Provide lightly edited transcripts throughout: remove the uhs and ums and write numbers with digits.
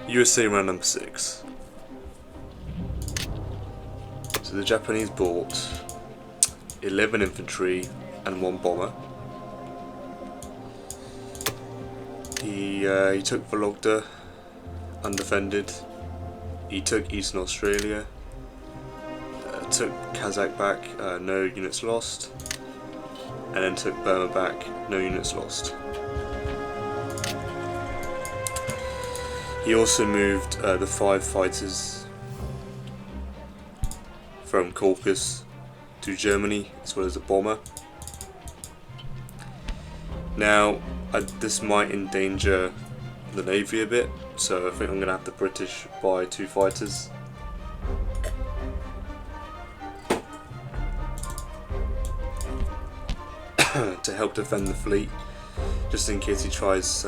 USA round number 6. So the Japanese bought 11 infantry and 1 bomber. He took Vologda, undefended. He took Eastern Australia. Took Kazakh back, no units lost. And then took Burma back, no units lost. He also moved the 5 fighters from Caucasus to Germany, as well as a bomber. Now, this might endanger the Navy a bit, so I think I'm going to have the British buy 2 fighters. To help defend the fleet, just in case he tries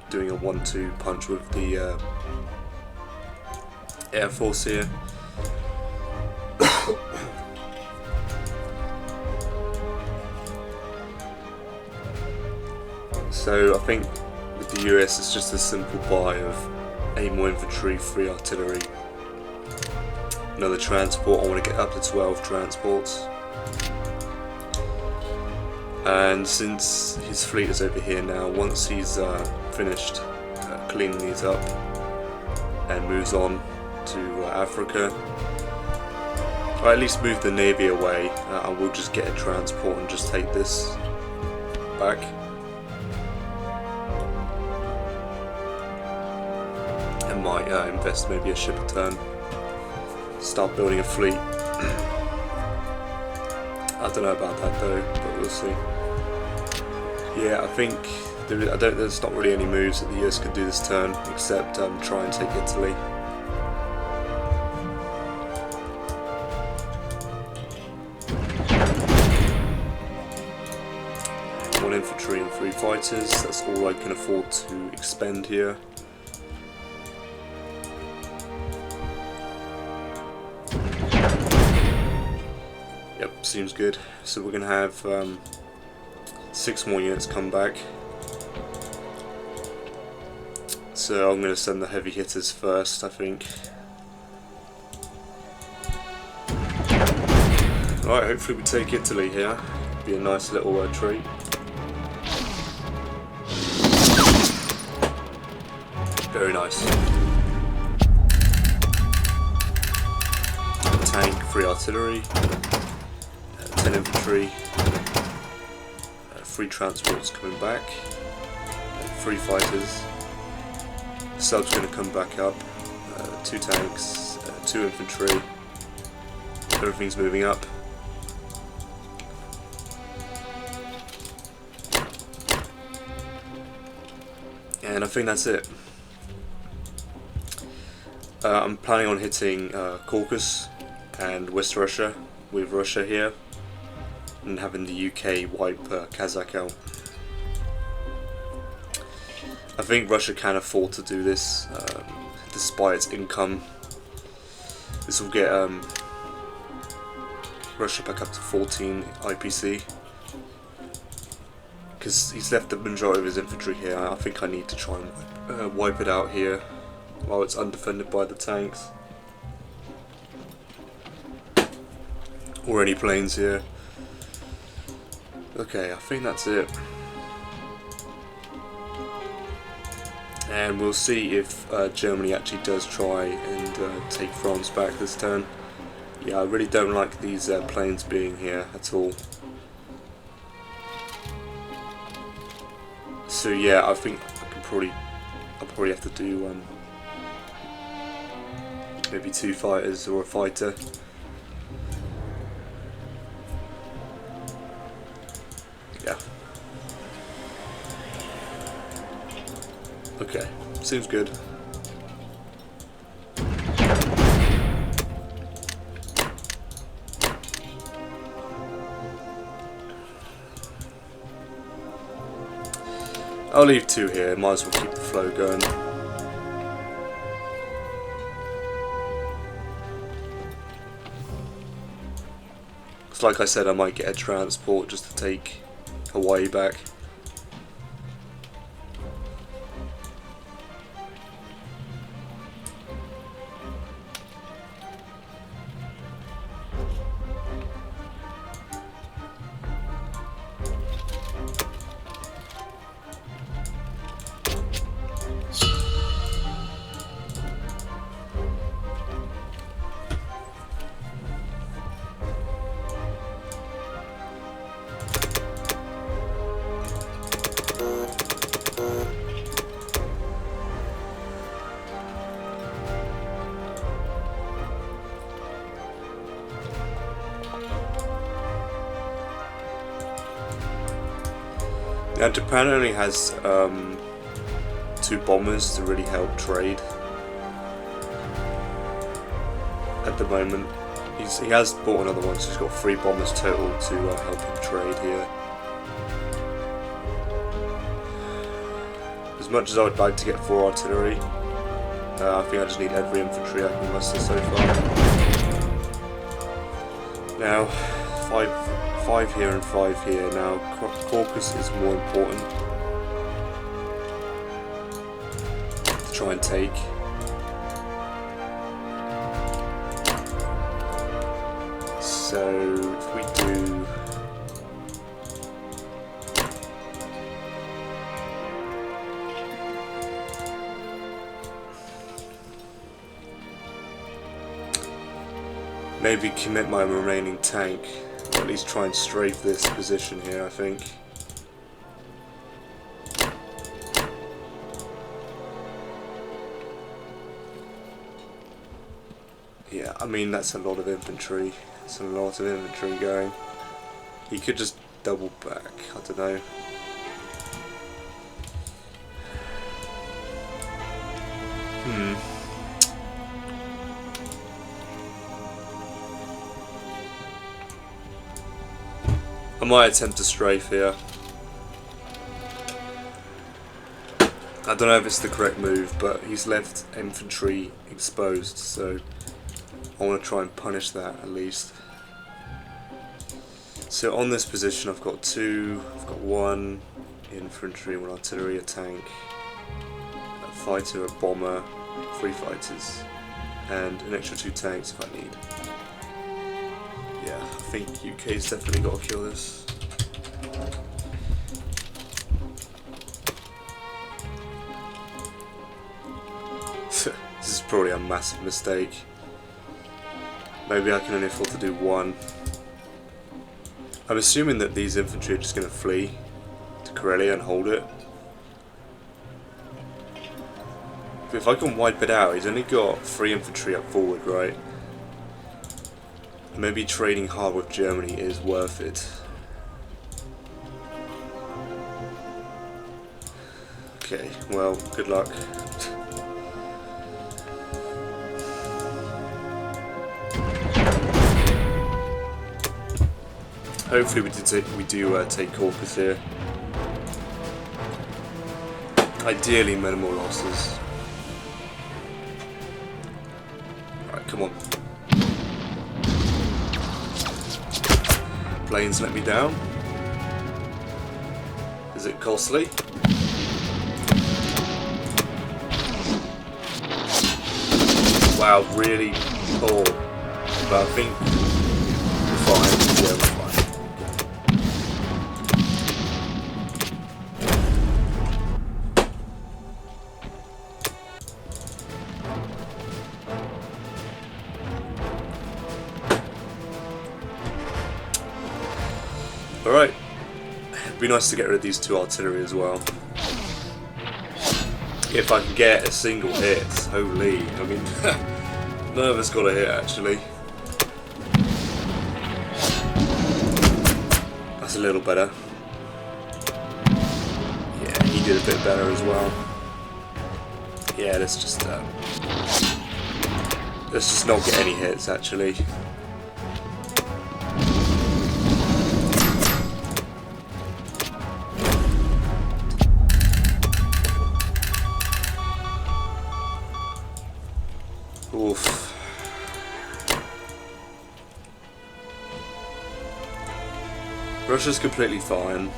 doing a 1-2 punch with the Air Force here. So I think with the US it's just a simple buy of 8 more infantry, 3 artillery, another transport. I want to get up to 12 transports. And since his fleet is over here now, once he's finished cleaning these up and moves on to Africa, or at least move the Navy away, I will just get a transport and just take this back. And might invest maybe a ship a turn, start building a fleet. I don't know about that though, but we'll see. Yeah, I think there's not really any moves that the US could do this turn, except try and take Italy. One infantry and 3 fighters, that's all I can afford to expend here. Yep, seems good. So we're going to have 6 more units come back. So I'm going to send the heavy hitters first, I think. Alright, hopefully we take Italy here. Be a nice little treat. Very nice. Tank, 3 artillery, 10 infantry, 3 transports coming back, 3 fighters. Sub's going to come back up, 2 tanks, 2 infantry. Everything's moving up. And I think that's it. I'm planning on hitting Caucasus and West Russia with Russia here, and having the UK wipe Kazakh out. I think Russia can afford to do this, despite its income. This will get Russia back up to 14 IPC, because he's left the majority of his infantry here. I think I need to try and wipe it out here while it's undefended by the tanks or any planes here. Okay, I think that's it. And we'll see if Germany actually does try and take France back this turn. Yeah, I really don't like these planes being here at all. So yeah, I think I'll probably have to do maybe 2 fighters or a fighter. Yeah. Okay, seems good. I'll leave 2 here, might as well keep the flow going. Because like I said, I might get a transport just to take Hawaii back. Now Japan only has 2 bombers to really help trade at the moment. He has bought another one, so he's got 3 bombers total to help him trade here. As much as I would like to get 4 artillery, I think I just need every infantry I can muster so far. Now, 5 here and 5 here. Now, Caucasus is more important to try and take. So, if we do... maybe commit my remaining tank, or at least try and strafe this position here, I think. Yeah, I mean that's a lot of infantry. It's a lot of infantry going. He could just double back, I don't know. I might attempt to strafe here. I don't know if it's the correct move, but he's left infantry exposed, so I want to try and punish that at least. So on this position I've got 1 infantry, 1 artillery, a tank, a fighter, a bomber, 3 fighters, and an extra 2 tanks if I need. Yeah, I think UK's definitely got to kill this. This is probably a massive mistake. Maybe I can only afford to do 1. I'm assuming that these infantry are just going to flee to Karelia and hold it. But if I can wipe it out, he's only got 3 infantry up forward, right? Maybe trading hard with Germany is worth it. Okay, well, good luck. Hopefully we do take Caucasus here. Ideally minimal losses. Right, come on. Planes let me down. Is it costly? Wow, really poor. But I think we're fine. Yeah, we're fine. Alright, it'd be nice to get rid of these 2 artillery as well. If I can get a single hit, holy, I mean, none of us got a hit actually. That's a little better. Yeah, he did a bit better as well. Yeah, let's just not get any hits actually. Oof. Russia's completely fine,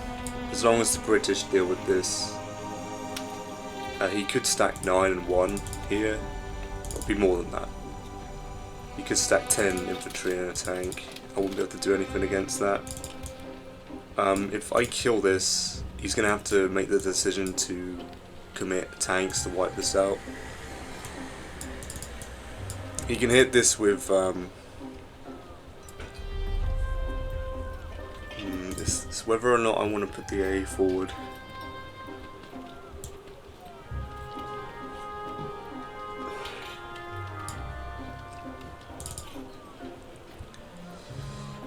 as long as the British deal with this. He could stack 9 and 1 here. It'll be more than that. He could stack 10 infantry and a tank. I wouldn't be able to do anything against that. If I kill this, he's going to have to make the decision to commit tanks to wipe this out. He can hit this with it's whether or not I want to put the A forward.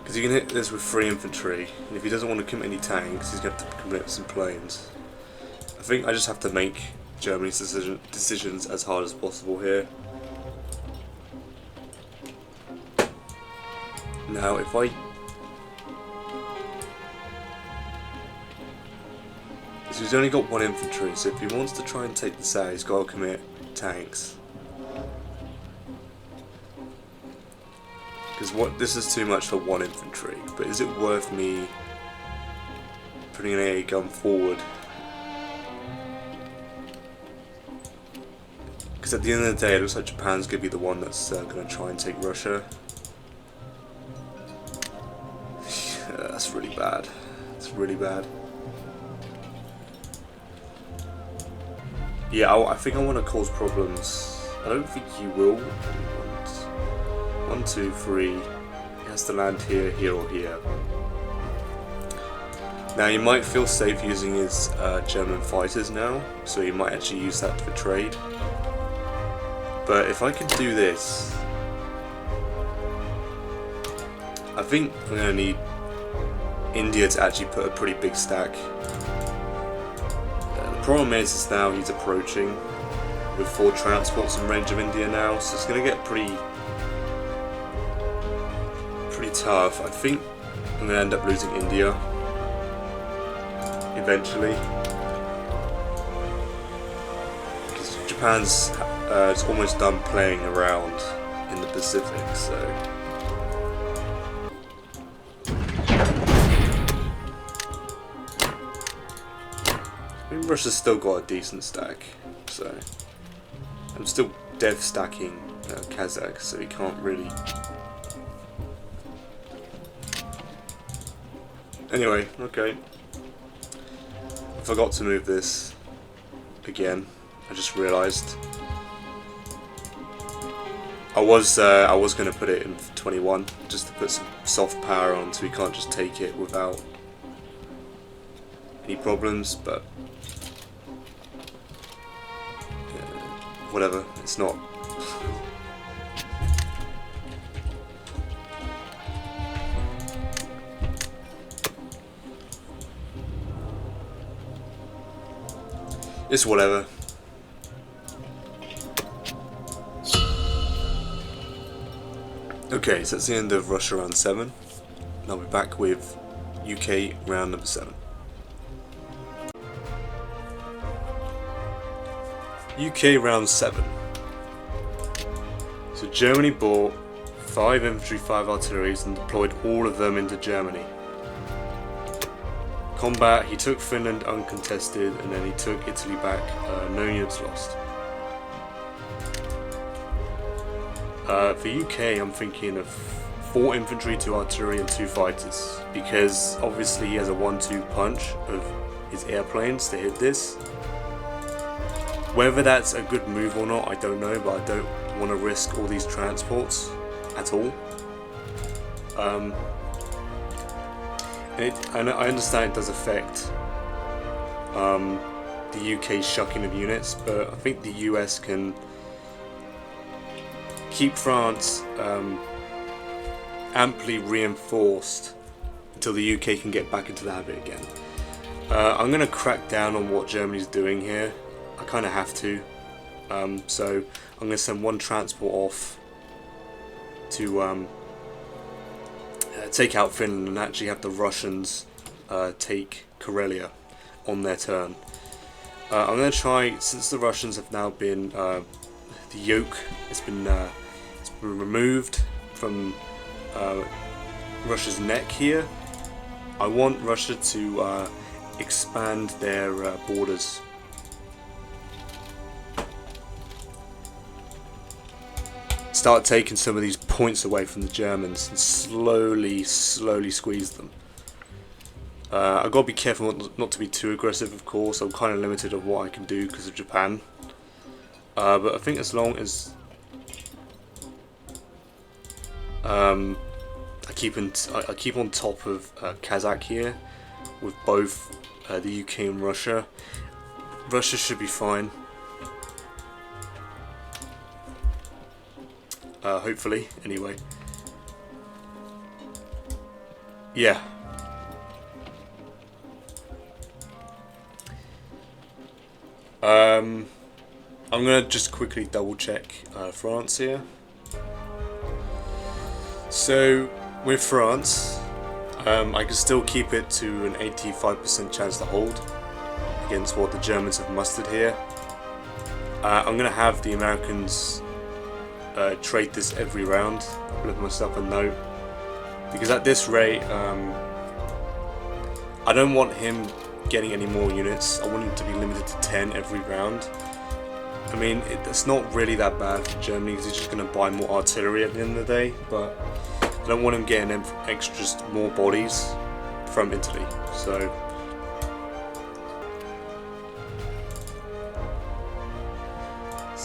Because he can hit this with 3 infantry, and if he doesn't want to commit any tanks, he's going to have to commit some planes. I think I just have to make Germany's decisions as hard as possible here. Now, if I... So he's only got 1 infantry, so if he wants to try and take this out, he's got to commit tanks. Because this is too much for 1 infantry, but is it worth me putting an AA gun forward? Because at the end of the day, it looks like Japan's going to be the one that's going to try and take Russia. Yeah, that's really bad. It's really bad. Yeah, I think I want to cause problems. I don't think you will. 1, 2, 3. He has to land here, here, or here. Now, he might feel safe using his German fighters now, so he might actually use that for trade. But if I could do this, I think I'm going to need India to actually put a pretty big stack. The problem is now he's approaching with 4 transports in range of India now, so it's going to get pretty tough. I think I'm going to end up losing India eventually, because Japan's it's almost done playing around in the Pacific, so I mean, Russia's still got a decent stack, so I'm still dev stacking Kazakh, so he can't really. Anyway, okay. I forgot to move this again. I just realised. I was going to put it in 21 just to put some soft power on, so we can't just take it without any problems. But whatever, it's not. It's whatever. Okay, so that's the end of Russia round 7. And I'll be back with UK round number 7. UK round 7. So Germany bought 5 infantry, 5 artilleries and deployed all of them into Germany. Combat, he took Finland uncontested, and then he took Italy back, no units lost. For UK, I'm thinking of 4 infantry, 2 artillery and 2 fighters, because obviously he has a 1-2 punch of his airplanes to hit this. Whether that's a good move or not, I don't know, but I don't want to risk all these transports at all. And I understand it does affect the UK's shucking of units, but I think the US can keep France amply reinforced until the UK can get back into the habit again. I'm going to crack down on what Germany's doing here. I kind of have to. So I'm going to send 1 transport off to take out Finland and actually have the Russians take Karelia on their turn. I'm going to try, since the Russians have now been, the yoke has been removed from Russia's neck here. I want Russia to expand their borders. Start taking some of these points away from the Germans and slowly squeeze them. I've got to be careful not to be too aggressive, of course. I'm kind of limited on what I can do because of Japan. But I think as long as I keep on top of Kazakh here with both the UK and Russia, Russia should be fine. Hopefully, anyway. Yeah. I'm gonna just quickly double check France here. So with France, I can still keep it to an 85% chance to hold against what the Germans have mustered here. I'm gonna have the Americans trade this every round. I'll leave myself a note, because at this rate, I don't want him getting any more units. I want him to be limited to 10 every round. I mean, it's not really that bad for Germany because he's just going to buy more artillery at the end of the day, but I don't want him getting extras, more bodies from Italy. So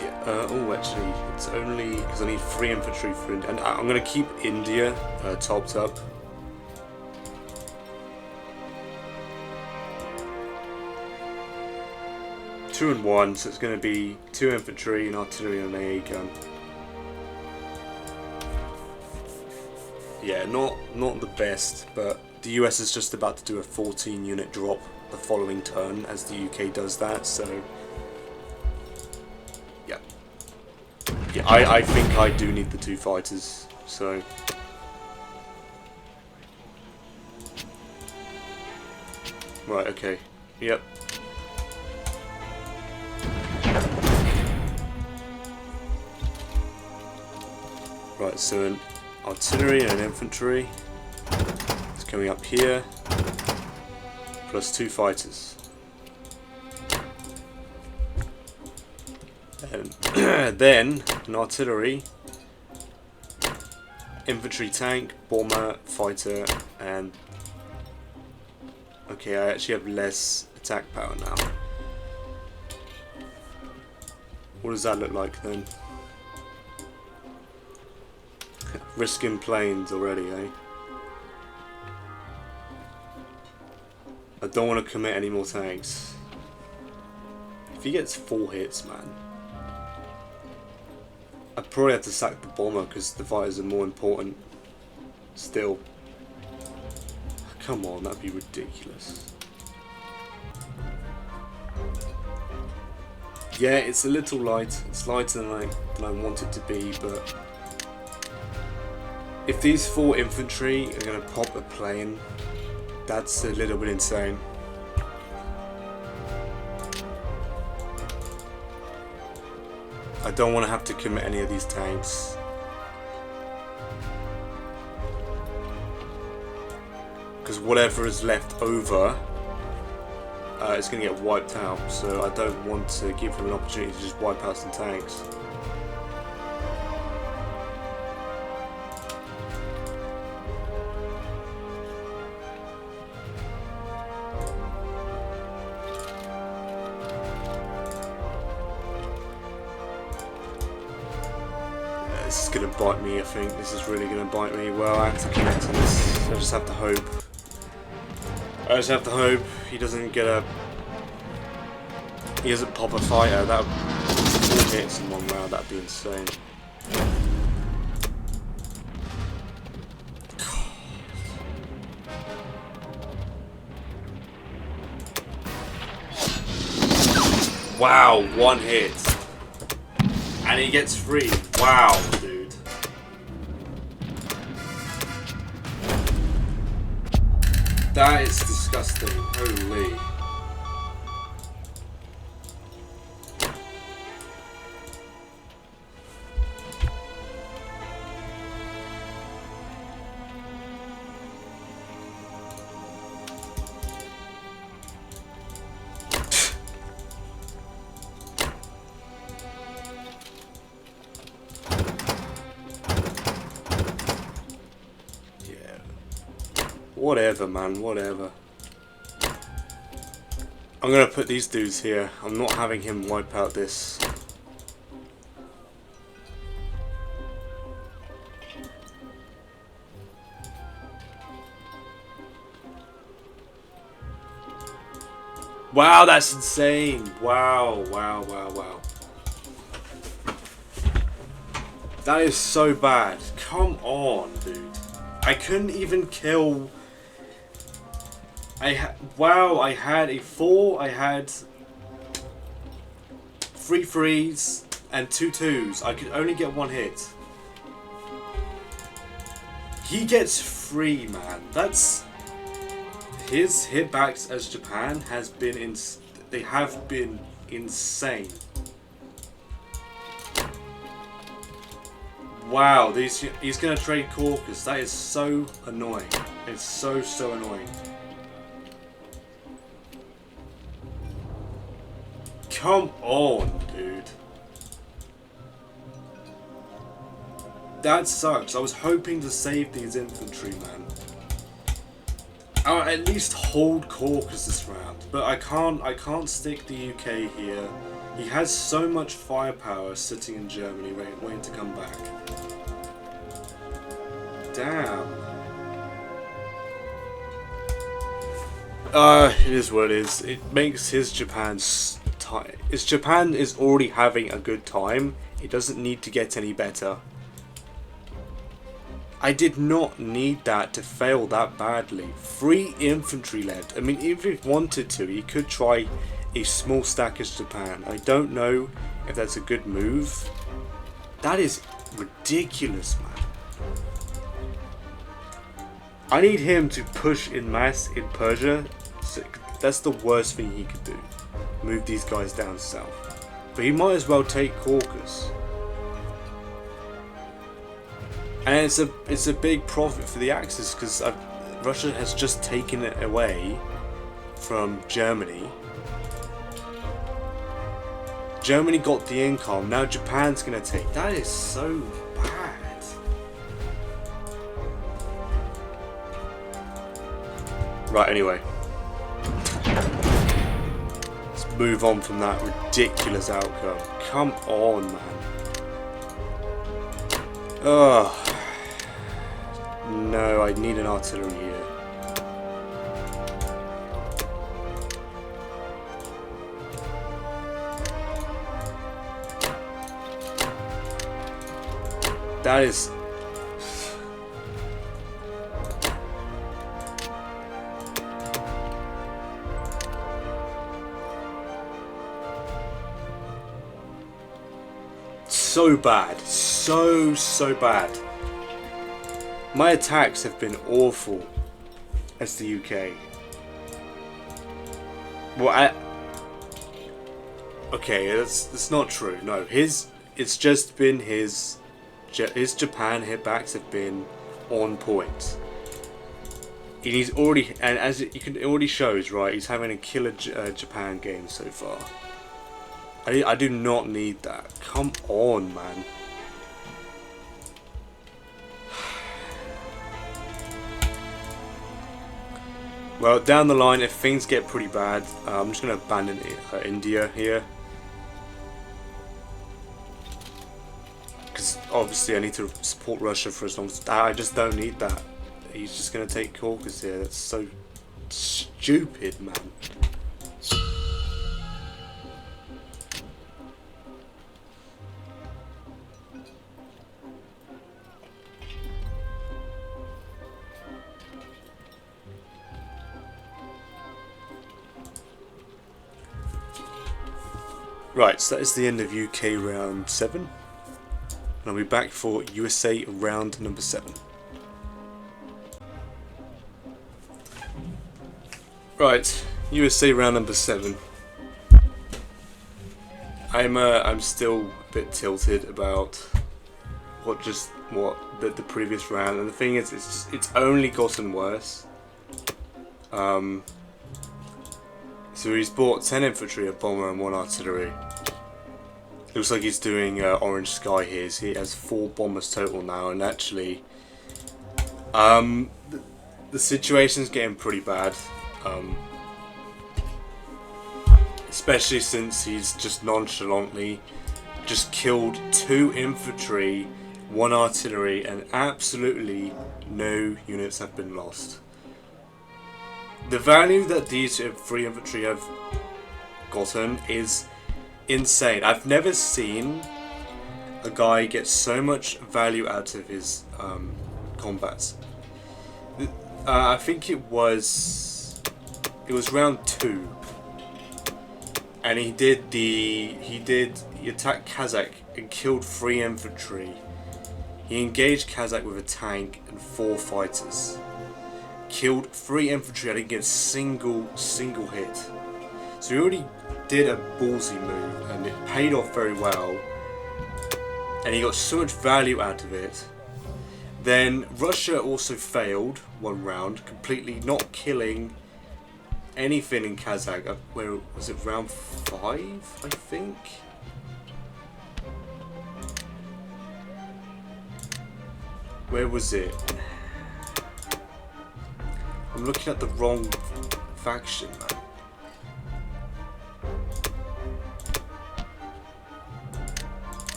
yeah, oh, actually, it's only because I need 3 infantry for India, and I'm going to keep India topped up. Two and 1, so it's going to be 2 infantry, an artillery, and an AA gun. Yeah, not the best, but the US is just about to do a 14 unit drop the following turn as the UK does that, so yeah. Yeah, I think I do need the 2 fighters, so right, okay. Yep. Right, so an artillery and an infantry is coming up here, plus 2 fighters. And then an artillery, infantry, tank, bomber, fighter, and okay, I actually have less attack power now. What does that look like then? Risking planes already, eh? I don't want to commit any more tanks. If he gets 4 hits, man, I'd probably have to sack the bomber because the fighters are more important. Still. Come on, that'd be ridiculous. Yeah, it's a little light. It's lighter than I want it to be, but if these 4 infantry are going to pop a plane, that's a little bit insane. I don't want to have to commit any of these tanks. Because whatever is left over is going to get wiped out, so I don't want to give him an opportunity to just wipe out some tanks. This is going to bite me, I think. This is really going to bite me. Well, I have to commit to this. I just have to hope. I just have to hope he doesn't get a... He doesn't pop a fighter. That would 4 hits in 1 round. That'd be insane. Wow, 1 hit. And he gets 3. Wow, dude. That is disgusting. Holy. Whatever, man, whatever. I'm gonna put these dudes here. I'm not having him wipe out this. Wow, that's insane. Wow, wow, wow, wow. That is so bad. Come on, dude. I couldn't even kill Wow, I had a 4, I had 3 threes and 2 twos. I could only get 1 hit. He gets 3, man. That's... His hitbacks as Japan has been they have been insane. Wow, he's gonna trade Caucus. That is so annoying. It's so annoying. Come on, dude. That sucks. I was hoping to save these infantry, man. I'll at least hold Caucus this round, but I can't stick the UK here. He has so much firepower sitting in Germany waiting to come back. Damn. It is what it is. It makes his Japan's time. His Japan is already having a good time. It doesn't need to get any better. I did not need that to fail that badly. 3 infantry left. I mean, if he wanted to, he could try a small stack as Japan. I don't know if that's a good move. That is ridiculous, man. I need him to push in mass in Persia. So that's the worst thing he could do. Move these guys down south. But he might as well take Caucasus. And it's a big profit for the Axis because Russia has just taken it away from Germany. Germany got the income, now Japan's gonna take. That is so bad. Right, anyway. Let's move on from that ridiculous outcome. Come on, man. Ugh. No, I need an artillery here. That is... so bad. So bad. My attacks have been awful as the UK. Well, okay, that's not true. No, it's just been his Japan hitbacks have been on point. And he's already, and as you can already shows, right, he's having a killer Japan game so far. I do not need that. Come on, man. Well, down the line, if things get pretty bad, I'm just going to abandon India here. Because obviously I need to support Russia for as long as... I just don't need that. He's just going to take Caucasus here. That's so stupid, man. Right, so that is the end of UK round 7. And I'll be back for USA round number 7. Right, USA round number 7. I'm still a bit tilted about what the previous round, and the thing is, it's only gotten worse. So he's bought 10 infantry, a bomber and 1 artillery. Looks like he's doing Orange Sky here. So he has 4 bombers total now, and actually the situation's getting pretty bad. Especially since he's just nonchalantly just killed 2 infantry, 1 artillery, and absolutely no units have been lost. The value that these 3 infantry have gotten is insane. I've never seen a guy get so much value out of his combats. I think it was it was round 2, and he attacked Kazakh and killed 3 infantry. He engaged Kazakh with a tank and 4 fighters. Killed 3 infantry. I didn't get a single hit. So he already did a ballsy move, and it paid off very well. And he got so much value out of it. Then Russia also failed one round, completely not killing anything in Kazakh. Where was it? Round 5, I think. Where was it? I'm looking at the wrong faction, man.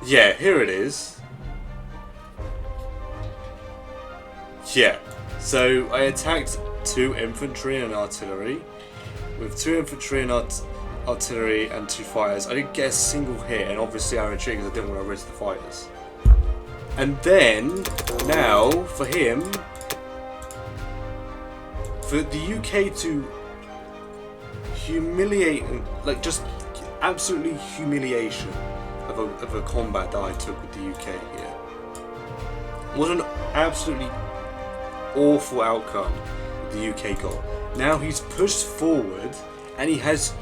Yeah, here it is. Yeah, so I attacked 2 infantry and artillery. With 2 infantry and artillery and 2 fighters, I didn't get a single hit, and obviously I retreated because I didn't want to risk the fighters. And then, now, for him, for the UK to humiliate, like just absolutely humiliation of a combat that I took with the UK here. What an absolutely awful outcome the UK got. Now he's pushed forward and he has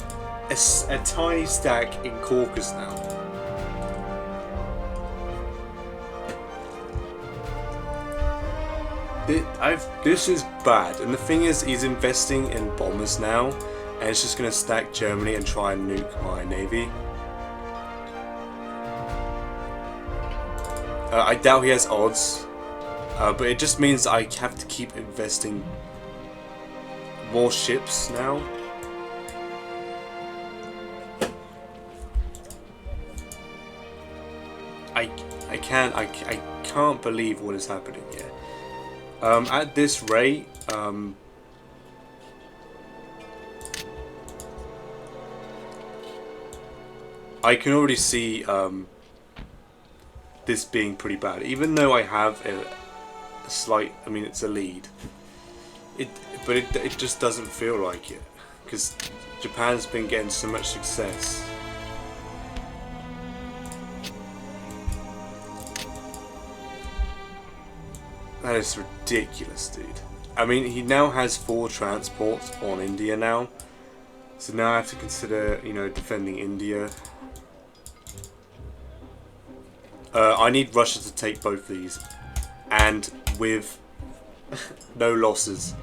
a tiny stack in Caucasus now. This is bad, and the thing is, he's investing in bombers now, and it's just going to stack Germany and try and nuke my navy. I doubt he has odds, but it just means I have to keep investing more ships now. I can't believe what is happening here. At this rate, I can already see this being pretty bad. Even though I have a slight, I mean, it's a lead. But it just doesn't feel like it, because Japan's been getting so much success. That is ridiculous, dude. I mean, he now has 4 transports on India now. So now I have to consider, you know, defending India. I need Russia to take both these. And with no losses.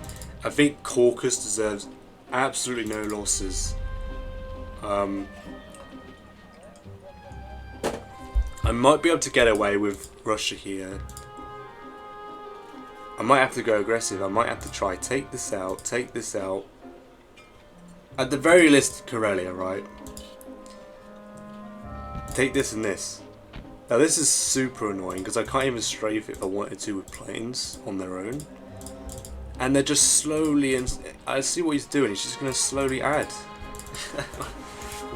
I think Caucasus deserves absolutely no losses. I might be able to get away with Russia here. I might have to go aggressive. I might have to try take this out, take this out. At the very least, Karelia, right? Take this and this. Now this is super annoying because I can't even strafe it if I wanted to with planes on their own. And they're just slowly, and I see what he's doing. He's just going to slowly add.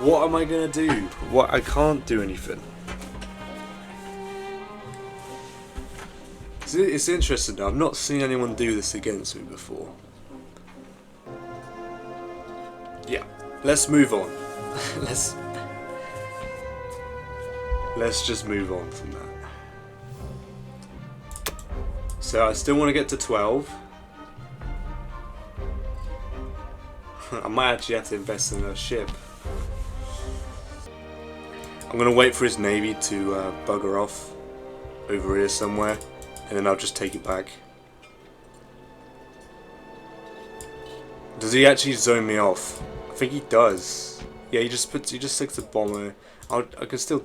What am I going to do? What? I can't do anything. It's interesting though. I've not seen anyone do this against me before. Yeah, let's move on. Let's just move on from that. So I still want to get to 12. I might actually have to invest in a ship. I'm going to wait for his navy to bugger off over here somewhere, and then I'll just take it back. Does he actually zone me off? I think he does. Yeah, he just sticks a bomber. I can still.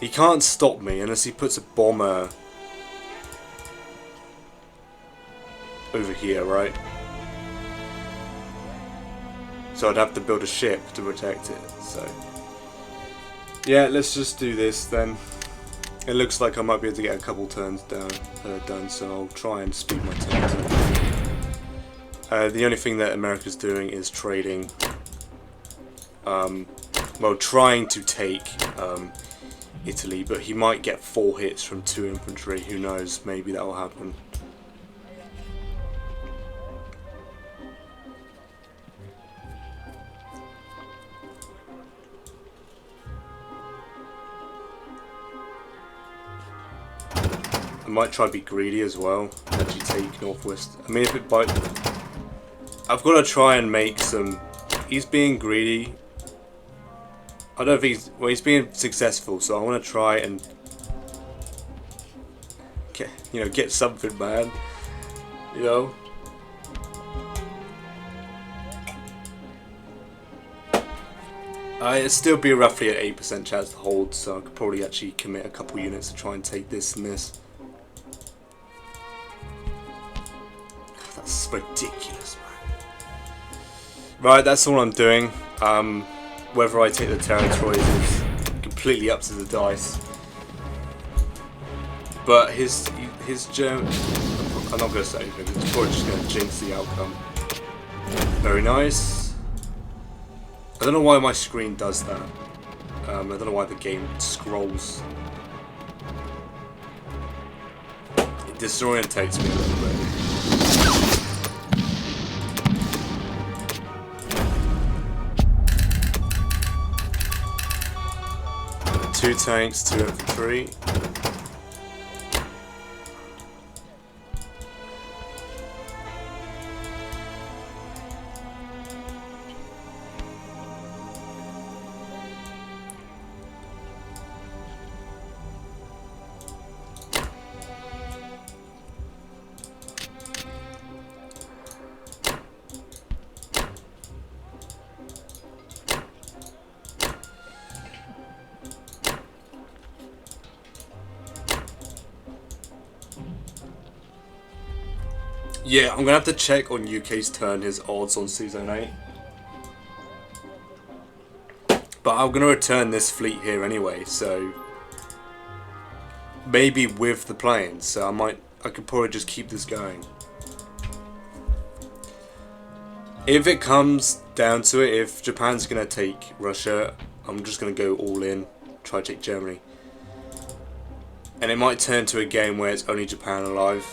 He can't stop me unless he puts a bomber over here, right? So I'd have to build a ship to protect it. So yeah, let's just do this then. It looks like I might be able to get a couple turns done, so I'll try and speed my turns up. The only thing that America's doing is trading. Well, trying to take Italy, but he might get 4 hits from 2 infantry. Who knows? Maybe that will happen. might try to be greedy as well. Actually take northwest. I mean, if it bites, I've got to try and make some. He's being greedy. I don't know if he's. Well, he's being successful, so I want to try and get something, man. You know. It'd still be roughly an 8% chance to hold, so I could probably actually commit a couple units to try and take this and this. That's ridiculous, man. Right, that's all I'm doing. Whether I take the territories is completely up to the dice. But his German, I'm not going to say anything. It's probably just going to jinx the outcome. Very nice. I don't know why my screen does that. I don't know why the game scrolls. It disorientates me a little bit. 2 tanks, 2 infantry. Yeah, I'm gonna have to check on UK's turn his odds on Season 8. But I'm gonna return this fleet here anyway, so maybe with the planes. So I could probably just keep this going. If it comes down to it, if Japan's gonna take Russia, I'm just gonna go all in, try to take Germany. And it might turn to a game where it's only Japan alive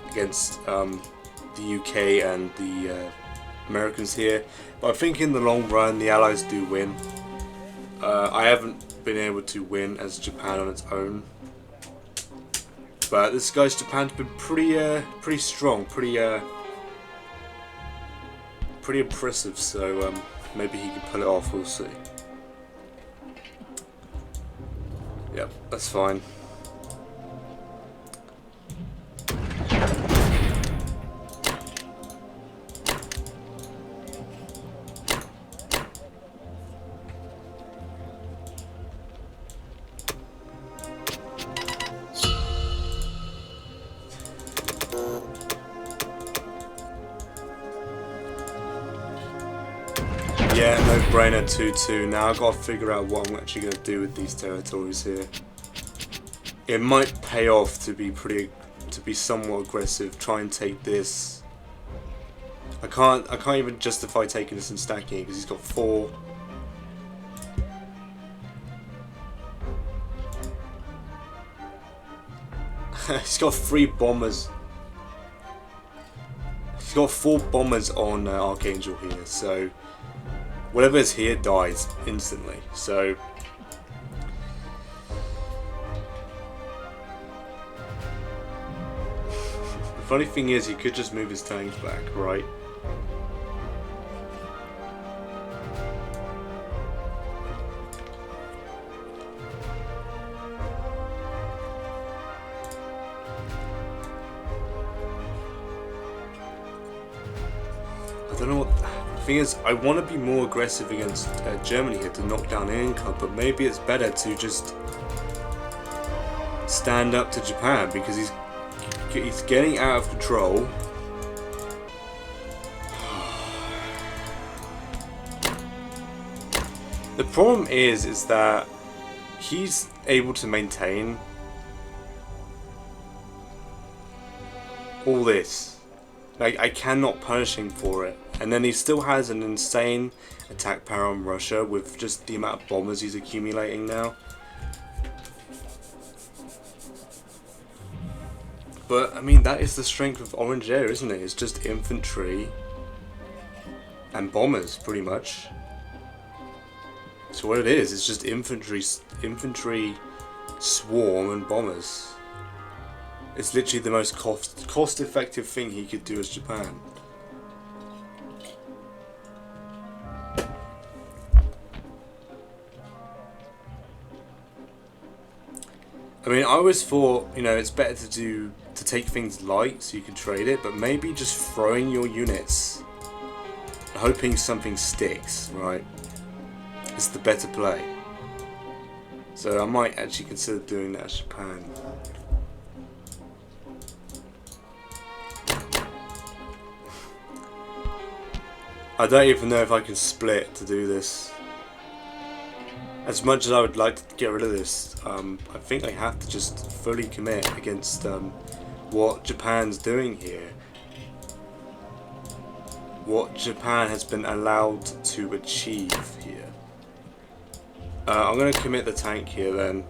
against the UK and the Americans here, but I think in the long run the Allies do win. I haven't been able to win as Japan on its own, but this guy's Japan's been pretty strong, pretty impressive. So maybe he can pull it off. We'll see. Yep, that's fine. Yeah, no brainer 2-2. Now I've got to figure out what I'm actually going to do with these territories here. It might pay off to be somewhat aggressive. Try and take this. I can't even justify taking this and stacking it because he's got 4. He's got 3 bombers. He's got 4 bombers on Archangel here, so whatever is here dies instantly. So the funny thing is, he could just move his tanks back, right? I don't know what. The thing is, I want to be more aggressive against Germany here to knock down their income, but maybe it's better to just stand up to Japan because he's getting out of control. The problem is that he's able to maintain all this. Like, I cannot punish him for it. And then he still has an insane attack power on Russia with just the amount of bombers he's accumulating now. But, I mean, that is the strength of Orange Air, isn't it? It's just infantry and bombers, pretty much. So what it is, it's just infantry swarm and bombers. It's literally the most cost-effective thing he could do as Japan. I mean, I always thought, you know, it's better to take things light so you can trade it, but maybe just throwing your units, hoping something sticks, right, is the better play. So I might actually consider doing that as Japan. I don't even know if I can split to do this. As much as I would like to get rid of this, I think I have to just fully commit against what Japan's doing here. What Japan has been allowed to achieve here. I'm going to commit the tank here then.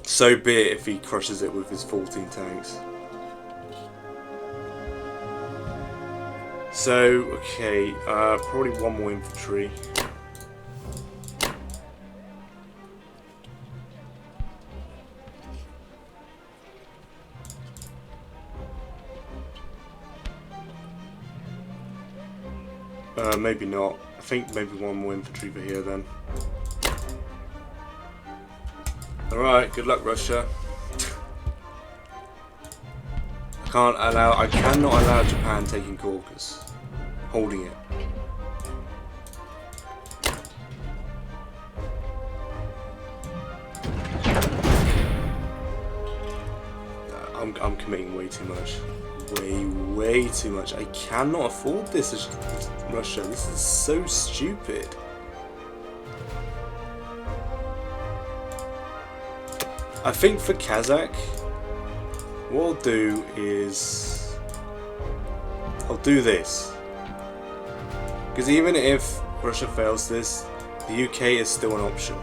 So be it if he crushes it with his 14 tanks. So, okay, probably one more infantry. Maybe not. I think maybe one more infantry for here then. Alright, good luck Russia. I cannot allow Japan taking Caucasus. Holding it. I'm committing way too much. Way too much. I cannot afford this as Russia. This is so stupid. I think for Kazakh, what I'll do is I'll do this. Because even if Russia fails this, the UK is still an option.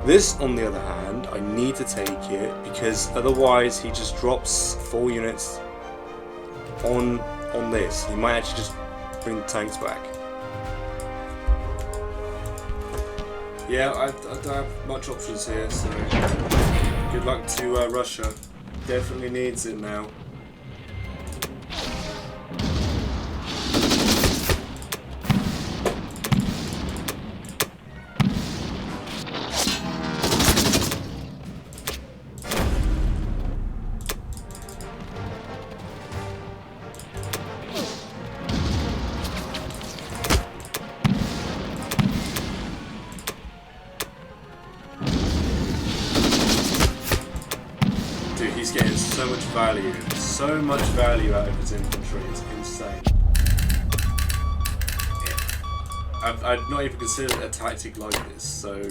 This, on the other hand, I need to take it because otherwise he just drops 4 units on this. He might actually just bring the tanks back. Yeah, I don't have much options here, so good luck to Russia. Definitely needs it now. He's getting so much value out of his infantry, it's insane. Yeah. I've not even considered a tactic like this, so...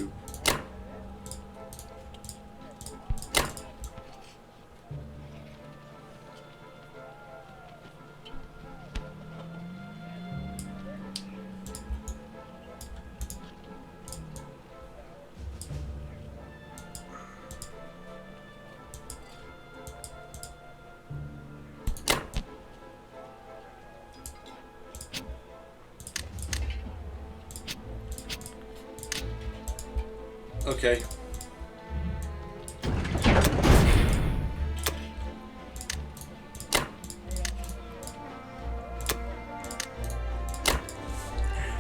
Okay.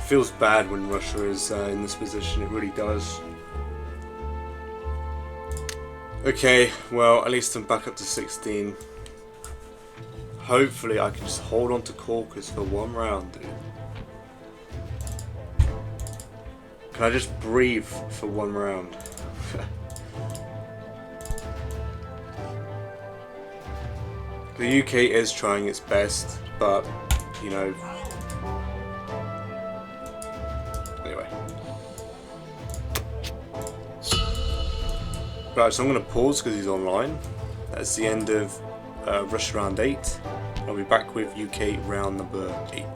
Feels bad when Russia is in this position, it really does. Okay, well, at least I'm back up to 16. Hopefully I can just hold on to Caucasus for one round, dude. Can I just breathe for one round? The UK is trying its best, but, you know... Anyway. Right, so I'm going to pause because he's online. That's the end of Russia round 8. I'll be back with UK round number 8.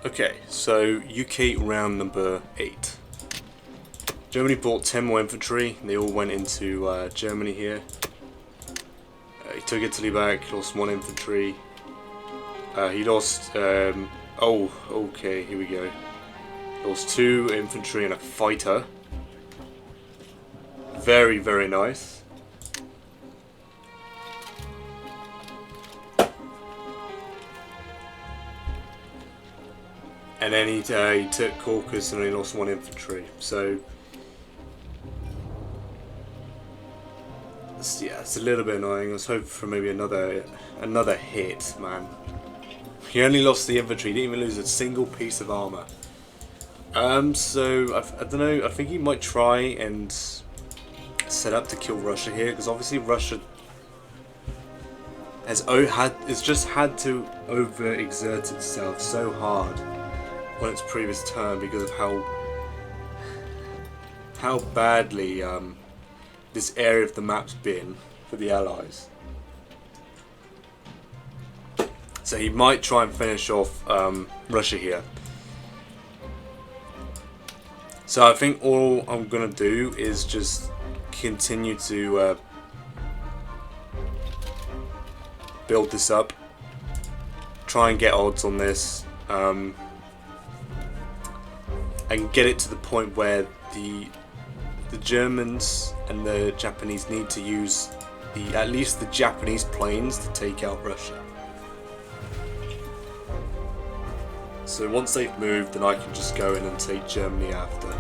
Okay, so UK round number 8. Germany bought 10 more infantry, and they all went into Germany here. took Italy back, lost 1 infantry. He lost, oh, okay, here we go. Lost 2 infantry and a fighter. Very, very nice. And then he took Caucasus and he lost 1 infantry. So yeah, it's a little bit annoying. I was hoping for maybe another hit, man. He only lost the infantry. He didn't even lose a single piece of armor. So I don't know. I think he might try and set up to kill Russia here, because obviously Russia has just had to overexert itself so hard on its previous turn because of how badly this area of the map's been for the Allies. So he might try and finish off Russia here. So I think all I'm gonna do is just continue to build this up, try and get odds on this, and get it to the point where the Germans and the Japanese need to use at least the Japanese planes to take out Russia. So once they've moved, then I can just go in and take Germany after.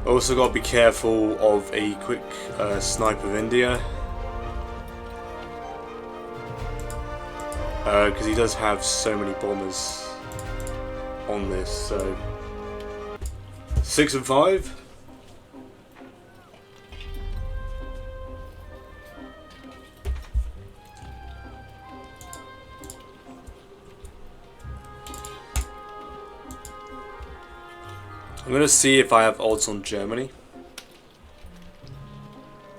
Also got to be careful of a quick snipe of India, because he does have so many bombers on this. So 6 and 5. I'm going to see if I have odds on Germany.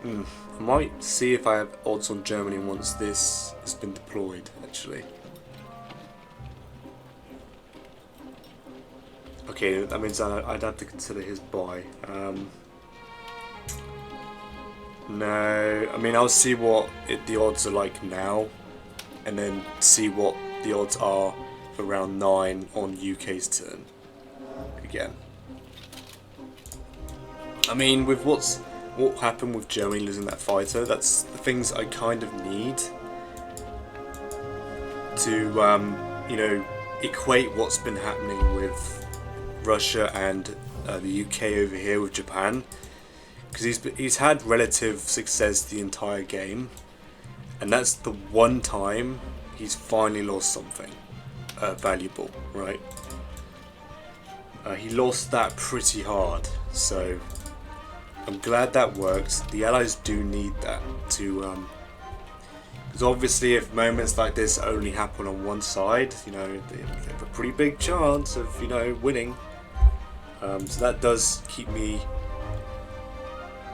I might see if I have odds on Germany once this has been deployed, actually. Okay, that means I'd have to consider his buy. No, I mean, I'll see what the odds are like now, and then see what the odds are for round 9 on UK's turn again. I mean, with what happened with Germany losing that fighter, that's the things I kind of need to, you know, equate what's been happening with Russia and the UK over here with Japan, because he's had relative success the entire game, and that's the one time he's finally lost something valuable, right? He lost that pretty hard, so I'm glad that worked. The Allies do need that to, because obviously if moments like this only happen on one side, you know, they have a pretty big chance of, you know, winning. So that does give me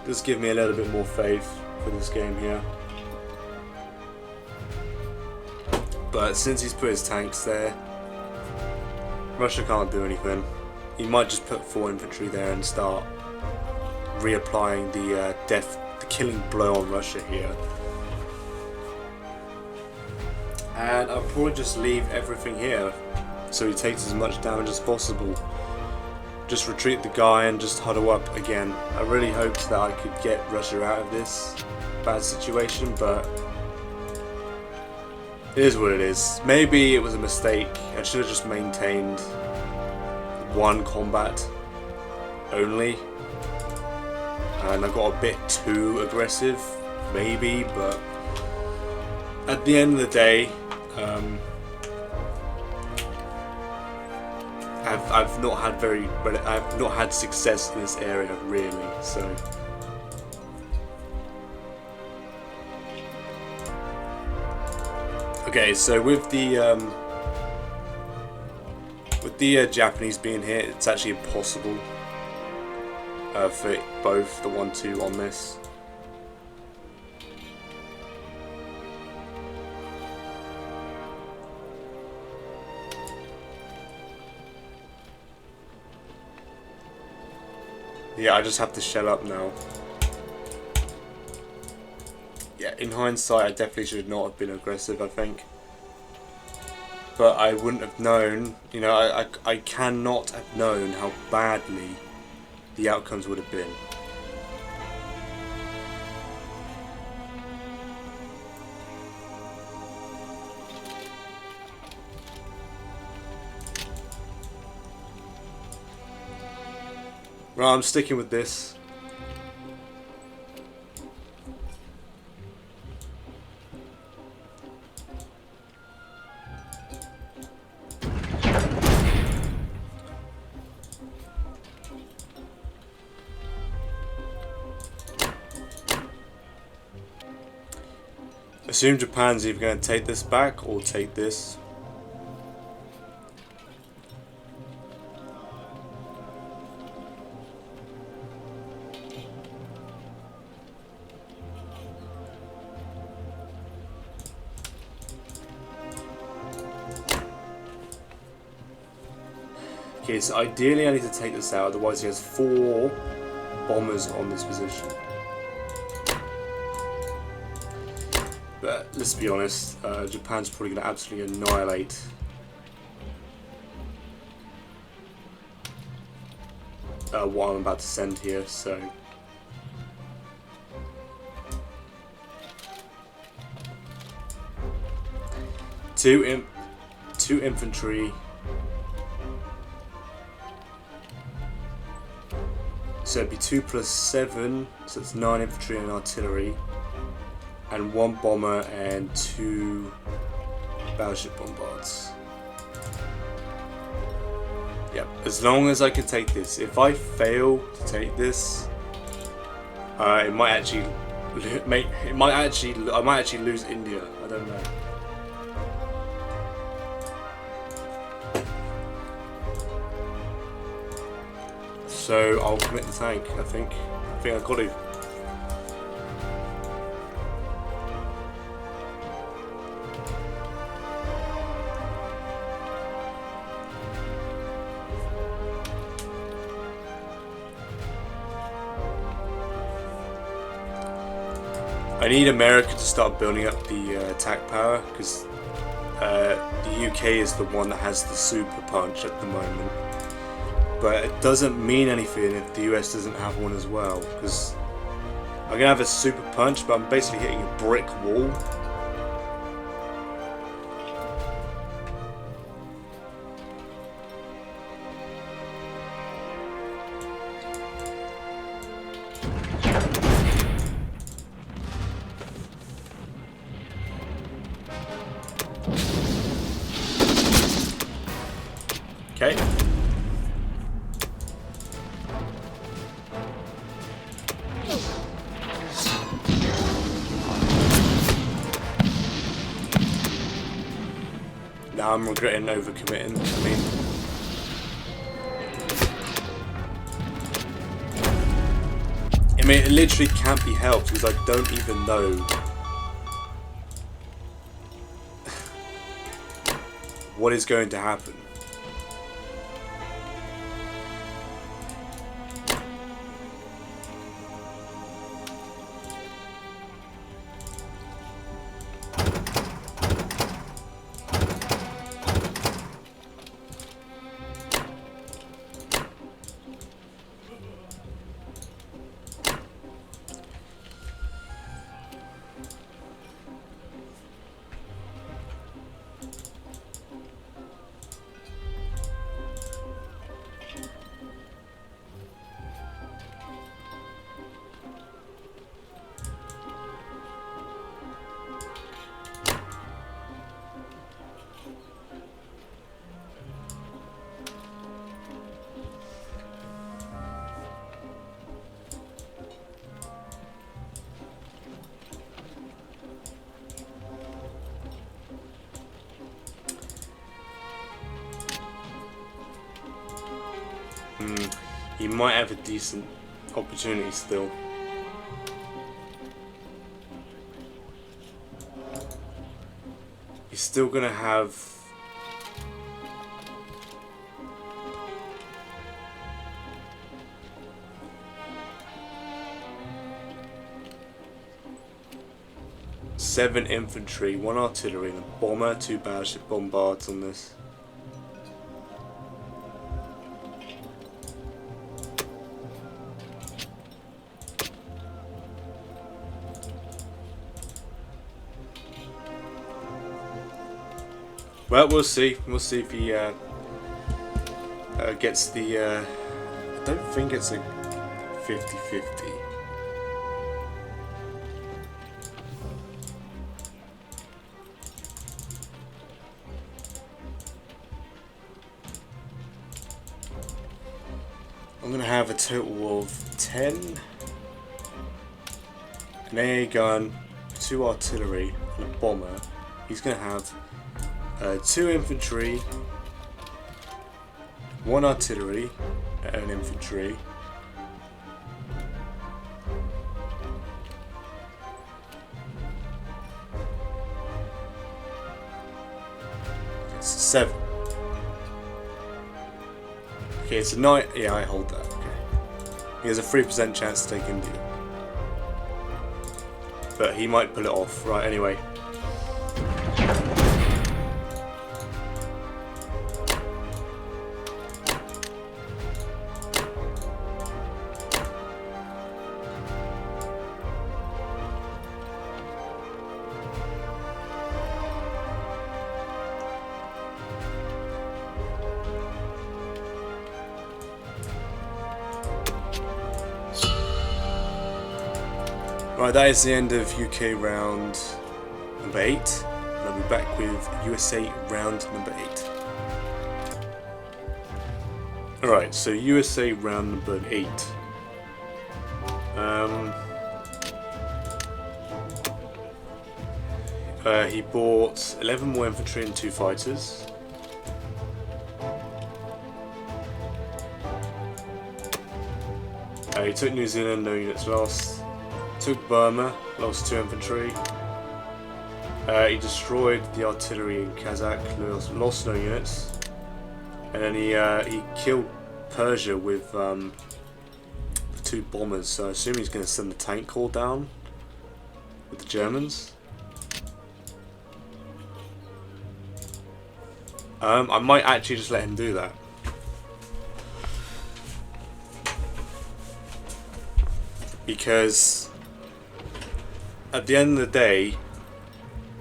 a little bit more faith for this game here. But since he's put his tanks there, Russia can't do anything. He might just put 4 infantry there and start reapplying the killing blow on Russia here. And I'll probably just leave everything here so he takes as much damage as possible. Just retreat the guy and just huddle up again. I really hoped that I could get Russia out of this bad situation, but it is what it is. Maybe it was a mistake. I should have just maintained 1 combat only, and I got a bit too aggressive, maybe, but at the end of the day, I've not had success in this area really. So okay, so with the Japanese being here, it's actually impossible for both the 1-2 on this. Yeah, I just have to shell up now. Yeah, in hindsight, I definitely should not have been aggressive, I think. But I wouldn't have known, you know, I cannot have known how badly the outcomes would have been. Right, I'm sticking with this. Assume Japan's either going to take this back or take this. Okay, so ideally I need to take this out, otherwise he has 4 bombers on this position. But let's be honest, Japan's probably going to absolutely annihilate what I'm about to send here, so... Two infantry. So it'd be 2 plus 7, so it's 9 infantry and artillery. And 1 bomber and 2 battleship bombards. Yep, as long as I can take this. If I fail to take this, I might actually lose India. I don't know. So I'll commit the tank. I think I've got to. I need America to start building up the attack power, because the UK is the one that has the super punch at the moment. But it doesn't mean anything if the US doesn't have one as well, because I'm going to have a super punch, but I'm basically hitting a brick wall. Okay. Now I'm regretting overcommitting. I mean, it literally can't be helped because I don't even know what is going to happen. He might have a decent opportunity still. He's still gonna have 7 infantry, 1 artillery, and a bomber, 2 battleship bombards on this. Well, we'll see. We'll see if he gets the... I don't think it's a 50-50. I'm going to have a total of 10. An AA gun, 2 artillery, and a bomber. He's going to have 2 infantry, 1 artillery, and an infantry. It's 7. Okay, it's a 9. Yeah, I hold that. Okay. He has a 3% chance to take India. But he might pull it off. Right, anyway. Right, that is the end of UK round number 8, and I'll be back with USA round number 8. Alright, so USA round number 8. He bought 11 more infantry and 2 fighters. He took New Zealand, no units lost. Took Burma, lost 2 infantry. He destroyed the artillery in Kazakh, lost no units. And then he killed Persia with 2 bombers, so I assume he's going to send the tank corps down with the Germans. I might actually just let him do that. Because at the end of the day,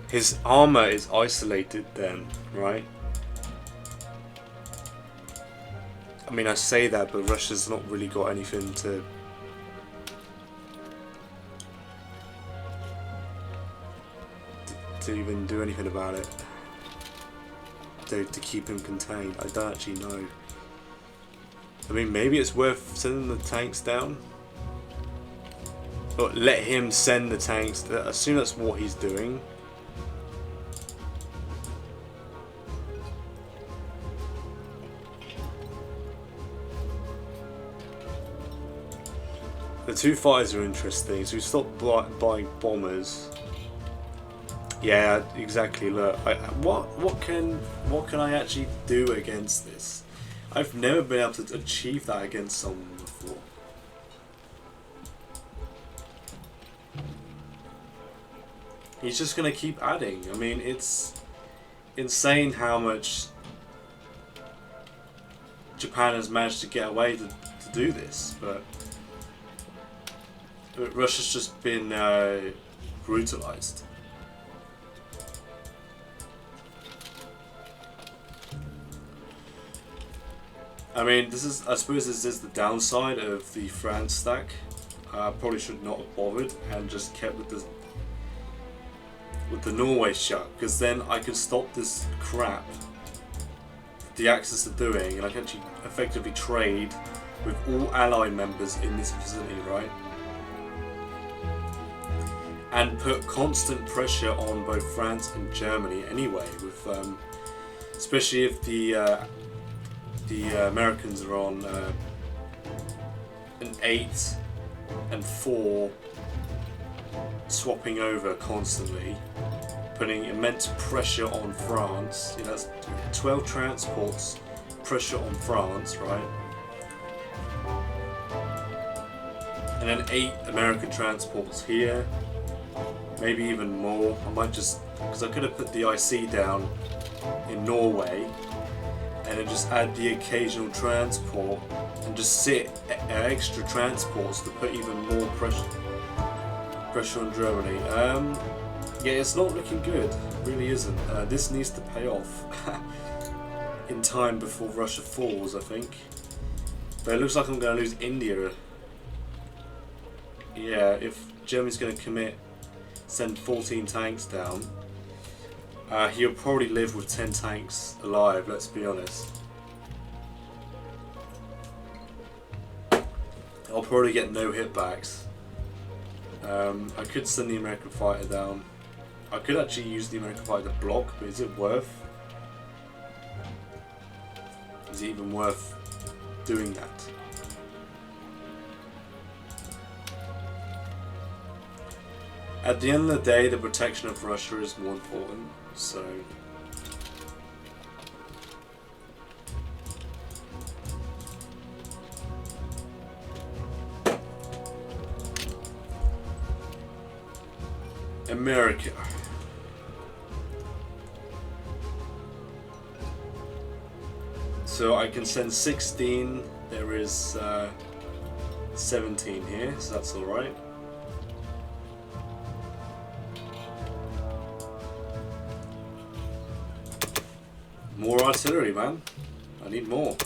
his armor is isolated then, right? I mean, I say that, but Russia's not really got anything to even do anything about it. To keep him contained. I don't actually know. I mean, maybe it's worth sending the tanks down. But let him send the tanks. I assume that's what he's doing. The 2 fighters are interesting. So we stopped buying bombers. Yeah, exactly. Look, what can I actually do against this? I've never been able to achieve that against someone before. He's just gonna keep adding. I mean, it's insane how much Japan has managed to get away to do this, but Russia's just been brutalized. I mean, I suppose this is the downside of the France stack. I probably should not have bothered and just kept with the Norway shut, because then I could stop this crap the Axis are doing, and I can actually effectively trade with all ally members in this vicinity, right? And put constant pressure on both France and Germany anyway, with especially if the Americans are on an 8 and 4, swapping over constantly, putting immense pressure on France. You know, that's 12 transports, pressure on France, right? And then 8 American transports here, maybe even more. I might just, because I could have put the IC down in Norway and then just add the occasional transport and just sit extra transports to put even more pressure on Germany. Yeah, it's not looking good. It really isn't. This needs to pay off in time before Russia falls, I think. But it looks like I'm going to lose India. Yeah, if Germany's going to send 14 tanks down, he'll probably live with 10 tanks alive, let's be honest. I'll probably get no hitbacks. I could send the American fighter down. I could actually use the American fighter to block, but is it worth? Is it even worth doing that? At the end of the day, the protection of Russia is more important, so... America. So I can send 16, there is 17 here, so that's alright. More artillery, man. I need more.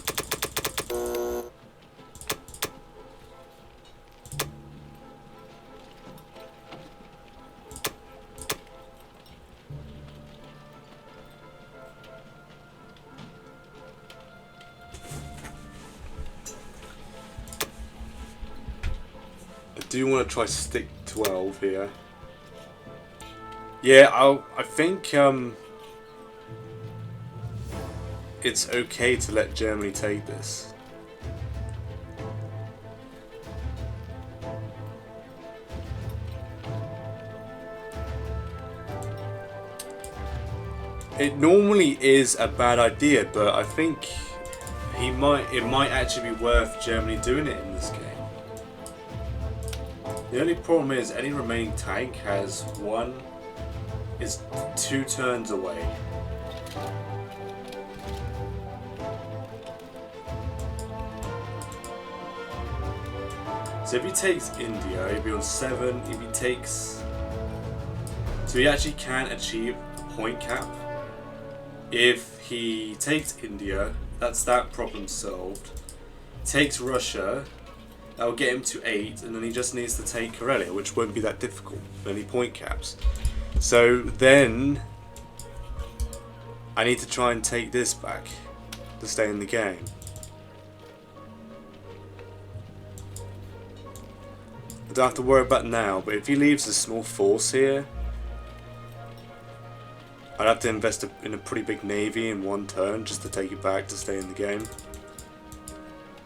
I do want to try stick 12 here. Yeah, I think it's okay to let Germany take this. It normally is a bad idea, but I think it might actually be worth Germany doing it in this game. The only problem is any remaining tank is 2 turns away. So if he takes India, he'll be on 7. If he takes... So he actually can achieve a point cap. If he takes India, that's that problem solved. Takes Russia, that will get him to 8, and then he just needs to take Karelia, which won't be that difficult with any point caps. So then I need to try and take this back to stay in the game. I don't have to worry about now, but if he leaves a small force here, I'd have to invest in a pretty big navy in 1 turn just to take it back to stay in the game.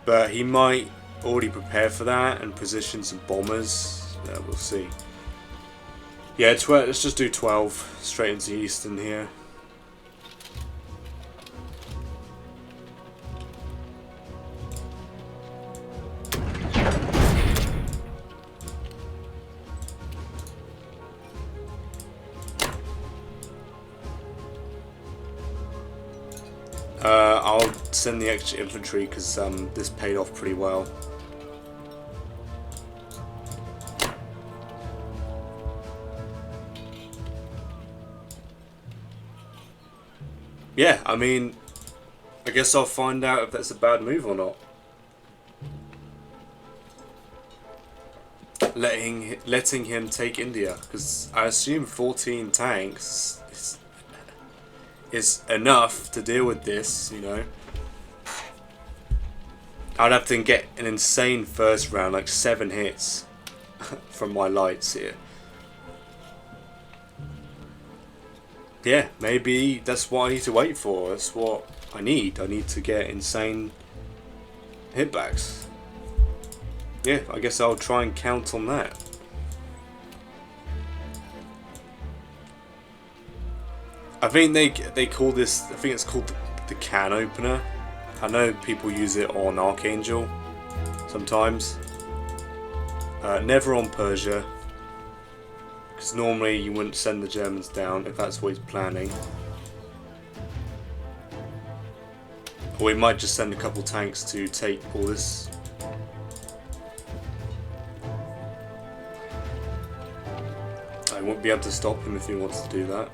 But he might already prepare for that and position some bombers. Yeah, we'll see. Yeah, let's just do 12 straight into Eastern here. I'll send the extra infantry because this paid off pretty well. Yeah, I mean, I guess I'll find out if that's a bad move or not. Letting him take India, because I assume 14 tanks is enough to deal with this, you know. I'd have to get an insane first round, like 7 hits from my lights here. Yeah, maybe that's what I need to wait for. That's what I need. I need to get insane hitbacks. Yeah, I guess I'll try and count on that. I think they call this, I think it's called the can opener. I know people use it on Archangel sometimes. Never on Persia, because normally you wouldn't send the Germans down if that's what he's planning. Or he might just send a couple tanks to take all this. I won't be able to stop him if he wants to do that.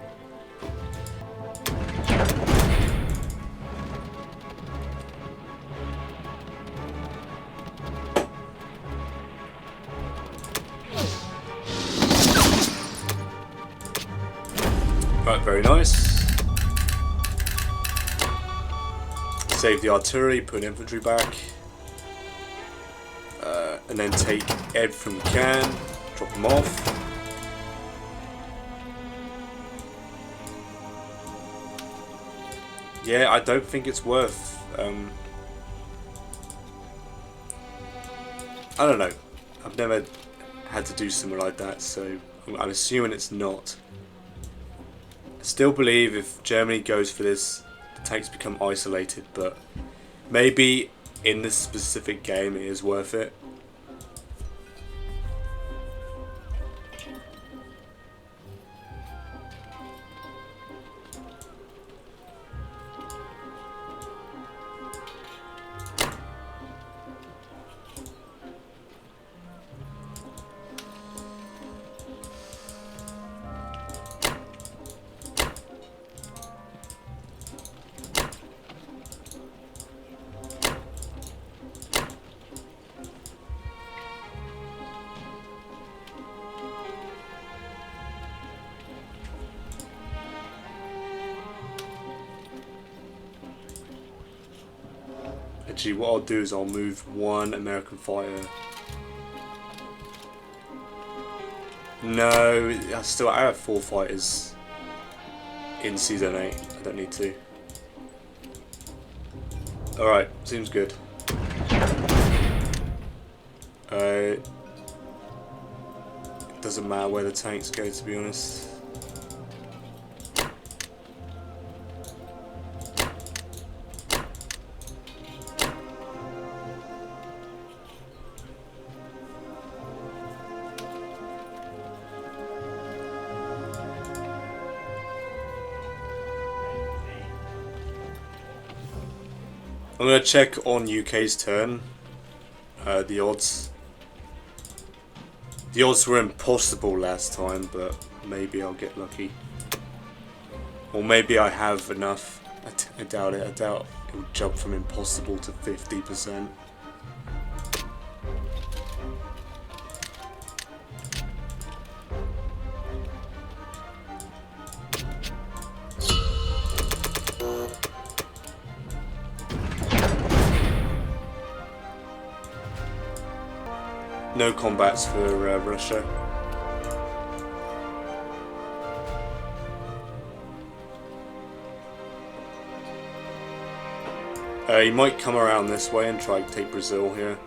Right, very nice. Save the artillery, put infantry back. And then take everything we can, drop them off. Yeah, I don't think it's worth. I don't know. I've never had to do something like that, so I'm assuming it's not. I still believe if Germany goes for this, the tanks become isolated, but maybe in this specific game it is worth it. Actually, what I'll do is I'll move one American fighter. No, I have 4 fighters in Season 8. I don't need to. Alright, seems good. It doesn't matter where the tanks go, to be honest. I'm going to check on UK's turn, the odds. The odds were impossible last time, but maybe I'll get lucky. Or maybe I have enough. I doubt it. I doubt it will jump from impossible to 50%. No combats for Russia. He might come around this way and try to take Brazil here.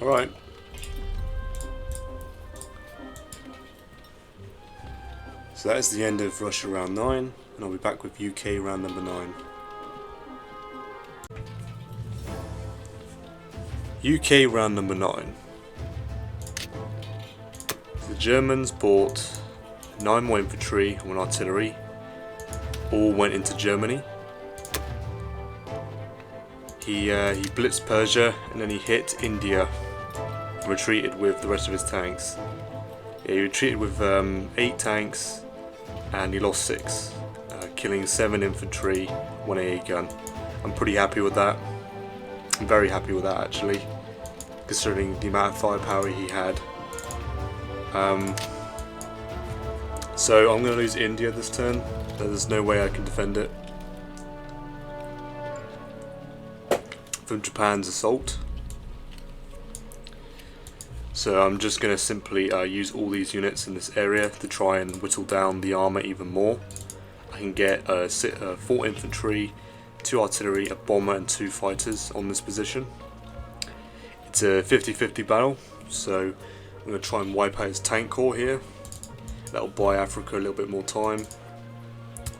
Alright. So that is the end of Russia round 9, and I'll be back with UK round number 9. UK round number 9. The Germans bought 9 more infantry and 1 artillery. All went into Germany. He blitzed Persia and then he hit India. Retreated with the rest of his tanks. Yeah, he retreated with 8 tanks and he lost 6, killing 7 infantry, 1 AA gun. I'm pretty happy with that. I'm very happy with that actually, considering the amount of firepower he had. So I'm going to lose India this turn. There's no way I can defend it from Japan's assault. So I'm just going to simply use all these units in this area to try and whittle down the armour even more. I can get 4 infantry, 2 artillery, a bomber and 2 fighters on this position. It's a 50-50 battle, so I'm going to try and wipe out his tank corps here. That'll buy Africa a little bit more time.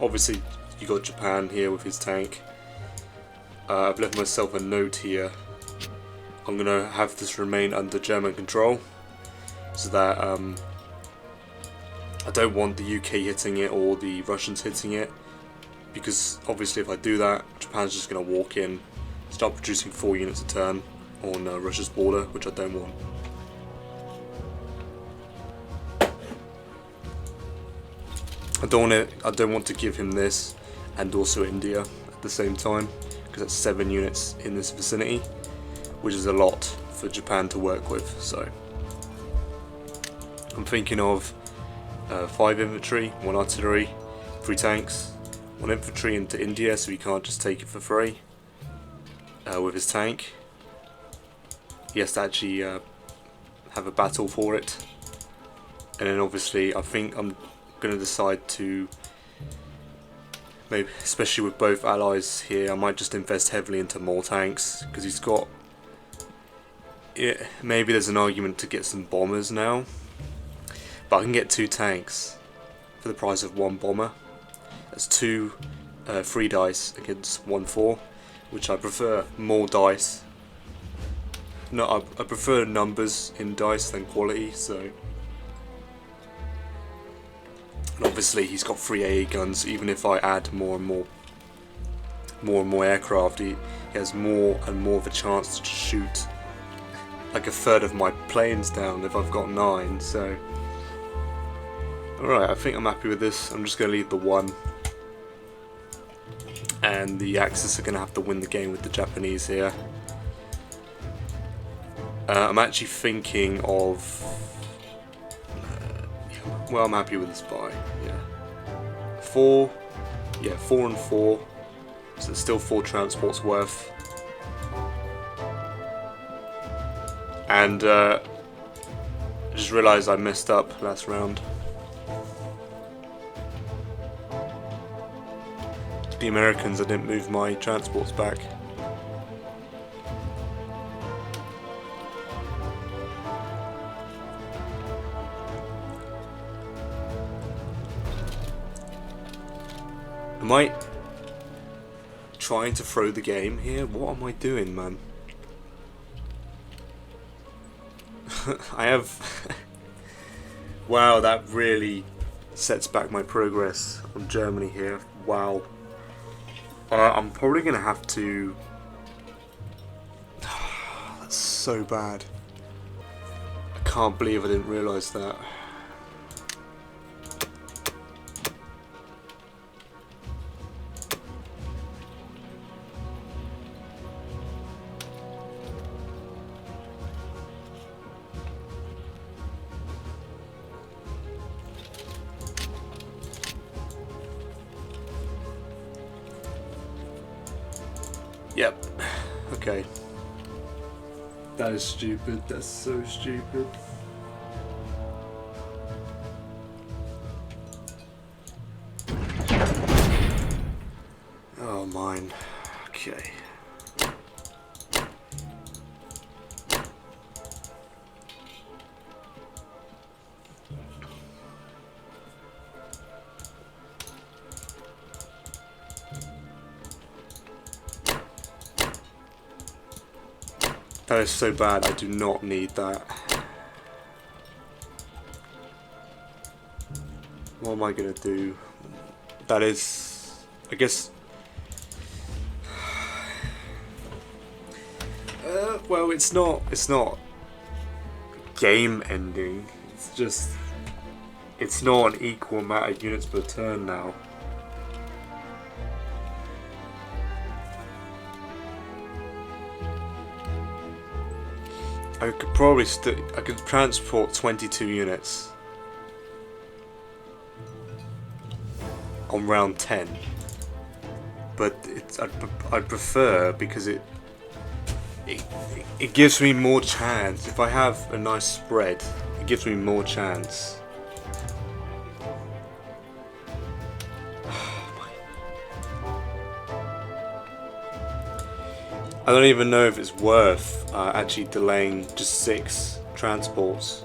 Obviously you got Japan here with his tank. I've left myself a note here. I'm going to have this remain under German control, so that I don't want the UK hitting it or the Russians hitting it, because obviously if I do that, Japan's just going to walk in, start producing 4 units a turn on Russia's border, which I don't want. I don't want to give him this and also India at the same time, because that's 7 units in this vicinity, which is a lot for Japan to work with. So I'm thinking of 5 infantry, 1 artillery, 3 tanks, 1 infantry into India, so he can't just take it for free with his tank. He has to actually have a battle for it. And then obviously I think I'm going to decide to, maybe especially with both allies here, I might just invest heavily into more tanks, because he's got, maybe there's an argument to get some bombers now, but I can get 2 tanks for the price of 1 bomber. That's 2 3 dice against 1 4, which I prefer more dice. No, I prefer numbers in dice than quality. So, and obviously he's got 3 AA guns. Even if I add more and more aircraft, he has more and more of a chance to shoot like a third of my planes down if I've got 9. So, alright, I think I'm happy with this. I'm just going to leave the 1. And the Axis are going to have to win the game with the Japanese here. I'm actually thinking of... well, I'm happy with this buy. Yeah, 4. Yeah, 4 and 4. So it's still 4 transports worth. And I just realised I messed up last round. The Americans, I didn't move my transports back. Am I trying to throw the game here? What am I doing, man? I have... wow, that really sets back my progress on Germany here. Wow. I'm probably going to have to... that's so bad. I can't believe I didn't realise that. Yep. Okay. That is stupid. That's so stupid. Oh, mine. Okay. That is so bad, I do not need that. What am I gonna do? That is, I guess... well, it's not game ending, it's just... it's not an equal amount of units per turn now. I could probably I could transport 22 units on round 10, but I'd prefer, because it gives me more chance. If I have a nice spread, it gives me more chance. I don't even know if it's worth actually delaying just 6 transports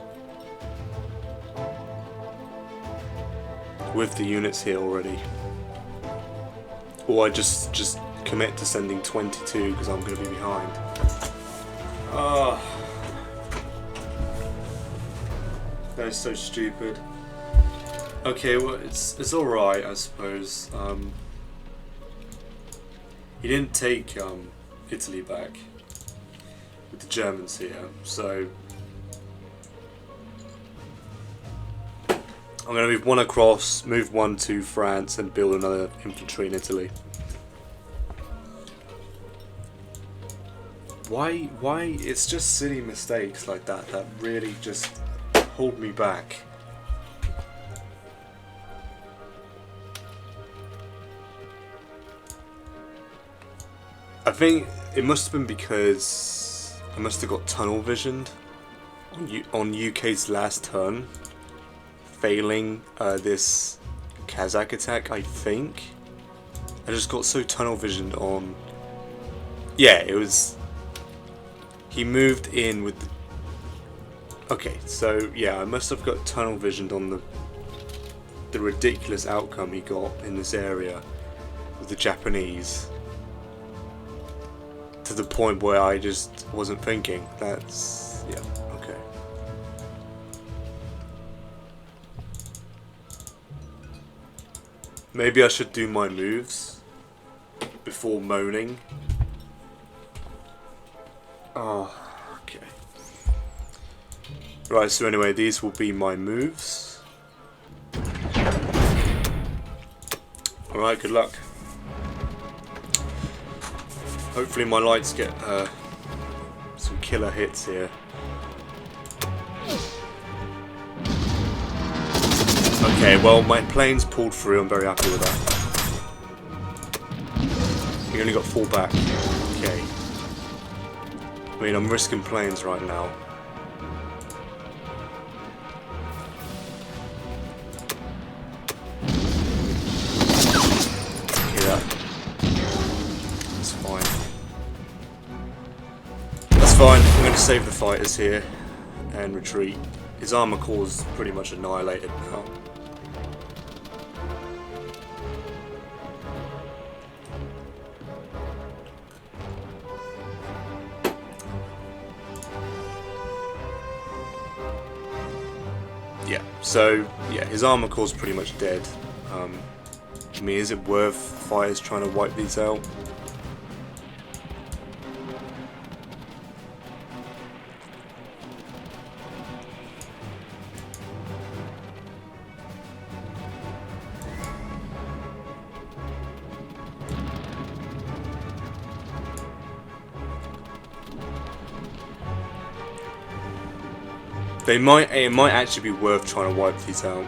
with the units here already, or I just commit to sending 22 because I'm going to be behind. That is so stupid. Okay, well it's all right, I suppose. He didn't take Italy back with the Germans here, so I'm going to move 1 across, move 1 to France, and build another infantry in Italy. Why? It's just silly mistakes like that that really just hold me back. I think it must have been because I must have got tunnel visioned on UK's last turn, failing this Kazakh attack, I think. I just got so tunnel visioned on... Yeah, it was... He moved in with the... Okay, so yeah, I must have got tunnel visioned on the ridiculous outcome he got in this area with the Japanese. To the point where I just wasn't thinking. That's... yeah, okay. Maybe I should do my moves before moaning. Oh, okay. Right, so anyway, these will be my moves. Alright, good luck. Hopefully my lights get some killer hits here. Okay, well my planes pulled through, I'm very happy with that. He only got 4 back. Okay. I mean, I'm risking planes right now. Okay, that's fine. That's fine, I'm going to save the fighters here and retreat. His armor core is pretty much annihilated now. Yeah, so yeah, his armor core's pretty much dead. I mean, is it worth fighters trying to wipe these out? It might actually be worth trying to wipe these out.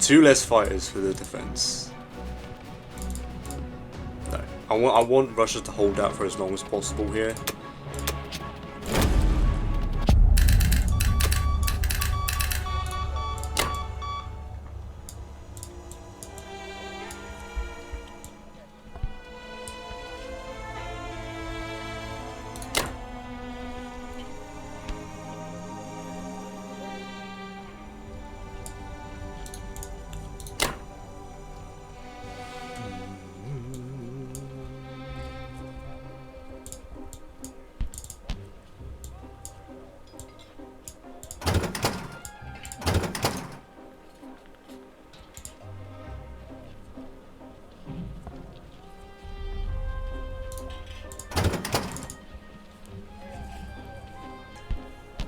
Two less fighters for the defense. No, I want Russia to hold out for as long as possible here.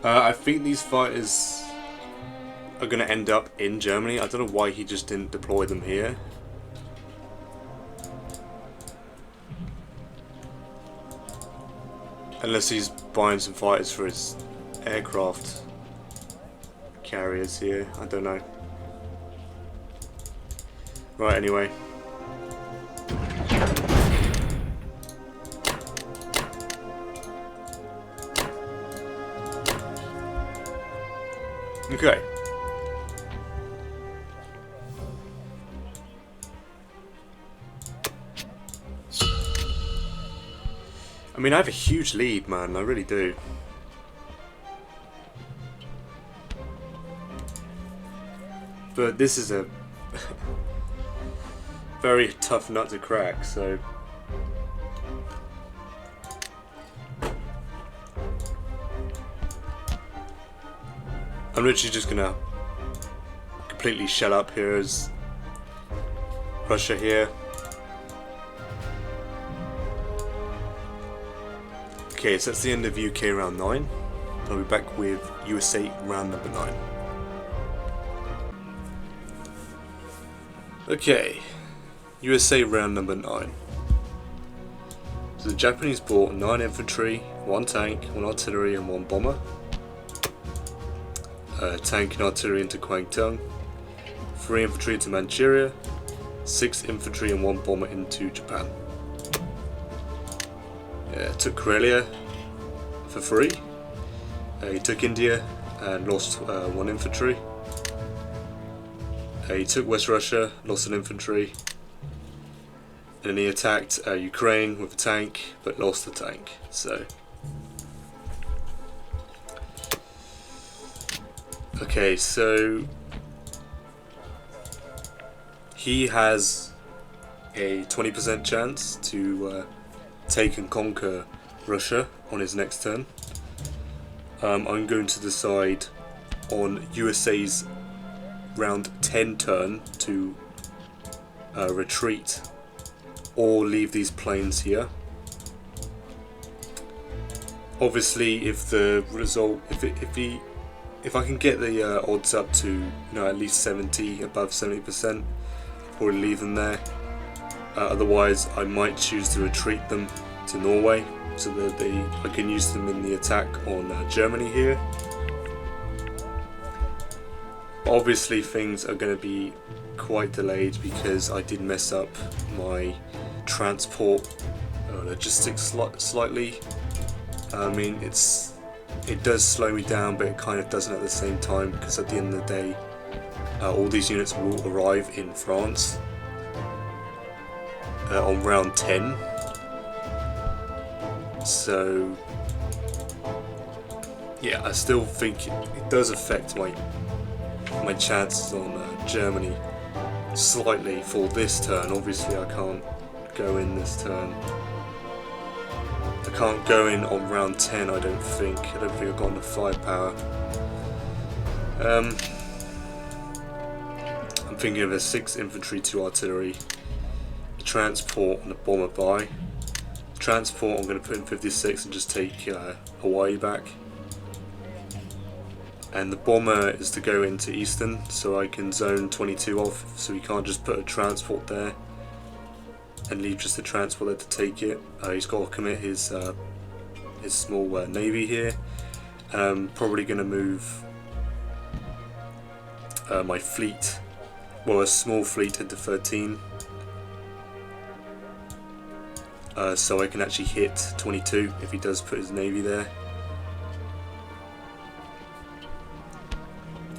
I think these fighters are going to end up in Germany. I don't know why he just didn't deploy them here. Unless he's buying some fighters for his aircraft carriers here. I don't know. Right, anyway. Okay. I mean, I have a huge lead, man. I really do. But this is a very tough nut to crack, so... I'm literally just gonna completely shell up here as Russia here. Okay, so that's the end of UK round 9. I'll be back with USA round number 9. Okay, USA round number 9. So the Japanese bought 9 infantry, 1 tank, 1 artillery and 1 bomber. Tank and artillery into Kwangtung, 3 infantry into Manchuria, 6 infantry and 1 bomber into Japan. Took Karelia for free. He took India and lost 1 infantry. He took West Russia, lost an infantry. And then he attacked Ukraine with a tank, but lost the tank. So, okay, so he has a 20% chance to take and conquer Russia on his next turn. I'm going to decide on USA's round 10 turn to retreat or leave these planes here. Obviously, if the result, if I can get the odds up to at least 70, above 70%, I'll probably leave them there. Otherwise, I might choose to retreat them to Norway so that I can use them in the attack on Germany here. Obviously, things are going to be quite delayed because I did mess up my transport logistics slightly. I mean, it does slow me down, but it kind of doesn't at the same time, because at the end of the day, all these units will arrive in France on round 10. So yeah, I still think it does affect my chances on Germany slightly for this turn. Obviously, I can't go in this turn. I can't go in on round 10, I don't think. I don't think I've got enough firepower. I'm thinking of a 6 infantry, 2 artillery, a transport and a bomber by. Transport I'm going to put in 56 and just take Hawaii back. And the bomber is to go into Eastern, so I can zone 22 off, so you can't just put a transport there and leave just the transport there to take it. He's got to commit his small navy here. Probably going to move my fleet, well, a small fleet into 13, so I can actually hit 22 if he does put his navy there.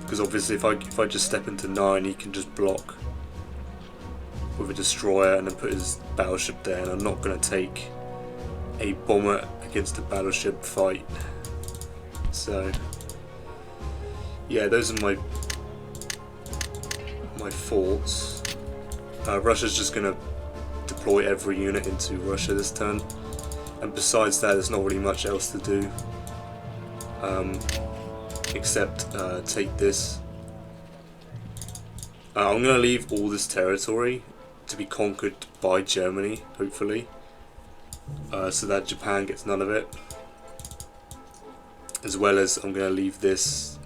Because obviously if I just step into 9, he can just block with a destroyer and then put his battleship there, and I'm not going to take a bomber against a battleship fight. So yeah, those are my thoughts. Russia's just going to deploy every unit into Russia this turn, and besides that there's not really much else to do except take this. I'm going to leave all this territory to be conquered by Germany, hopefully, so that Japan gets none of it. as well as I'm going to leave this.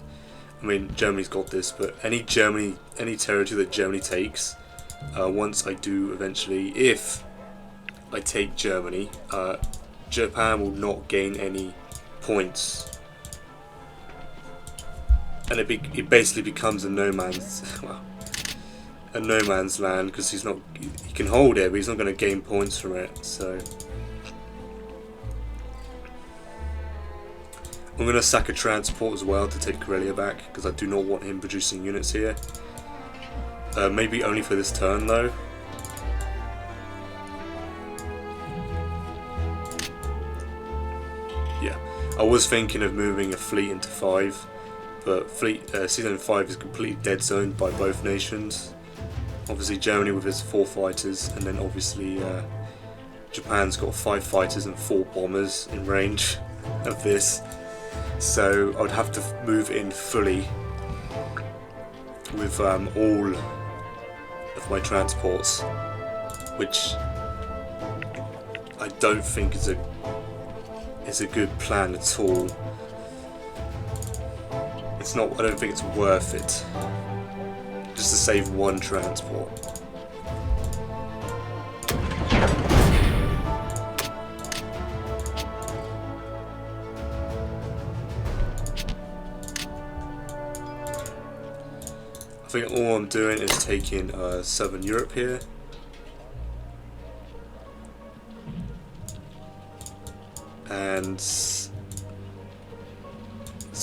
I mean, Germany's got this, but any territory that Germany takes, once I do eventually, if I take Germany, Japan will not gain any points, and it basically becomes a no man's land, because he can hold it, but he's not going to gain points from it. So I'm going to sack a transport as well to take Karelia back, because I do not want him producing units here. Maybe only for this turn though. Yeah, I was thinking of moving a fleet into 5, but season 5 is completely dead zoned by both nations. Obviously Germany with its 4 fighters, and then obviously Japan's got 5 fighters and 4 bombers in range of this. So I'd have to move in fully with all of my transports, which I don't think is a good plan at all. It's not. I don't think it's worth it just to save 1 transport. I think all I'm doing is taking Southern Europe here. And this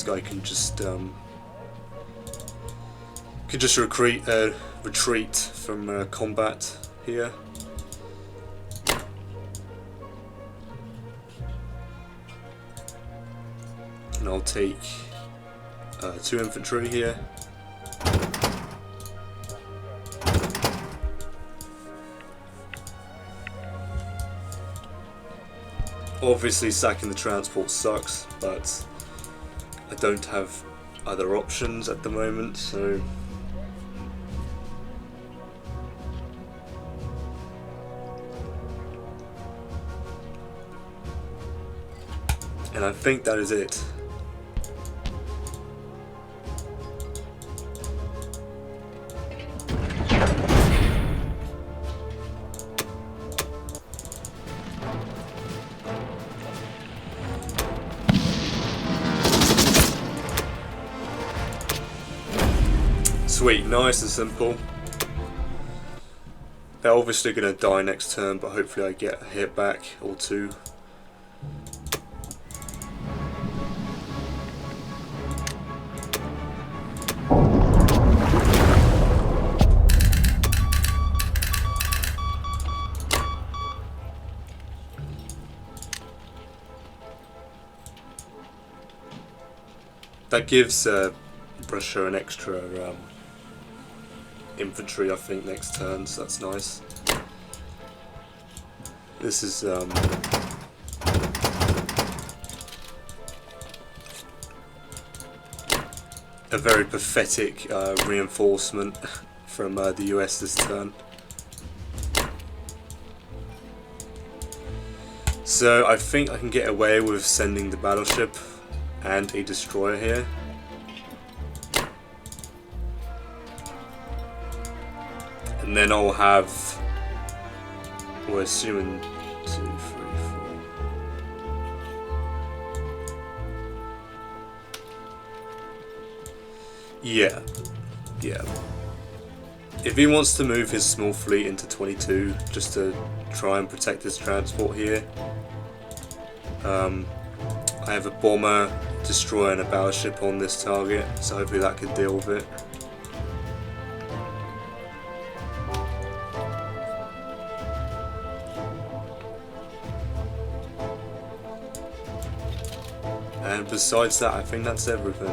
guy can just retreat from combat here. And I'll take 2 infantry here. Obviously sacking the transport sucks, but I don't have other options at the moment, so and I think that is it. Sweet, nice and simple. They're obviously going to die next turn, but hopefully I get a hit back or 2. That gives Russia an extra infantry, I think, next turn, so that's nice. This is a very pathetic reinforcement from the US this turn. So I think I can get away with sending the battleship and a destroyer here. And then I'll have, we're assuming 2, 3, 4. Yeah. If he wants to move his small fleet into 22 just to try and protect his transport here, I have a bomber, destroyer and a battleship on this target, so hopefully that could deal with it. And besides that, I think that's everything.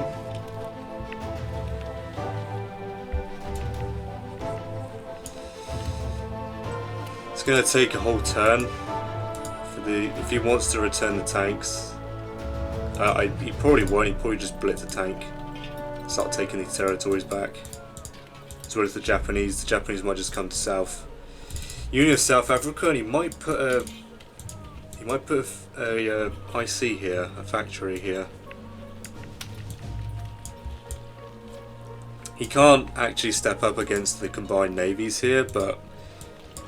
It's going to take a whole turn for if he wants to return the tanks. He probably won't. He'd probably just blitz a tank, start taking these territories back. As well as the Japanese. The Japanese might just come to South Union of South Africa, and he might put a IC here, a factory here. He can't actually step up against the combined navies here, but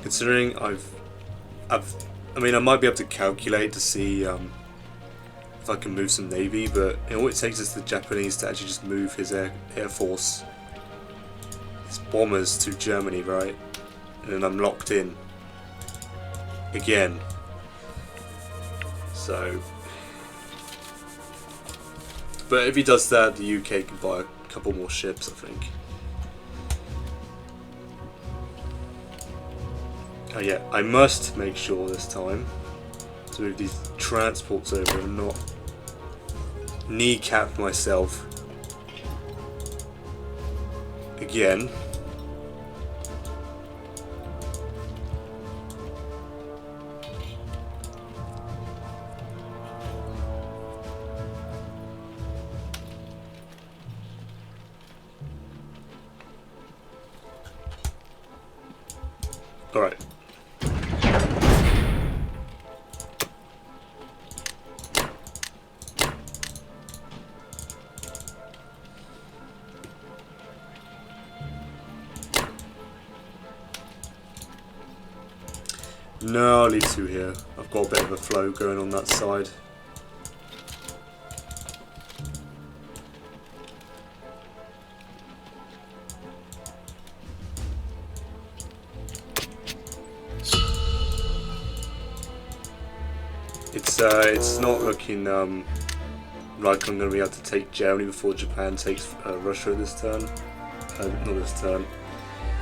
considering I mean, I might be able to calculate to see if I can move some navy, but all it takes is the Japanese to actually just move his air force, his bombers to Germany, right? And then I'm locked in again. So, but if he does that, the UK can buy a couple more ships, I think. Oh yeah, I must make sure this time to move these transports over and not kneecap myself again. All right. No, I'll leave two here. I've got a bit of a flow going on that side. It's not looking like I'm going to be able to take Germany before Japan takes Russia this turn. Not this turn.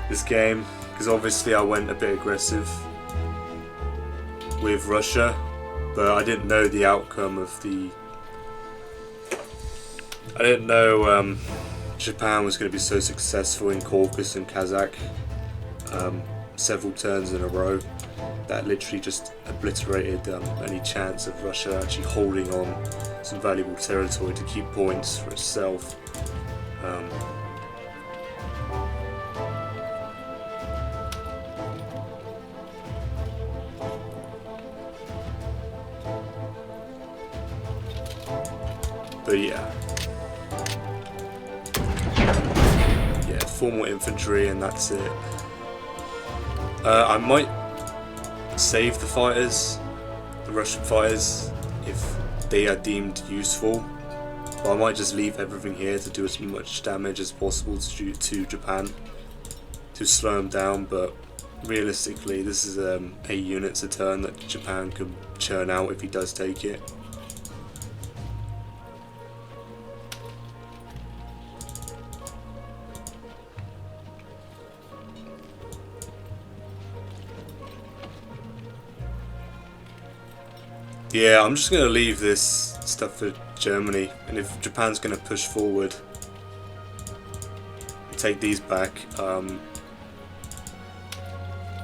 This game, because obviously I went a bit aggressive with Russia, but I didn't know the outcome of the. I didn't know Japan was going to be so successful in Caucasus and Kazakh several turns in a row. That literally just obliterated any chance of Russia actually holding on some valuable territory to keep points for itself. But yeah, 4 more infantry and that's it. I might save the fighters, the Russian fighters, if they are deemed useful. But I might just leave everything here to do as much damage as possible to Japan, to slow them down. But realistically, this is 8 units a turn that Japan could churn out if he does take it. Yeah, I'm just going to leave this stuff for Germany, and if Japan's going to push forward and take these back,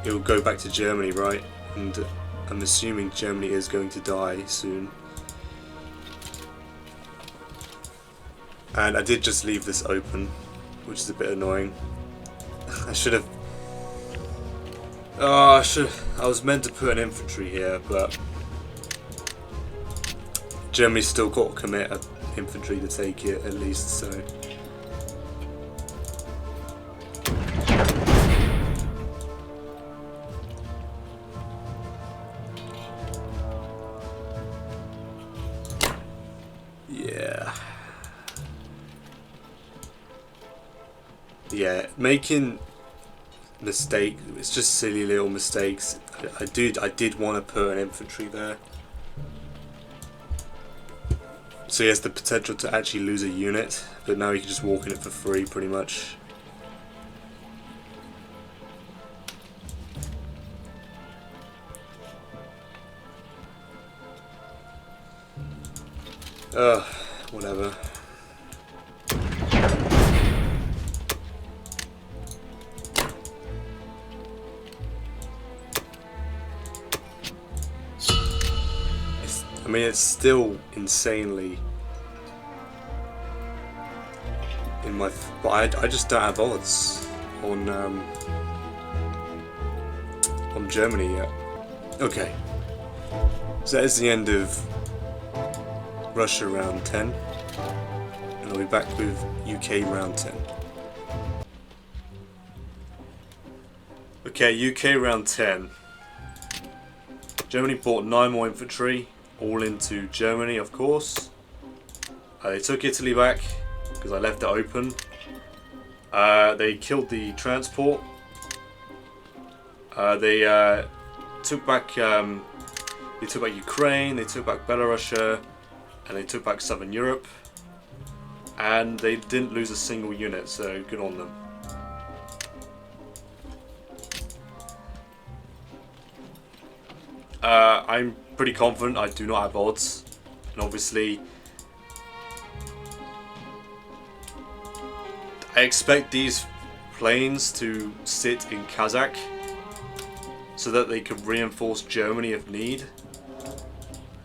it will go back to Germany, right? And I'm assuming Germany is going to die soon. And I did just leave this open, which is a bit annoying. I should have... Oh, I was meant to put an infantry here, but Germany's still got to commit an infantry to take it at least, so. Yeah, making mistakes, it's just silly little mistakes. I did want to put an infantry there. So he has the potential to actually lose a unit, but now he can just walk in it for free pretty much. Whatever. I mean, it's still insanely in my... But I just don't have odds on Germany yet. Okay. So that is the end of Russia round 10. And I'll be back with UK round 10. Okay, UK round 10. Germany bought 9 more infantry, all into Germany, of course. They took Italy back because I left it open. They killed the transport. They took back Ukraine. They took back Belarus, and they took back Southern Europe. And they didn't lose a single unit, so good on them. I'm pretty confident I do not have odds, and obviously I expect these planes to sit in Kazakh so that they can reinforce Germany if need,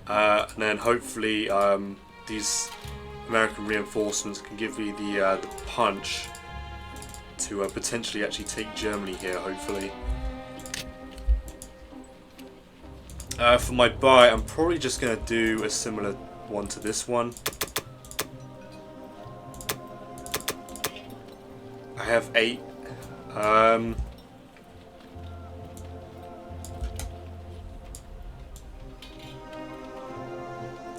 and then hopefully these American reinforcements can give me the punch to potentially actually take Germany here, hopefully. For my buy, I'm probably just going to do a similar one to this one. I have 8.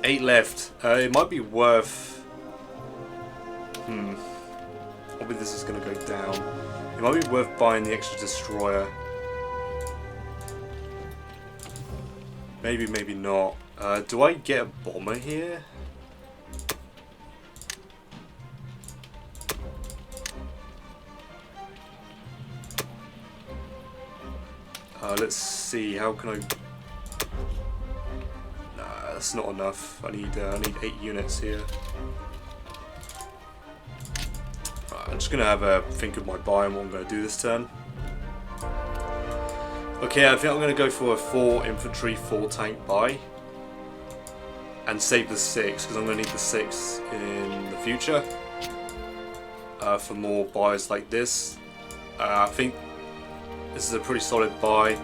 8 left. It might be worth... Probably this is going to go down. It might be worth buying the extra destroyer. Maybe, maybe not. Do I get a bomber here? Let's see. How can I? Nah, that's not enough. I need 8 units here. Right, I'm just gonna have a think of my buy and what I'm gonna do this turn. Okay, I think I'm going to go for a 4 infantry, 4 tank buy. And save the 6, because I'm going to need the 6 in the future. For more buys like this. I think this is a pretty solid buy.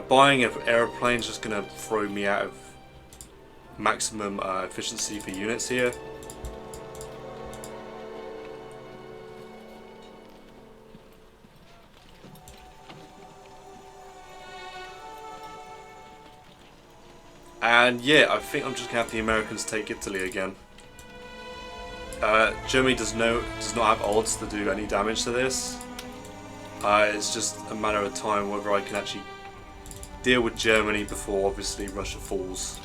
Buying an aeroplane is just going to throw me out of maximum efficiency for units here. And yeah, I think I'm just gonna have the Americans take Italy again. Germany does not have odds to do any damage to this. It's just a matter of time whether I can actually deal with Germany before obviously Russia falls.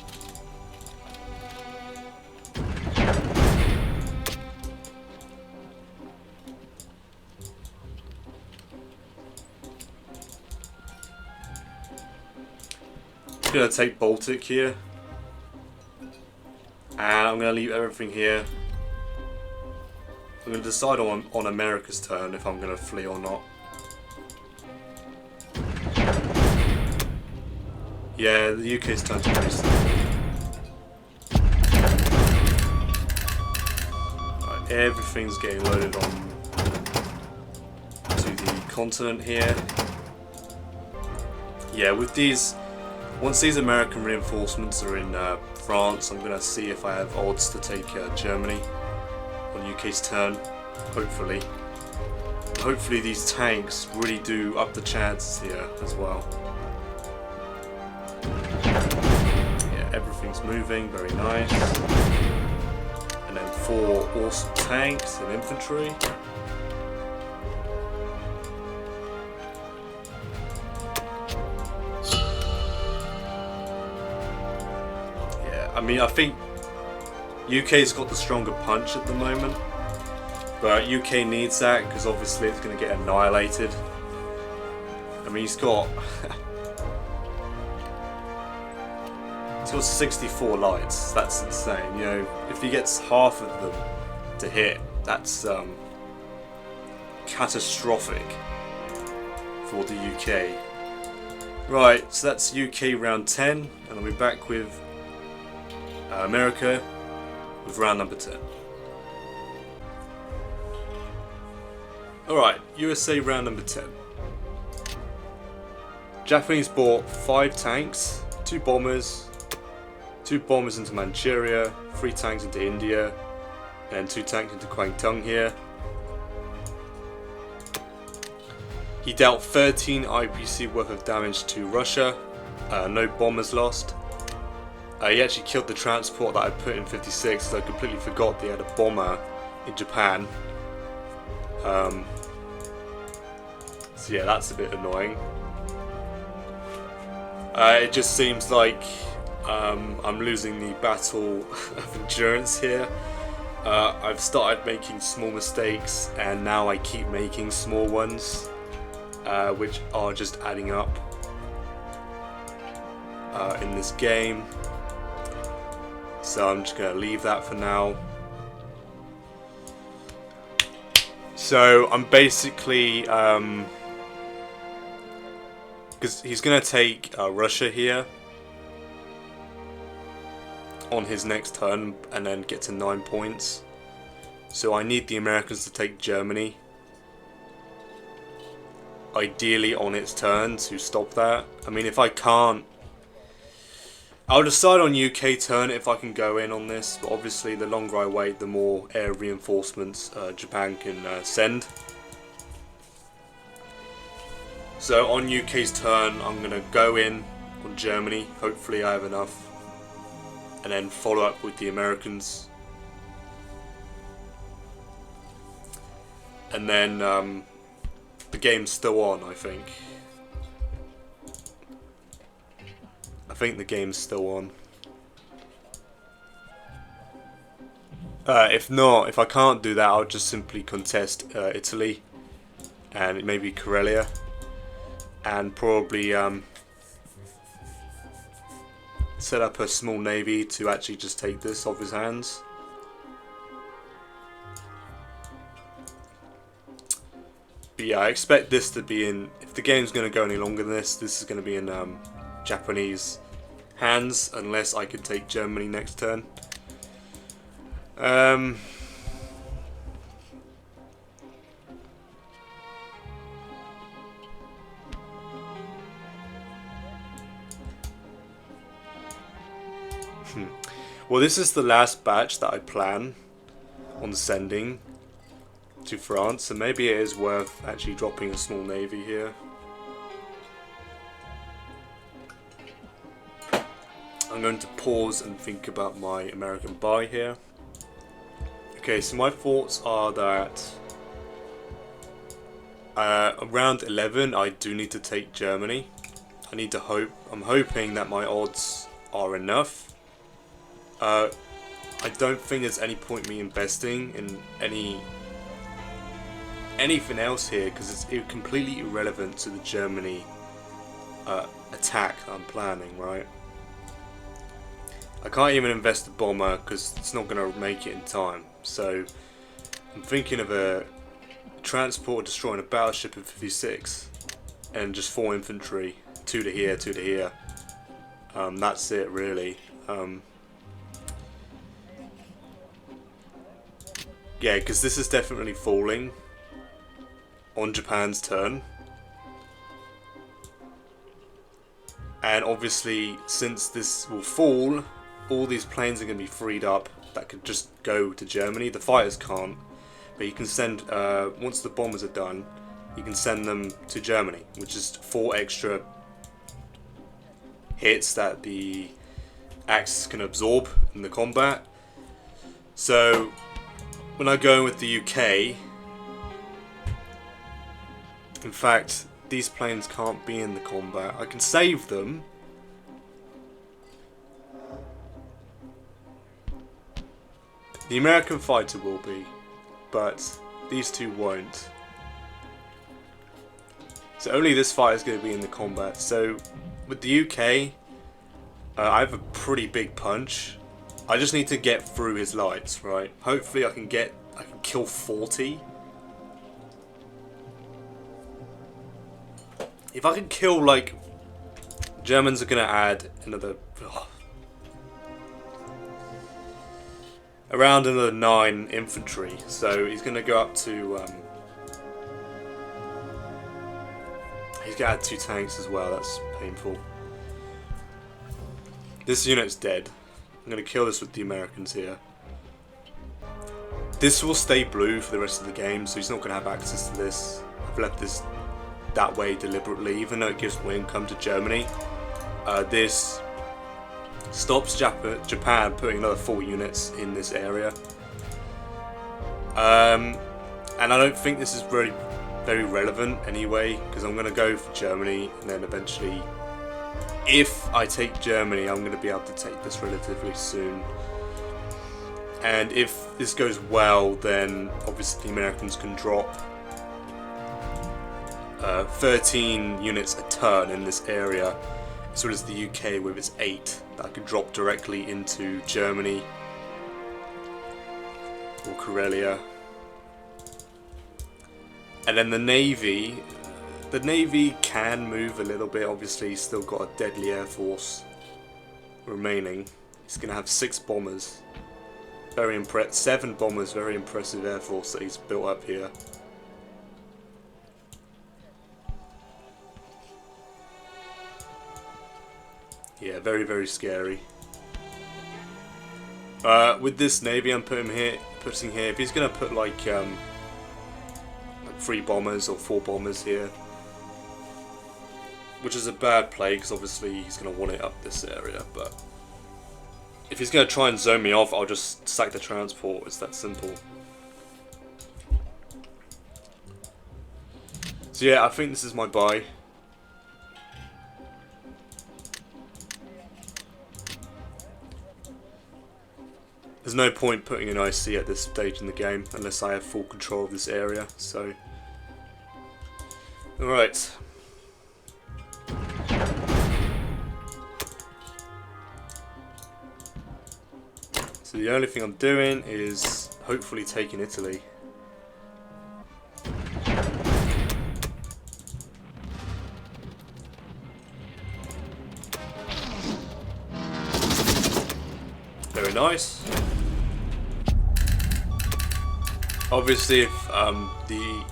I'm going to take Baltic here, and I'm going to leave everything here. I'm going to decide on America's turn if I'm going to flee or not. Yeah, the UK's turn to pretty slow. Right, everything's getting loaded on to the continent here. Yeah, with these... Once these American reinforcements are in France, I'm going to see if I have odds to take Germany on UK's turn, hopefully. Hopefully these tanks really do up the chances here as well. Yeah, everything's moving, very nice. And then 4 awesome tanks and infantry. I mean, I think UK's got the stronger punch at the moment, but UK needs that because obviously it's going to get annihilated. I mean, he's got 64 lights. That's insane. You know, if he gets half of them to hit, that's catastrophic for the UK. Right, so that's UK round 10, and I'll be back with America with round number 10. Alright, USA round number 10. Japanese bought 5 tanks, 2 bombers into Manchuria, 3 tanks into India, and 2 tanks into Kwangtung here. He dealt 13 IPC worth of damage to Russia. No bombers lost. He actually killed the transport that I put in 56, so I completely forgot they had a bomber in Japan. So yeah, that's a bit annoying. It just seems like I'm losing the battle of endurance here. I've started making small mistakes, and now I keep making small ones, which are just adding up in this game. So I'm just going to leave that for now. So I'm basically, because he's going to take Russia here on his next turn and then get to 9 points. So I need the Americans to take Germany, ideally on its turn, to stop that. I mean, if I can't, I'll decide on UK turn if I can go in on this, but obviously the longer I wait, the more air reinforcements Japan can send. So on UK's turn, I'm going to go in on Germany. Hopefully I have enough. And then follow up with the Americans. And then the game's still on, I think. I think the game's still on. If not, if I can't do that, I'll just simply contest Italy and maybe Karelia, and probably set up a small navy to actually just take this off his hands. But yeah, I expect this to be in, if the game's going to go any longer than this is going to be in Japanese hands, unless I could take Germany next turn. Well, this is the last batch that I plan on sending to France, so maybe it is worth actually dropping a small navy here. I'm going to pause and think about my American buy here. Okay, so my thoughts are that around 11 I do need to take Germany. I'm hoping that my odds are enough. I don't think there's any point me investing in anything else here, because it's completely irrelevant to the Germany attack that I'm planning, right? I can't even invest a bomber because it's not going to make it in time. So I'm thinking of a transport destroying a battleship in 56 and just 4 infantry, 2 to here, 2 to here. That's it really. Yeah, because this is definitely falling on Japan's turn. And obviously, since this will fall, all these planes are going to be freed up that could just go to Germany. The fighters can't, but you can send, once the bombers are done, you can send them to Germany, which is 4 extra hits that the Axis can absorb in the combat. So when I go in with the UK, in fact, these planes can't be in the combat. I can save them. The American fighter will be, but these two won't. So only this fighter is going to be in the combat. So with the UK, I have a pretty big punch. I just need to get through his lights, right? Hopefully I can kill 40. If I can kill, like, Germans are going to add another, around another 9 infantry. So he's going to go up to, he's going to add 2 tanks as well. That's painful. This unit's dead. I'm going to kill this with the Americans here. This will stay blue for the rest of the game, so he's not going to have access to this. I've left this that way deliberately, even though it gives more income to Germany. This stops Japan putting another 4 units in this area. And I don't think this is very relevant anyway, because I'm going to go for Germany, and then eventually, if I take Germany, I'm going to be able to take this relatively soon. And if this goes well, then obviously the Americans can drop 13 units a turn in this area, as well as the UK with its 8 that could drop directly into Germany or Karelia. And then the Navy can move a little bit. Obviously, he's still got a deadly air force remaining. He's going to have 6 bombers. 7 bombers, very impressive air force that he's built up here. Yeah, very scary. With this Navy I'm putting here, if he's going to put like 3 bombers or 4 bombers here, which is a bad play because obviously he's going to want it up this area, but if he's going to try and zone me off, I'll just sack the transport. It's that simple. So yeah, I think this is my buy. There's no point putting an IC at this stage in the game unless I have full control of this area, so... Alright. So the only thing I'm doing is hopefully taking Italy. Very nice. Obviously, if the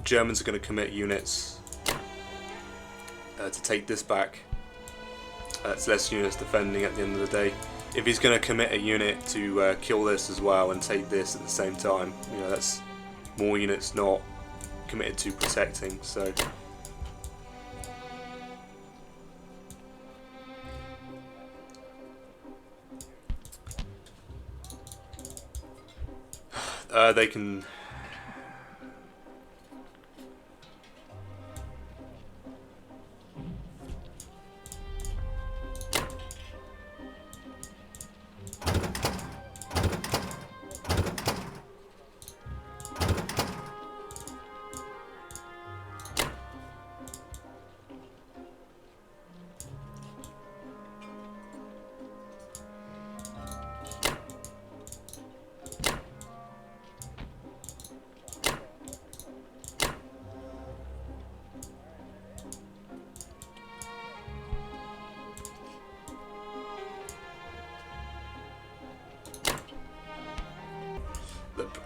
Germans are going to commit units to take this back, that's less units defending at the end of the day. If he's going to commit a unit to kill this as well and take this at the same time, you know, that's more units not committed to protecting. So they can.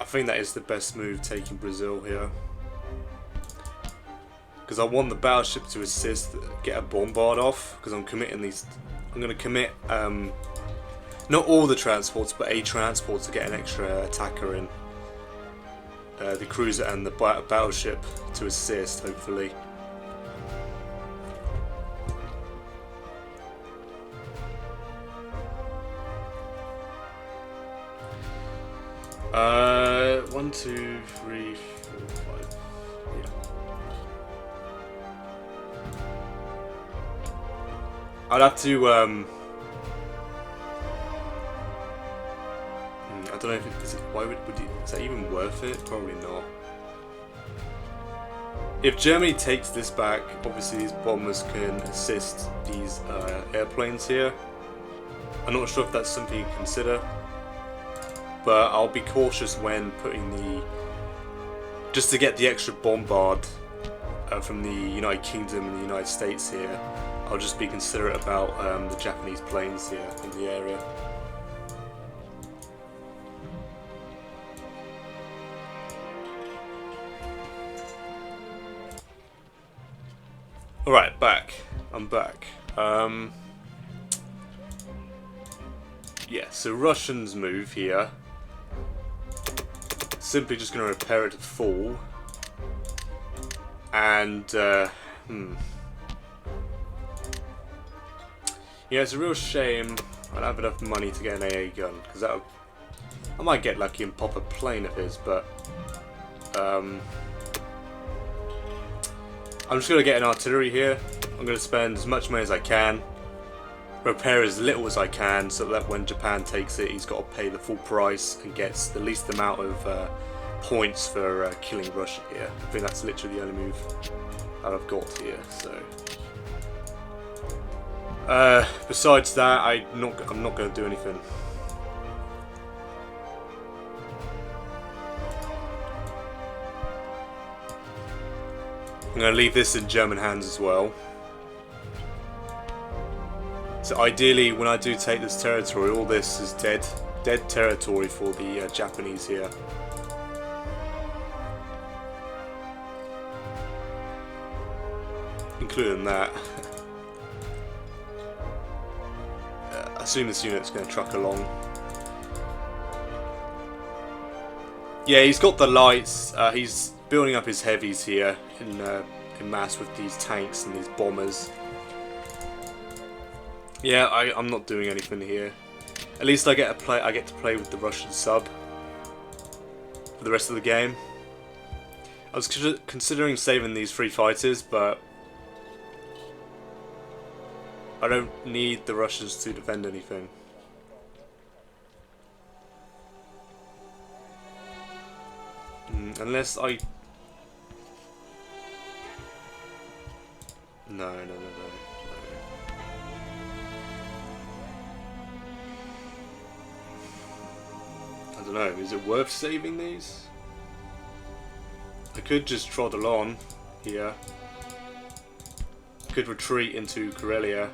I think that is the best move, taking Brazil here, because I want the battleship to assist, get a bombard off, because I'm committing these. I'm going to commit not all the transports, but a transport to get an extra attacker in, the cruiser and the battleship to assist, hopefully. One, two, three, four, five. Yeah. I'd have to. I don't know if it, is it. Why is that even worth it? Probably not. If Germany takes this back, obviously these bombers can assist these airplanes here. I'm not sure if that's something you consider. But I'll be cautious when putting the, just to get the extra bombard from the United Kingdom and the United States here. I'll just be considerate about the Japanese planes here in the area. Alright, back. I'm back. Yeah, so Russians move here. Simply just going to repair it to full, And yeah, it's a real shame I don't have enough money to get an AA gun, because I might get lucky and pop a plane of his, but I'm just going to get an artillery here. I'm going to spend as much money as I can, repair as little as I can, so that when Japan takes it, he's got to pay the full price and gets the least amount of points for killing Russia here. I think that's literally the only move that I've got here. So, besides that, I'm not going to do anything. I'm going to leave this in German hands as well. So ideally, when I do take this territory, all this is dead territory for the Japanese here. Including that. I assume this unit's going to truck along. Yeah, he's got the lights. He's building up his heavies here in mass with these tanks and these bombers. Yeah, I'm not doing anything here. At least I get to play with the Russian sub for the rest of the game. I was considering saving these 3 fighters, but I don't need the Russians to defend anything. Unless I... No. I don't know, is it worth saving these? I could just trottle on here. I could retreat into Karelia.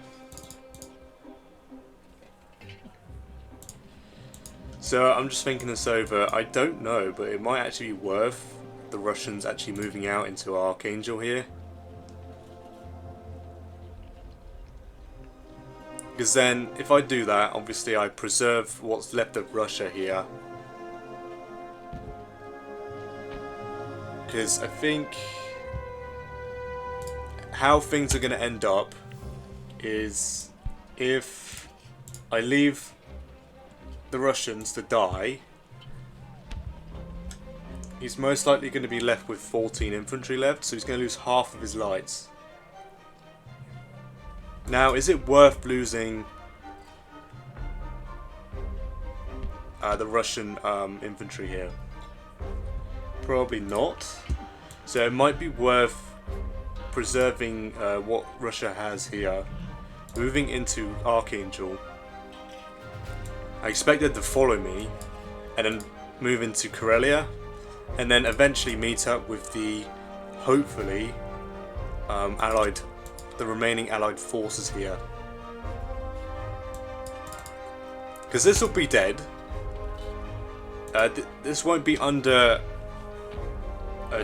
So I'm just thinking this over. I don't know, but it might actually be worth the Russians actually moving out into Archangel here. Because then, if I do that, obviously I preserve what's left of Russia here. Because I think how things are going to end up is if I leave the Russians to die, he's most likely going to be left with 14 infantry left, so he's going to lose half of his lights. Now, is it worth losing the Russian infantry here? Probably not. So it might be worth preserving what Russia has here, moving into Archangel. I expect them to follow me, and then move into Karelia, and then eventually meet up with the, hopefully, the remaining allied forces here. Because this will be dead. This won't be under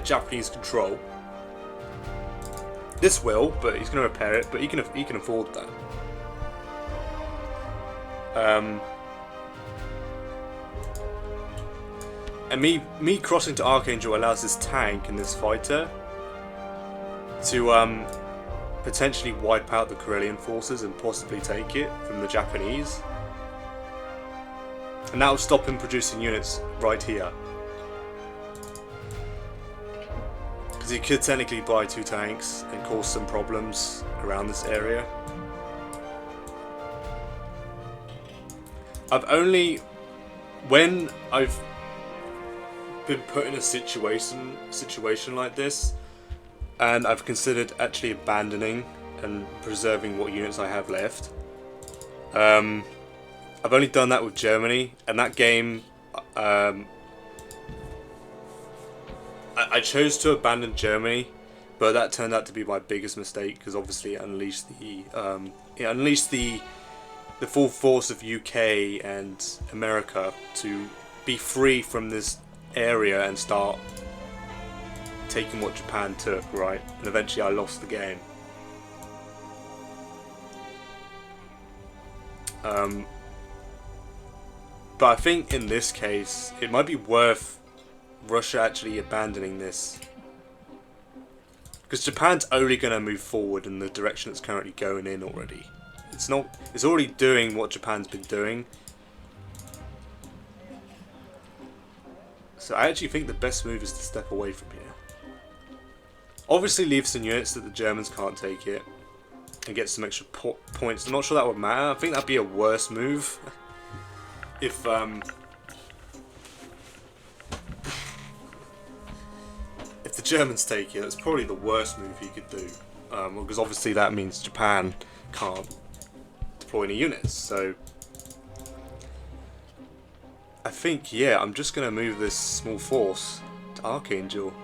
Japanese control. This will, but he's going to repair it. But he can afford that. And me crossing to Archangel allows this tank and this fighter to potentially wipe out the Karelian forces and possibly take it from the Japanese. And that will stop him producing units right here. Because he could technically buy 2 tanks and cause some problems around this area. When I've been put in a situation like this, and I've considered actually abandoning and preserving what units I have left. I've only done that with Germany, and that game, I chose to abandon Germany, but that turned out to be my biggest mistake, because obviously it unleashed the full force of UK and America to be free from this area and start taking what Japan took, right? And eventually I lost the game. But I think in this case, it might be worth Russia actually abandoning this Because Japan's only going to move forward in the direction it's currently going in already. It's not. It's already doing what Japan's been doing. So I actually think the best move is to step away from here. Obviously leave some units that the Germans can't take it. And get some extra points. I'm not sure that would matter. I think that'd be a worse move. If the Germans take it, that's probably the worst move he could do. Because obviously that means Japan can't deploy any units. So I think, yeah, I'm just going to move this small force to Archangel.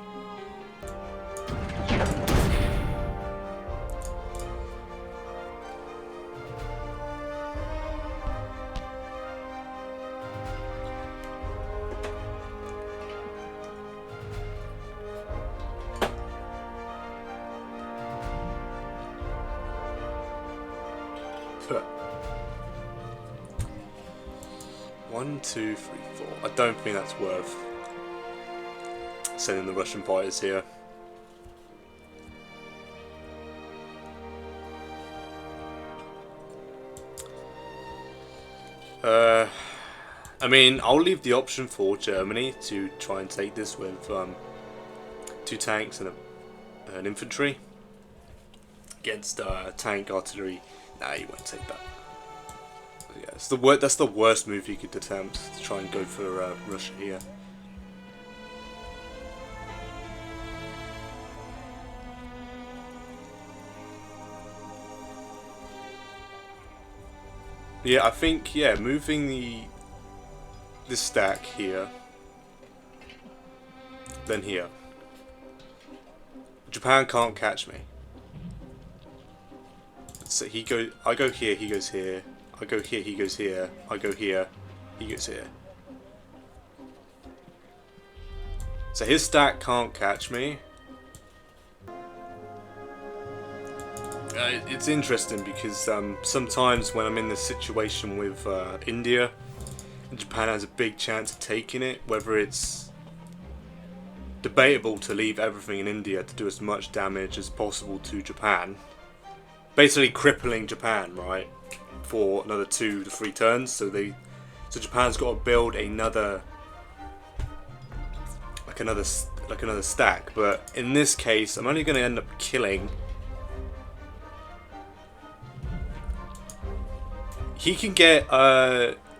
One, two, three, four. I don't think that's worth sending the Russian fighters here. I mean, I'll leave the option for Germany to try and take this with 2 tanks and an infantry against tank artillery. Nah, you won't take that. Yeah, that's the worst move you could attempt, to try and go for Russia here. Yeah, I think, yeah, moving this stack here, then here. Japan can't catch me. So I go here, he goes here. I go here, he goes here. I go here, he goes here. So his stack can't catch me. It's interesting because sometimes when I'm in this situation with India, Japan has a big chance of taking it, whether it's debatable to leave everything in India to do as much damage as possible to Japan. Basically crippling Japan, right? For another 2 to 3 turns, so Japan's got to build another stack. But in this case, I'm only going to end up killing. He can get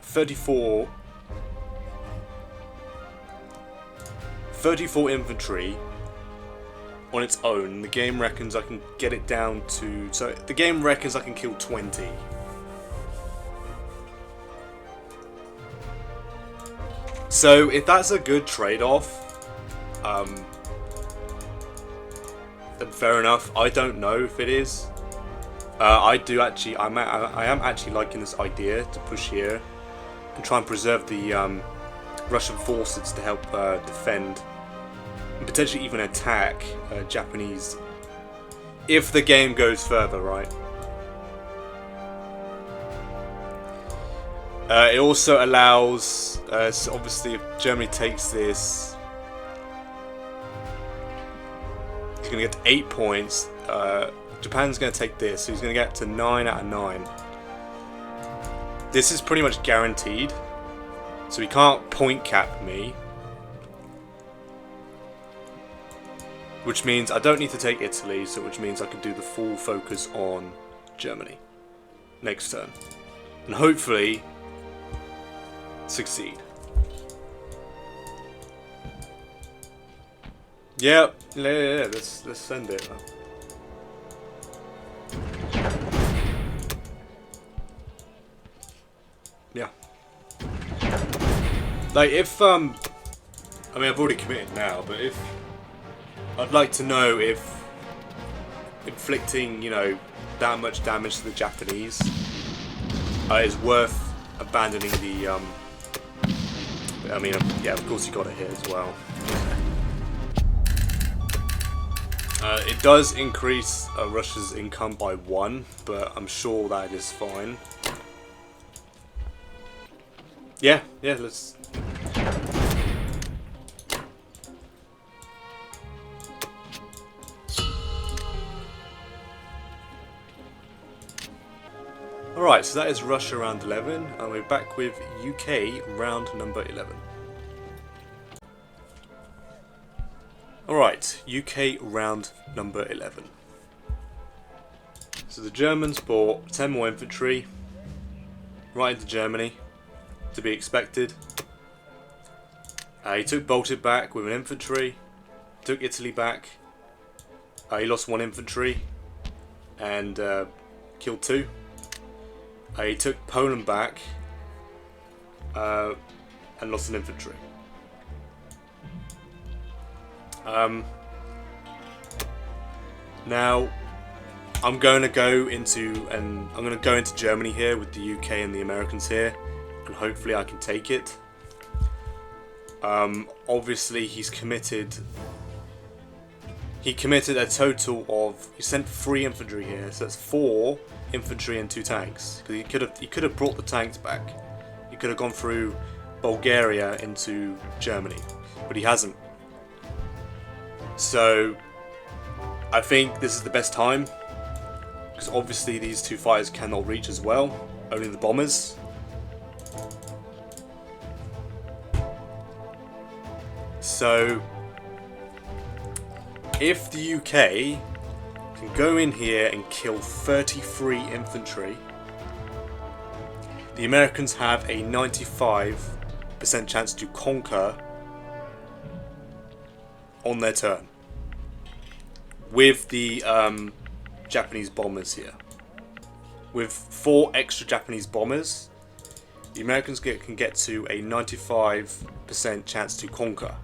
34 infantry on its own. The game reckons I can get it down to. So the game reckons I can kill 20. So if that's a good trade-off, then fair enough. I don't know if it is. I am actually liking this idea to push here and try and preserve the Russian forces to help defend and potentially even attack Japanese if the game goes further, right? It also allows, so obviously if Germany takes this, he's going to get 8 points. Japan's going to take this, so he's going to get to 9 out of 9. This is pretty much guaranteed, so he can't point cap me. Which means I don't need to take Italy, so which means I can do the full focus on Germany next turn. And hopefully succeed. Yeah, let's send it. Yeah. Like if I mean I've already committed now, but if I'd like to know if inflicting, you know, that much damage to the Japanese is worth abandoning the I mean, yeah, of course you got it here as well. It does increase Russia's income by 1, but I'm sure that is fine. Yeah, let's. Alright, so that is Russia round 11, and we're back with UK round number 11. Alright, UK round number 11. So the Germans bought 10 more infantry right into Germany, to be expected. He took Baltic back with an infantry, took Italy back. He lost 1 infantry and killed 2. He took Poland back and lost an infantry. Now I'm going to go into Germany here with the UK and the Americans here, and hopefully I can take it. Obviously he committed a total of, he sent 3 infantry here, so that's 4 infantry and 2 tanks. Because he could have brought the tanks back. He could have gone through Bulgaria into Germany, but he hasn't. So I think this is the best time, because obviously these 2 fighters cannot reach as well, only the bombers. So if the UK can go in here and kill 33 infantry, the Americans have a 95% chance to conquer on their turn with the Japanese bombers here. With 4 extra Japanese bombers, the Americans can get to a 95% chance to conquer.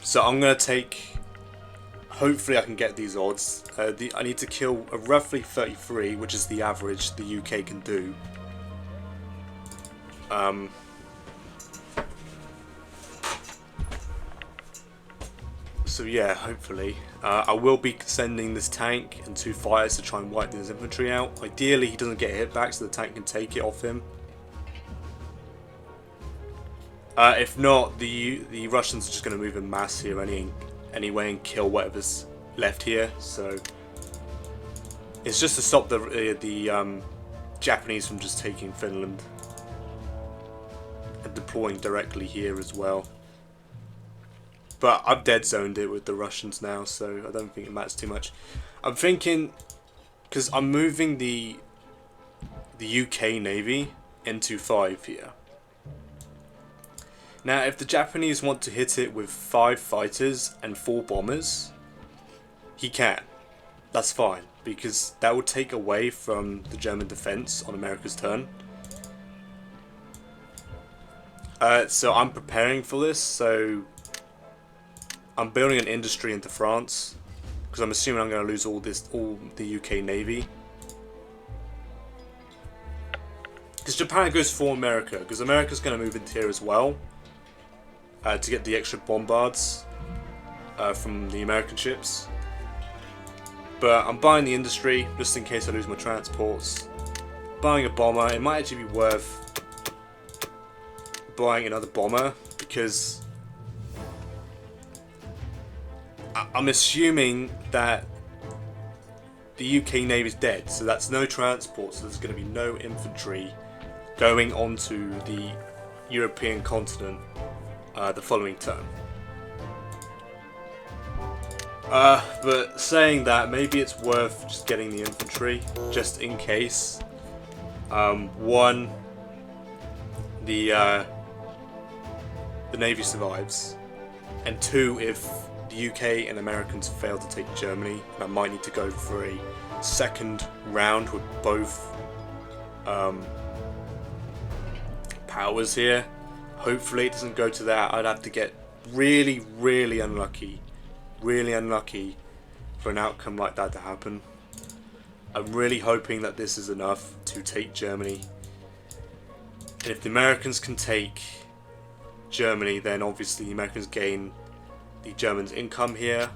So I'm going to take, hopefully I can get these odds. I need to kill roughly 33, which is the average the UK can do. So yeah, hopefully. I will be sending this tank and 2 fighters to try and wipe this infantry out. Ideally he doesn't get hit back so the tank can take it off him. If not, the Russians are just going to move in mass here anyway and kill whatever's left here. So it's just to stop the Japanese from just taking Finland and deploying directly here as well. But I've dead zoned it with the Russians now, so I don't think it matters too much. I'm thinking, because I'm moving the UK Navy into 5 here. Now, if the Japanese want to hit it with 5 fighters and 4 bombers, he can. That's fine, because that will take away from the German defense on America's turn. So I'm preparing for this, so I'm building an industry into France, because I'm assuming I'm going to lose all the UK Navy. Because Japan goes for America, because America's going to move into here as well. To get the extra bombards from the American ships. But I'm buying the industry just in case I lose my transports. Buying a bomber, it might actually be worth buying another bomber, because I'm assuming that the UK Navy is dead, so that's no transport, so there's going to be no infantry going onto the European continent the following turn. But saying that, maybe it's worth just getting the infantry, just in case. 1, the Navy survives, and 2, if the UK and Americans fail to take Germany, I might need to go for a second round with both powers here. Hopefully it doesn't go to that. I'd have to get really, really unlucky for an outcome like that to happen. I'm really hoping that this is enough to take Germany. And if the Americans can take Germany, then obviously the Americans gain the Germans' income here.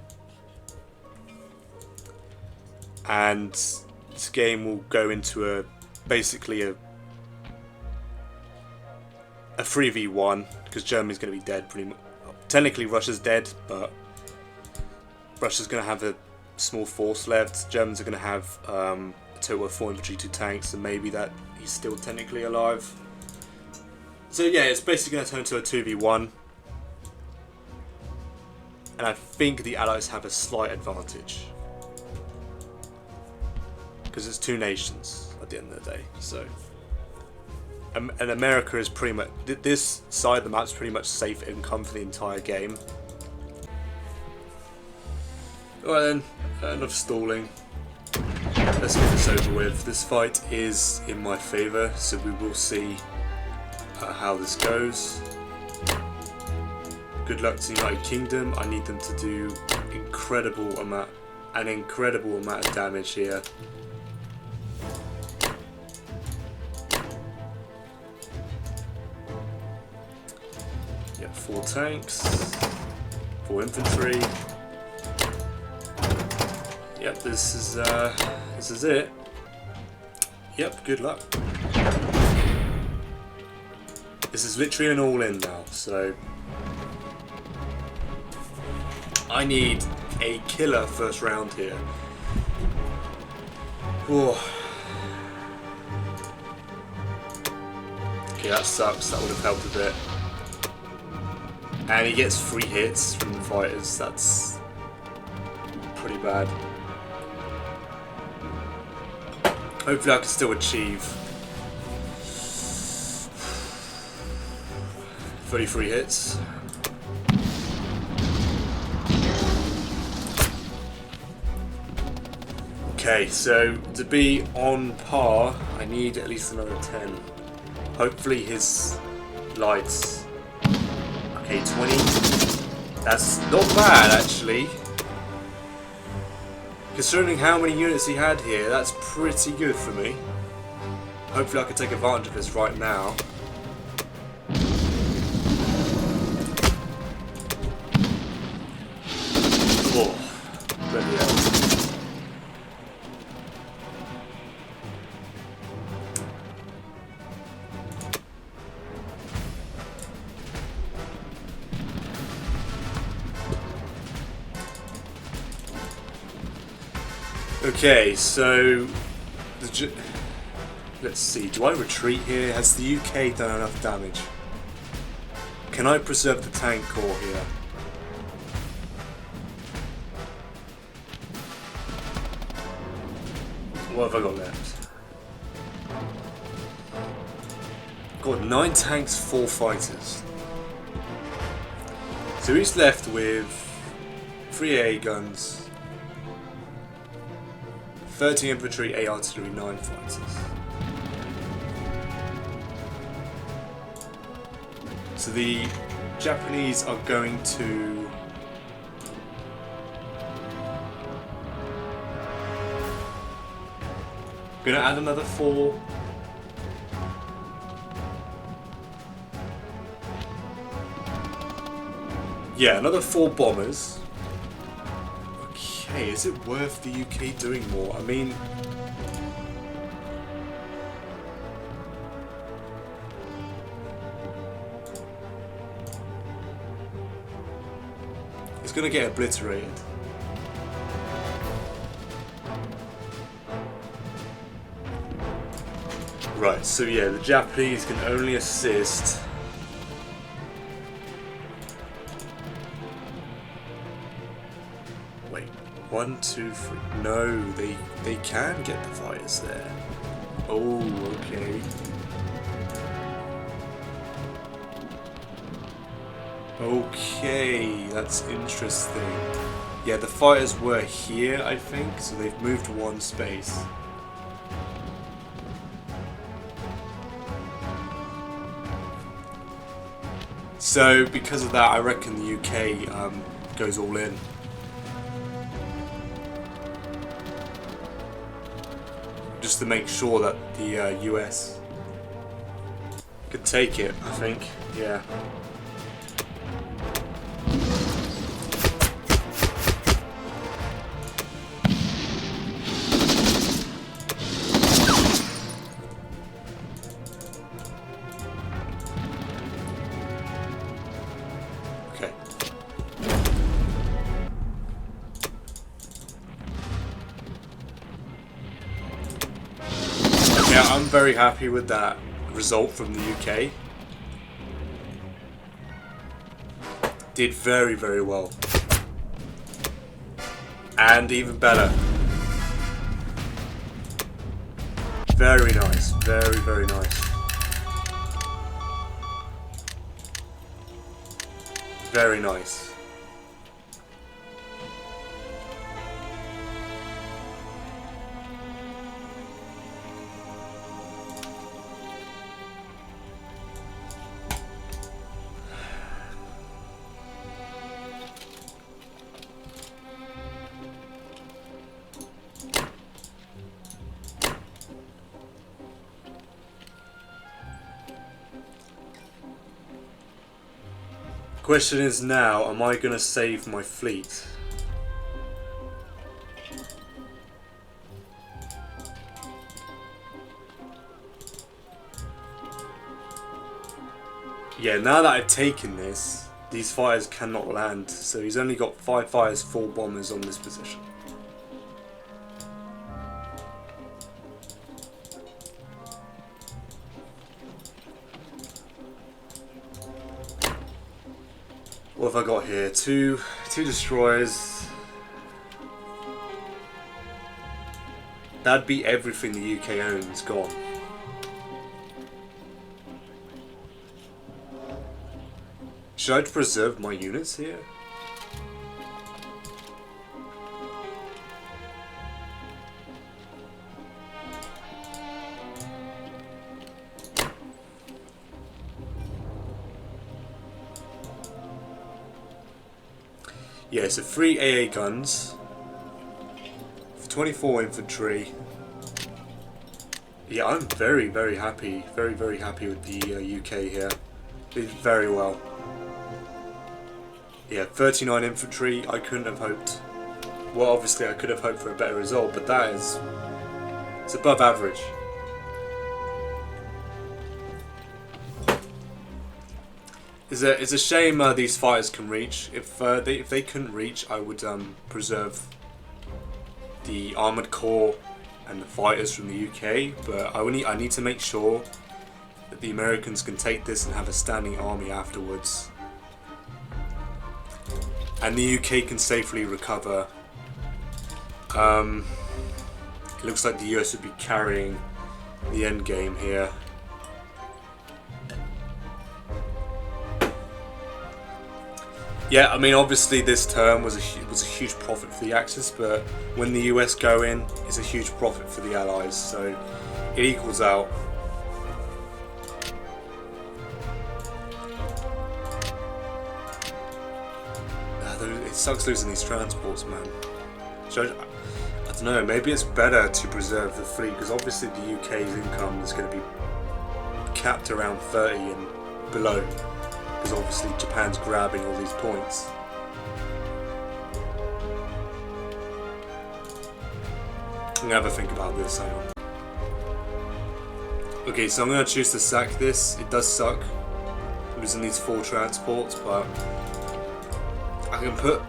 And this game will go into basically a 3v1, because Germany's going to be dead pretty much. Technically Russia's dead, but Russia's going to have a small force left. Germans are going to have a total of 4 infantry, 2 tanks, and maybe that he's still technically alive. So yeah, it's basically going to turn into a 2v1. And I think the Allies have a slight advantage. Because it's 2 nations at the end of the day. So, and America is pretty much, this side of the map is pretty much safe income for the entire game. Alright then, enough stalling. Let's get this over with. This fight is in my favour, so we will see how this goes. Good luck to the United Kingdom. I need them to do an incredible amount of damage here. Yep, 4 tanks, 4 infantry. Yep, this is it. Yep, good luck. This is literally an all-in now, so I need a killer first round here. Whoa. Okay, that sucks. That would have helped a bit. And he gets 3 hits from the fighters. That's pretty bad. Hopefully I can still achieve 33 hits. Okay, so to be on par, I need at least another 10. Hopefully his lights. Okay, 20. That's not bad actually. Considering how many units he had here, that's pretty good for me. Hopefully I can take advantage of this right now. Oh, bloody hell. Okay, so let's see. Do I retreat here? Has the UK done enough damage? Can I preserve the tank corps here? What have I got left? Got 9 tanks, 4 fighters. So he's left with 3 AA guns, 30 infantry, 8 artillery, 9 fighters. So the Japanese are going to add another 4. Yeah, another 4 bombers. Okay, is it worth the UK doing more? I mean, it's gonna get obliterated. Right, so yeah, the Japanese can only assist. Wait, 1, 2, 3. No, they can get the fighters there. Oh, okay. Okay, that's interesting. Yeah, the fighters were here, I think, so they've moved 1 space. So, because of that, I reckon the UK goes all in. Just to make sure that the US could take it, I think. Yeah. very happy with that result from the UK. Did very, very well. And even better. Very nice. Very, very nice. Very nice. Question is now, am I going to save my fleet? Yeah, now that I've taken this, these fighters cannot land, so he's only got 5 fighters, 4 bombers on this position. What have I got here? Two destroyers. That'd be everything the UK owns gone. Should I preserve my units here? Yeah, so 3 AA guns, 24 infantry. Yeah, I'm very, very happy, very happy with the UK here. Did very well. Yeah, 39 infantry, I couldn't have hoped. Well, obviously I could have hoped for a better result, but that is, it's above average. It's a shame these fighters can reach. If they couldn't reach, I would preserve the armoured corps and the fighters from the UK. But I need to make sure that the Americans can take this and have a standing army afterwards, and the UK can safely recover. It looks like the US would be carrying the end game here. Yeah, I mean, obviously this turn was a huge profit for the Axis, but when the US go in, it's a huge profit for the Allies, so it equals out. It sucks losing these transports, man. So, I don't know, maybe it's better to preserve the fleet, because obviously the UK's income is going to be capped around 30 and below. Because obviously Japan's grabbing all these points. I'm gonna have a think about this, hang on. Okay, so I'm gonna choose to sack this. It does suck losing these 4 transports, but I can put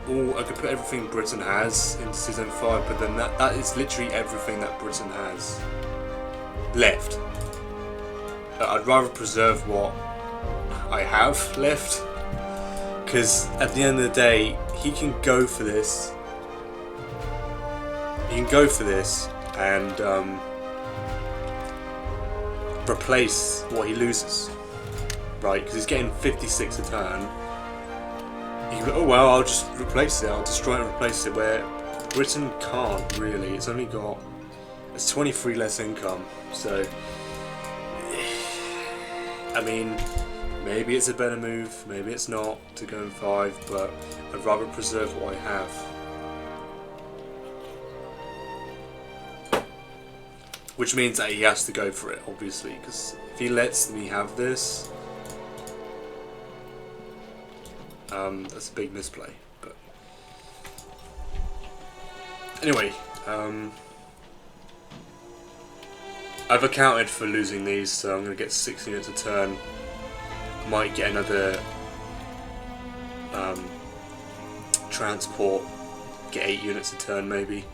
everything Britain has into Season 5, but then that is literally everything that Britain has left. I'd rather preserve what I have left, because at the end of the day he can go for this. And replace what he loses, right? Because he's getting 56 a turn. You can go, oh well, I'll just replace it. I'll destroy it and replace it. Where Britain can't really. It's 23 less income. So I mean, maybe it's a better move, maybe it's not to go in 5, but I'd rather preserve what I have. Which means that he has to go for it, obviously, because if he lets me have this, that's a big misplay. But anyway, I've accounted for losing these, so I'm going to get 6 units a turn. Might get another transport, get 8 units a turn maybe.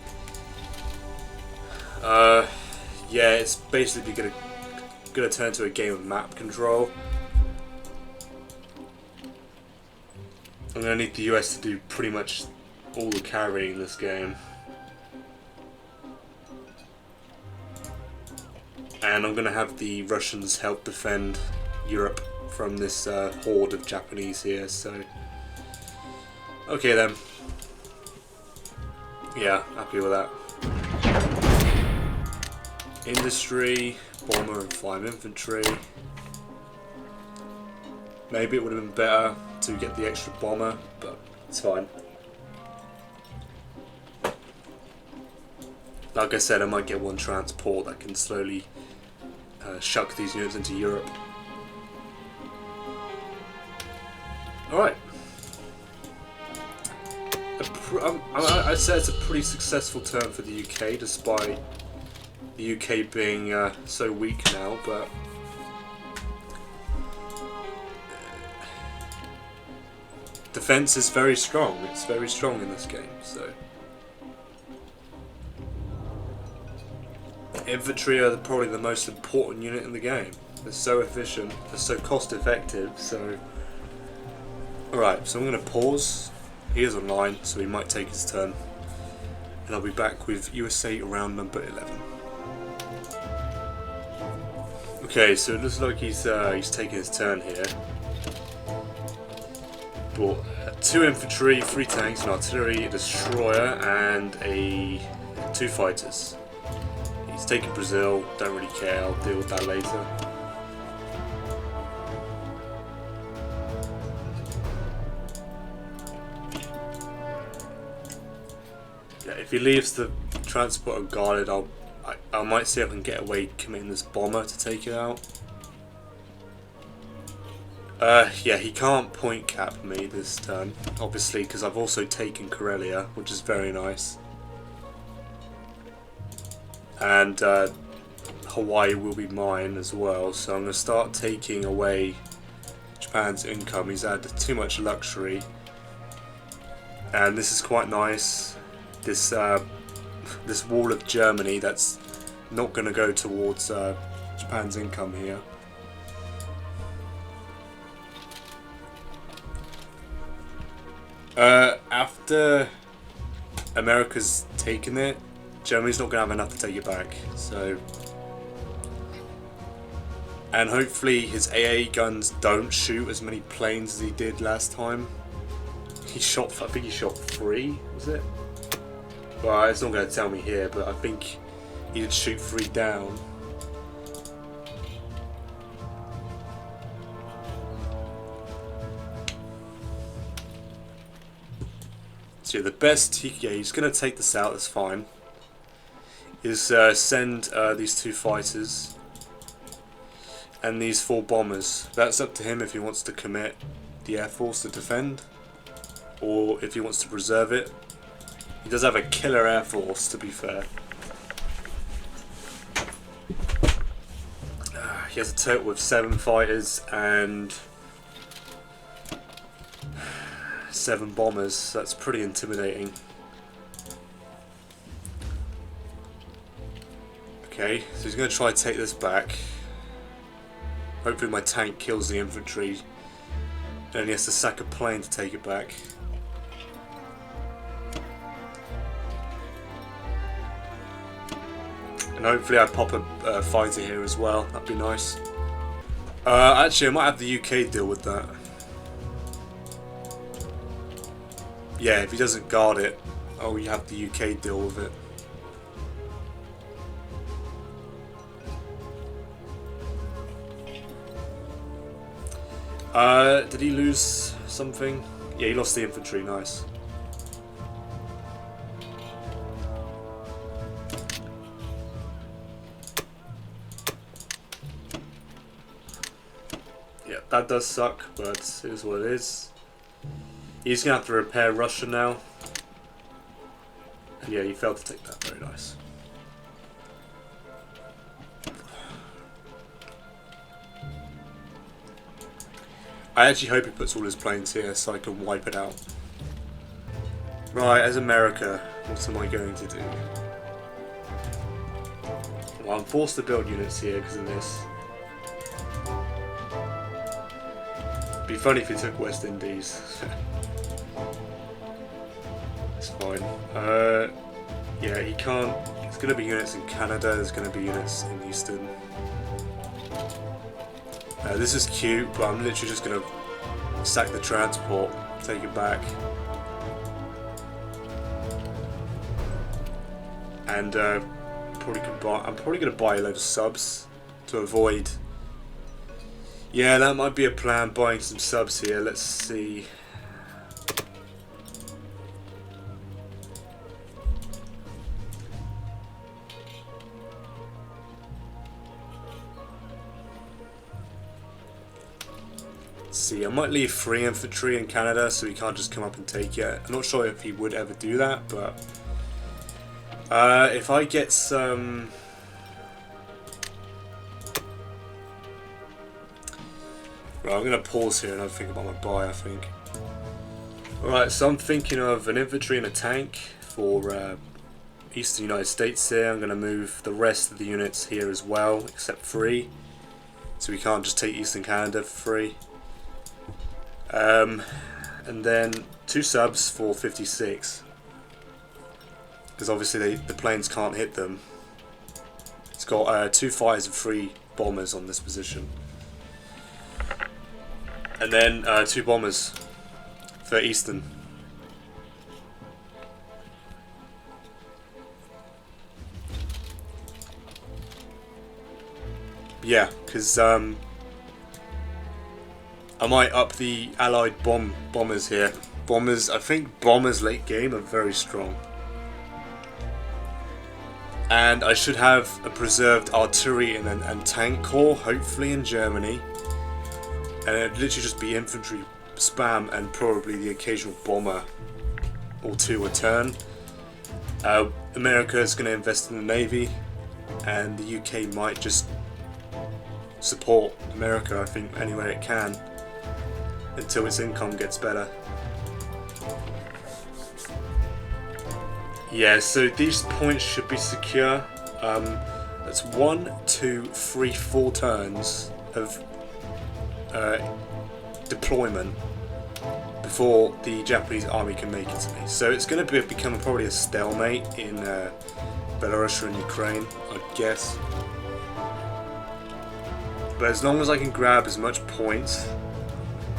Yeah, it's basically going to going to turn to a game of map control. I'm going to need the US to do pretty much all the carrying in this game. And I'm going to have the Russians help defend Europe from this horde of Japanese here, so... Okay then. Yeah, happy with that. Industry, bomber and 5 infantry. Maybe it would have been better to get the extra bomber, but it's fine. Like I said, I might get one transport that can slowly shuck these units into Europe. Alright. I'd say it's a pretty successful turn for the UK, despite the UK being so weak now, but defense is very strong. It's very strong in this game, so infantry are probably the most important unit in the game. They're so efficient, they're so cost effective, so alright, so I'm going to pause. He is online, so he might take his turn. And I'll be back with USA round number 11. Okay, so it looks like he's taking his turn here. Brought 2 infantry, 3 tanks, an artillery, a destroyer, and 2 fighters. He's taking Brazil, don't really care, I'll deal with that later. If he leaves the transport unguarded, I might see if I can get away committing this bomber to take it out. Yeah, he can't point cap me this turn, obviously, because I've also taken Karelia, which is very nice. And Hawaii will be mine as well, so I'm going to start taking away Japan's income. He's had too much luxury. And this is quite nice. This this wall of Germany that's not going to go towards Japan's income here. After America's taken it, Germany's not going to have enough to take it back. So, and hopefully his AA guns don't shoot as many planes as he did last time. He shot, I think he shot 3, was it? Well, it's not going to tell me here, but I think he did shoot 3 down. So the best, he's going to take this out, that's fine, is send these 2 fighters and these 4 bombers. That's up to him if he wants to commit the Air Force to defend, or if he wants to preserve it. He does have a killer Air Force, to be fair. He has a total of 7 fighters and 7 bombers, so that's pretty intimidating. Okay, so he's going to try to take this back. Hopefully my tank kills the infantry, and he has to sack a plane to take it back. And hopefully I pop a fighter here as well, that'd be nice. Actually I might have the UK deal with that. Yeah, if he doesn't guard it, oh, you have the UK deal with it. Did he lose something? Yeah, he lost the infantry, nice. Yeah, that does suck, but it is what it is. He's going to have to repair Russia now. And yeah, he failed to take that, very nice. I actually hope he puts all his planes here so I can wipe it out. Right, as America, what am I going to do? Well, I'm forced to build units here because of this. Be funny if he took West Indies. It's fine. Yeah, he can't. There's going to be units in Canada. There's going to be units in Eastern. This is cute, but I'm literally just going to sack the transport, take it back, and probably can buy. I'm probably going to buy a load of subs to avoid. Yeah, that might be a plan. Buying some subs here. Let's see. I might leave 3 infantry in Canada so he can't just come up and take it. I'm not sure if he would ever do that, but if I get some... Right, I'm going to pause here and I'll think about my buy, I think. Alright, so I'm thinking of an infantry and a tank for Eastern United States here. I'm going to move the rest of the units here as well, except 3. So we can't just take Eastern Canada for free. And then 2 subs for 56, because obviously the planes can't hit them. It's got 2 fighters and 3 bombers on this position, and then 2 bombers for Eastern. Yeah, because I might up the allied bombers here. I think bombers late game are very strong. And I should have a preserved artillery and tank corps, hopefully in Germany. And it'd literally just be infantry spam and probably the occasional bomber or 2 a turn. America is going to invest in the Navy, and the UK might just support America, I think, anywhere it can, until its income gets better. Yeah, so these points should be secure. That's 1, 2, 3, 4 turns of deployment before the Japanese army can make it to me. So it's going to become probably a stalemate in Belarus and Ukraine, I guess. But as long as I can grab as much points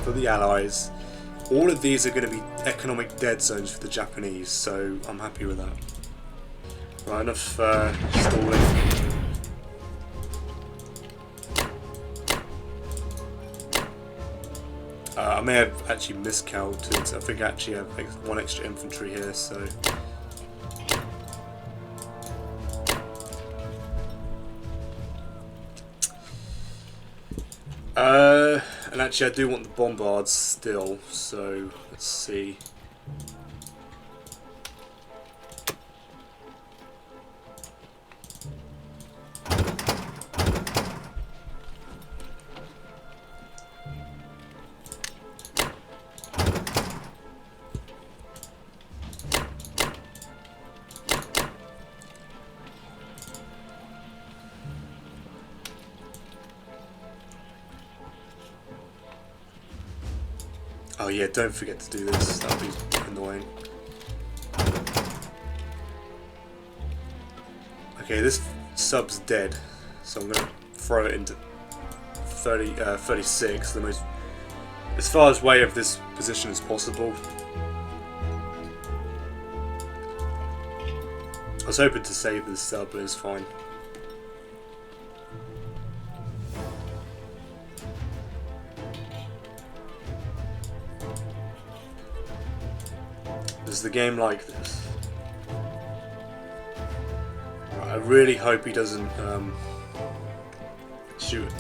for the Allies, all of these are going to be economic dead zones for the Japanese, so I'm happy with that. Right, enough stalling. I may have actually miscounted. I think I actually have 1 extra infantry here, so... and actually I do want the bombards still, so let's see. Oh yeah, don't forget to do this, that'll be annoying. Okay, this sub's dead, so I'm going to throw it into 36, the most, as far away of this position as possible. I was hoping to save this sub, but it's fine. Is the game like this? I really hope he doesn't shoot.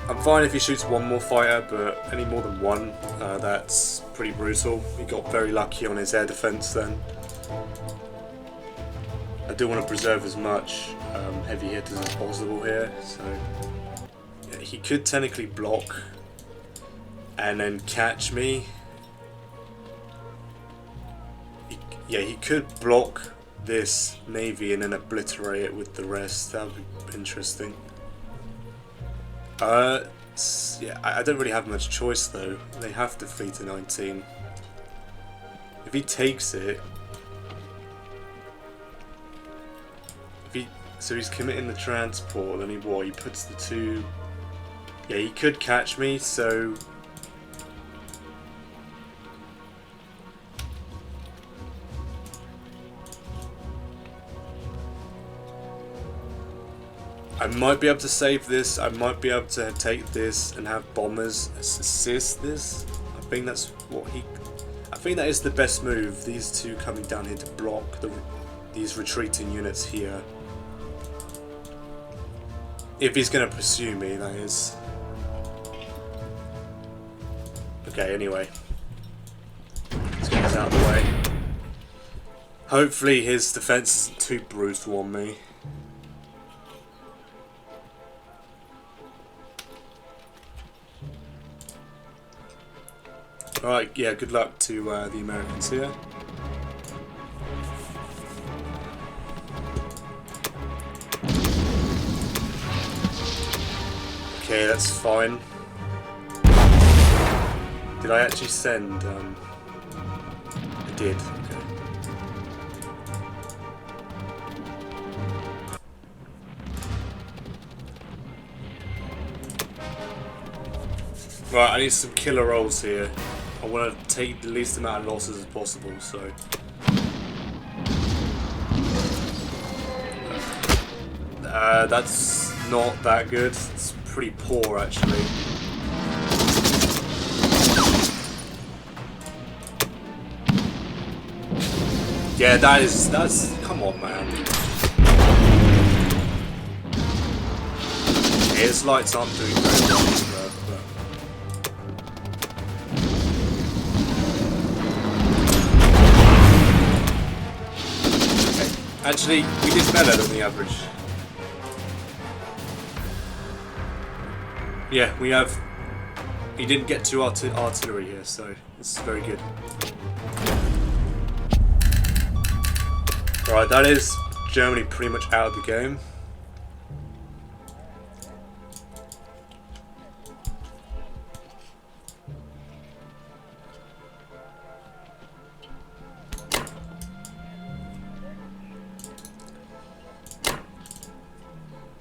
I'm fine if he shoots 1 more fighter, but any more than 1, that's pretty brutal. He got very lucky on his air defense then. I do want to preserve as much heavy hitters as possible here, so yeah, he could technically block and then catch me. Yeah, he could block this navy and then obliterate it with the rest. That would be interesting. Yeah, I don't really have much choice though. They have to flee to 19. If he takes it, so he's committing the transport, then he puts the 2. Yeah, he could catch me, so I might be able to save this. I might be able to take this and have bombers assist this. I think that's what he. I think that is the best move. These 2 coming down here to block these retreating units here. If he's going to pursue me, that is. Okay, anyway. Let's get this out of the way. Hopefully his defense isn't too brutal on me. Alright, yeah, good luck to the Americans here. Okay, that's fine. Did I actually send? I did. Okay. Right, I need some killer rolls here. I want to take the least amount of losses as possible, so. That's not that good. It's pretty poor, actually. Yeah, that's. Come on, man. His lights aren't doing very well. Actually, we did better than the average. Yeah, we have. He didn't get 2 artillery here, so this is very good. Right, that is Germany pretty much out of the game.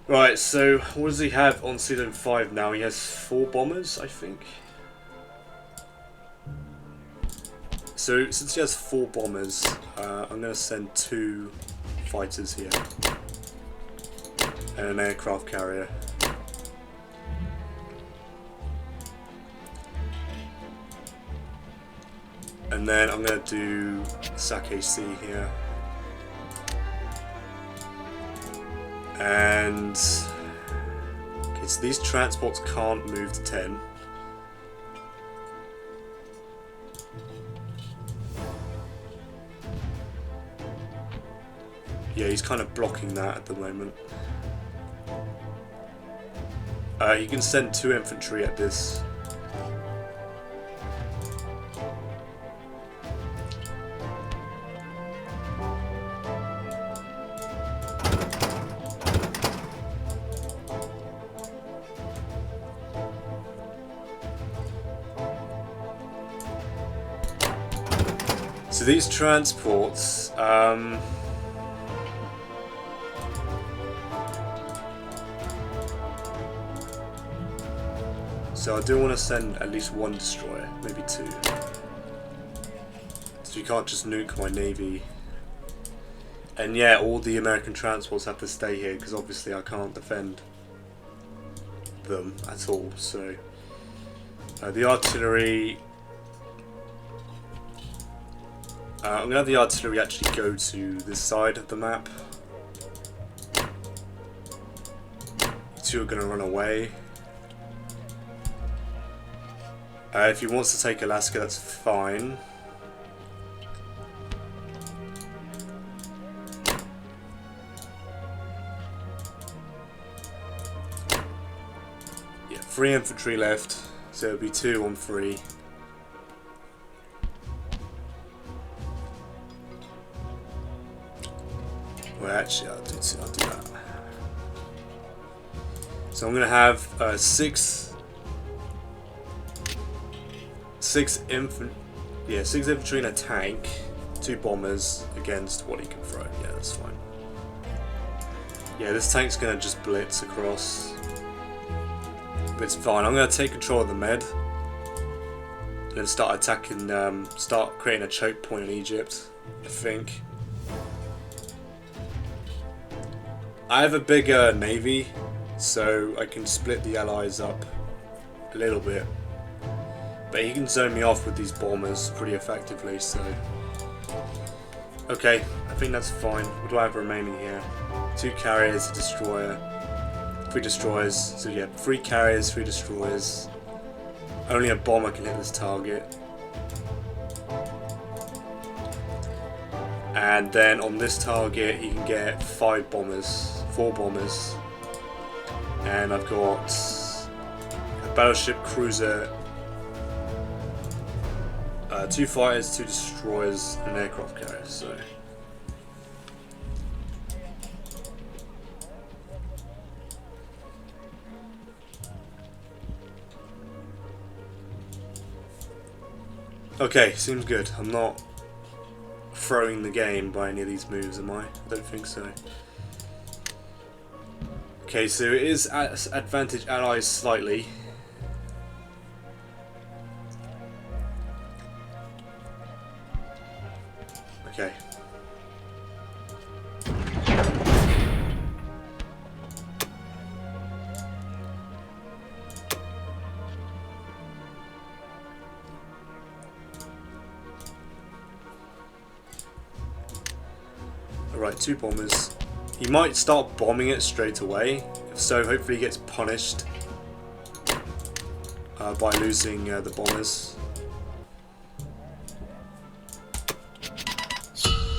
Right, so what does he have on Season 5 now? He has 4 bombers, I think. So since he has 4 bombers, I'm going to send 2 fighters here. And an aircraft carrier. And then I'm going to do Sake Sea here. And okay, so these transports can't move to 10. Yeah, he's kind of blocking that at the moment. You can send 2 infantry at this. So these transports, so I do want to send at least 1 destroyer, maybe 2. So you can't just nuke my navy. And yeah, all the American transports have to stay here because obviously I can't defend them at all. So the artillery. I'm going to have the artillery actually go to this side of the map. You 2 are going to run away. If he wants to take Alaska, that's fine. Yeah, 3 infantry left, so it'll be 2 on 3. Well, actually, I'll do that. So I'm going to have 6 six infantry and a tank, 2 bombers against what he can throw. Yeah, that's fine. Yeah, this tank's gonna just blitz across. But it's fine. I'm gonna take control of the med. And then start attacking, start creating a choke point in Egypt, I think. I have a bigger navy, so I can split the allies up a little bit. But he can zone me off with these bombers pretty effectively, so... Okay, I think that's fine. What do I have remaining here? 2 carriers, a destroyer, 3 destroyers. So yeah, 3 carriers, 3 destroyers. Only a bomber can hit this target. And then on this target he can get 5 bombers, 4 bombers. And I've got a battleship, cruiser, 2 fighters, 2 destroyers, and an aircraft carrier, so... Okay, seems good. I'm not throwing the game by any of these moves, am I? I don't think so. Okay, so it is advantage allies slightly. Okay. Alright, 2 bombers. He might start bombing it straight away. If so, hopefully he gets punished by losing the bombers.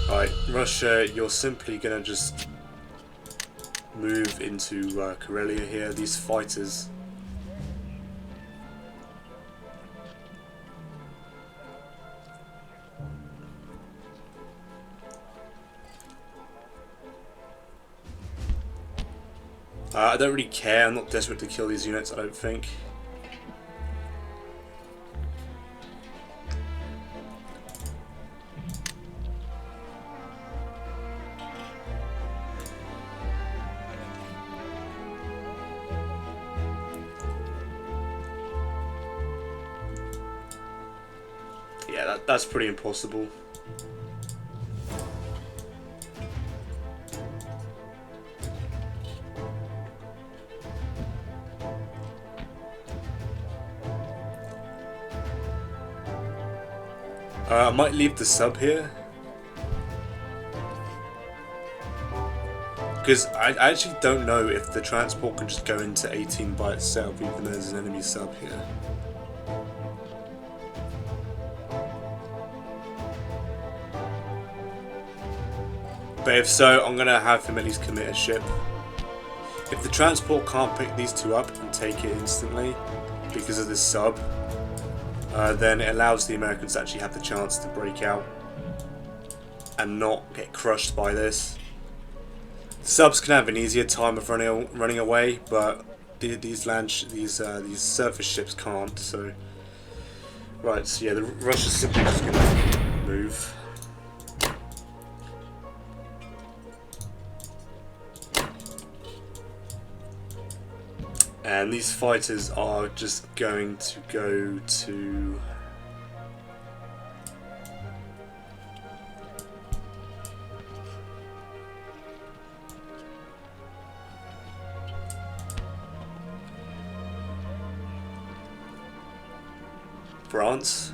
Alright, Russia, you're simply gonna just move into Karelia here. These fighters. I don't really care. I'm not desperate to kill these units, I don't think. Yeah, that's pretty impossible. I might leave the sub here. Because I actually don't know if the transport can just go into 18 by itself even though there's an enemy sub here. But if so, I'm going to have him at least commit a ship. If the transport can't pick these 2 up and take it instantly because of this sub, then it allows the Americans to actually have the chance to break out and not get crushed by this. The subs can have an easier time of running away, but these surface ships can't. So, right, so yeah, the Russia's simply just gonna move. And these fighters are just going to go to... France.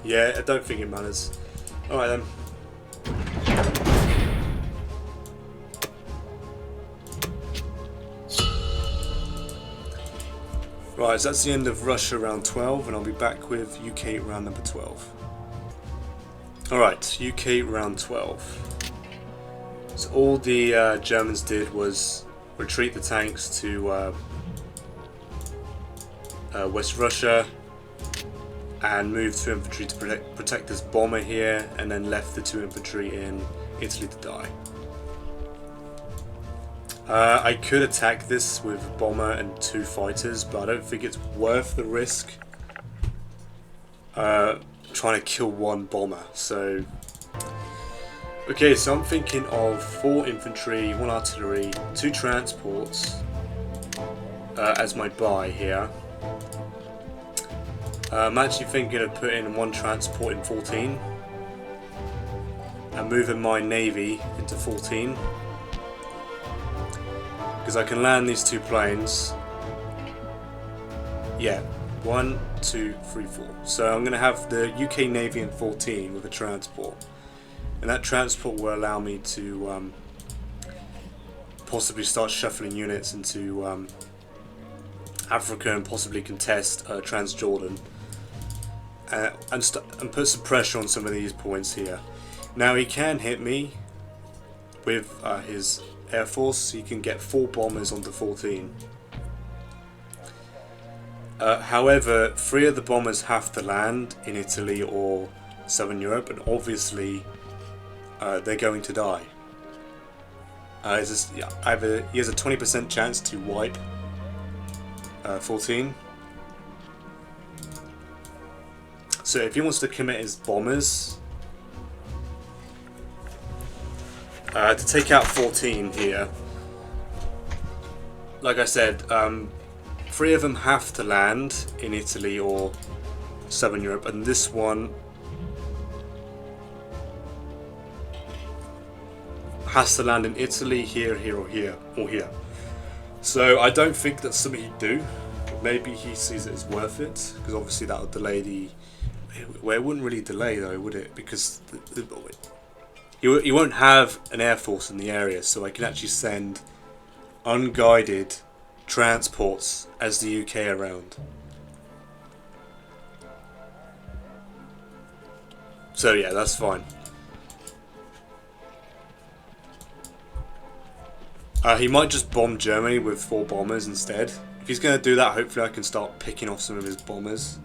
Yeah, I don't think it matters. Alright then. Right, so that's the end of Russia round 12, and I'll be back with UK round number 12. Alright, UK round 12. So all the Germans did was retreat the tanks to West Russia, and moved 2 infantry to protect this bomber here, and then left the 2 infantry in Italy to die. I could attack this with a bomber and 2 fighters, but I don't think it's worth the risk trying to kill 1 bomber. So, okay, so I'm thinking of 4 infantry, 1 artillery, 2 transports as my buy here. I'm actually thinking of putting 1 transport in 14 and moving my navy into 14, because I can land these 2 planes. Yeah, 1, 2, 3, 4. So I'm going to have the UK Navy in 14 with a transport, and that transport will allow me to possibly start shuffling units into Africa and possibly contest Transjordan, and put some pressure on some of these points here. Now he can hit me with his air force. He can get 4 bombers onto 14. However, 3 of the bombers have to land in Italy or Southern Europe, and obviously they're going to die. He has a 20% chance to wipe 14. So if he wants to commit his bombers to take out 14 here, like I said, 3 of them have to land in Italy or Southern Europe, and this one has to land in Italy, here, here, or here, or here. So I don't think that's something he'd do. Maybe he sees it as worth it, because obviously that would delay the... Well, it wouldn't really delay though, would it? Because you won't have an air force in the area, so I can actually send unguided transports as the UK around. So yeah, that's fine. He might just bomb Germany with 4 bombers instead. If he's going to do that, hopefully I can start picking off some of his bombers.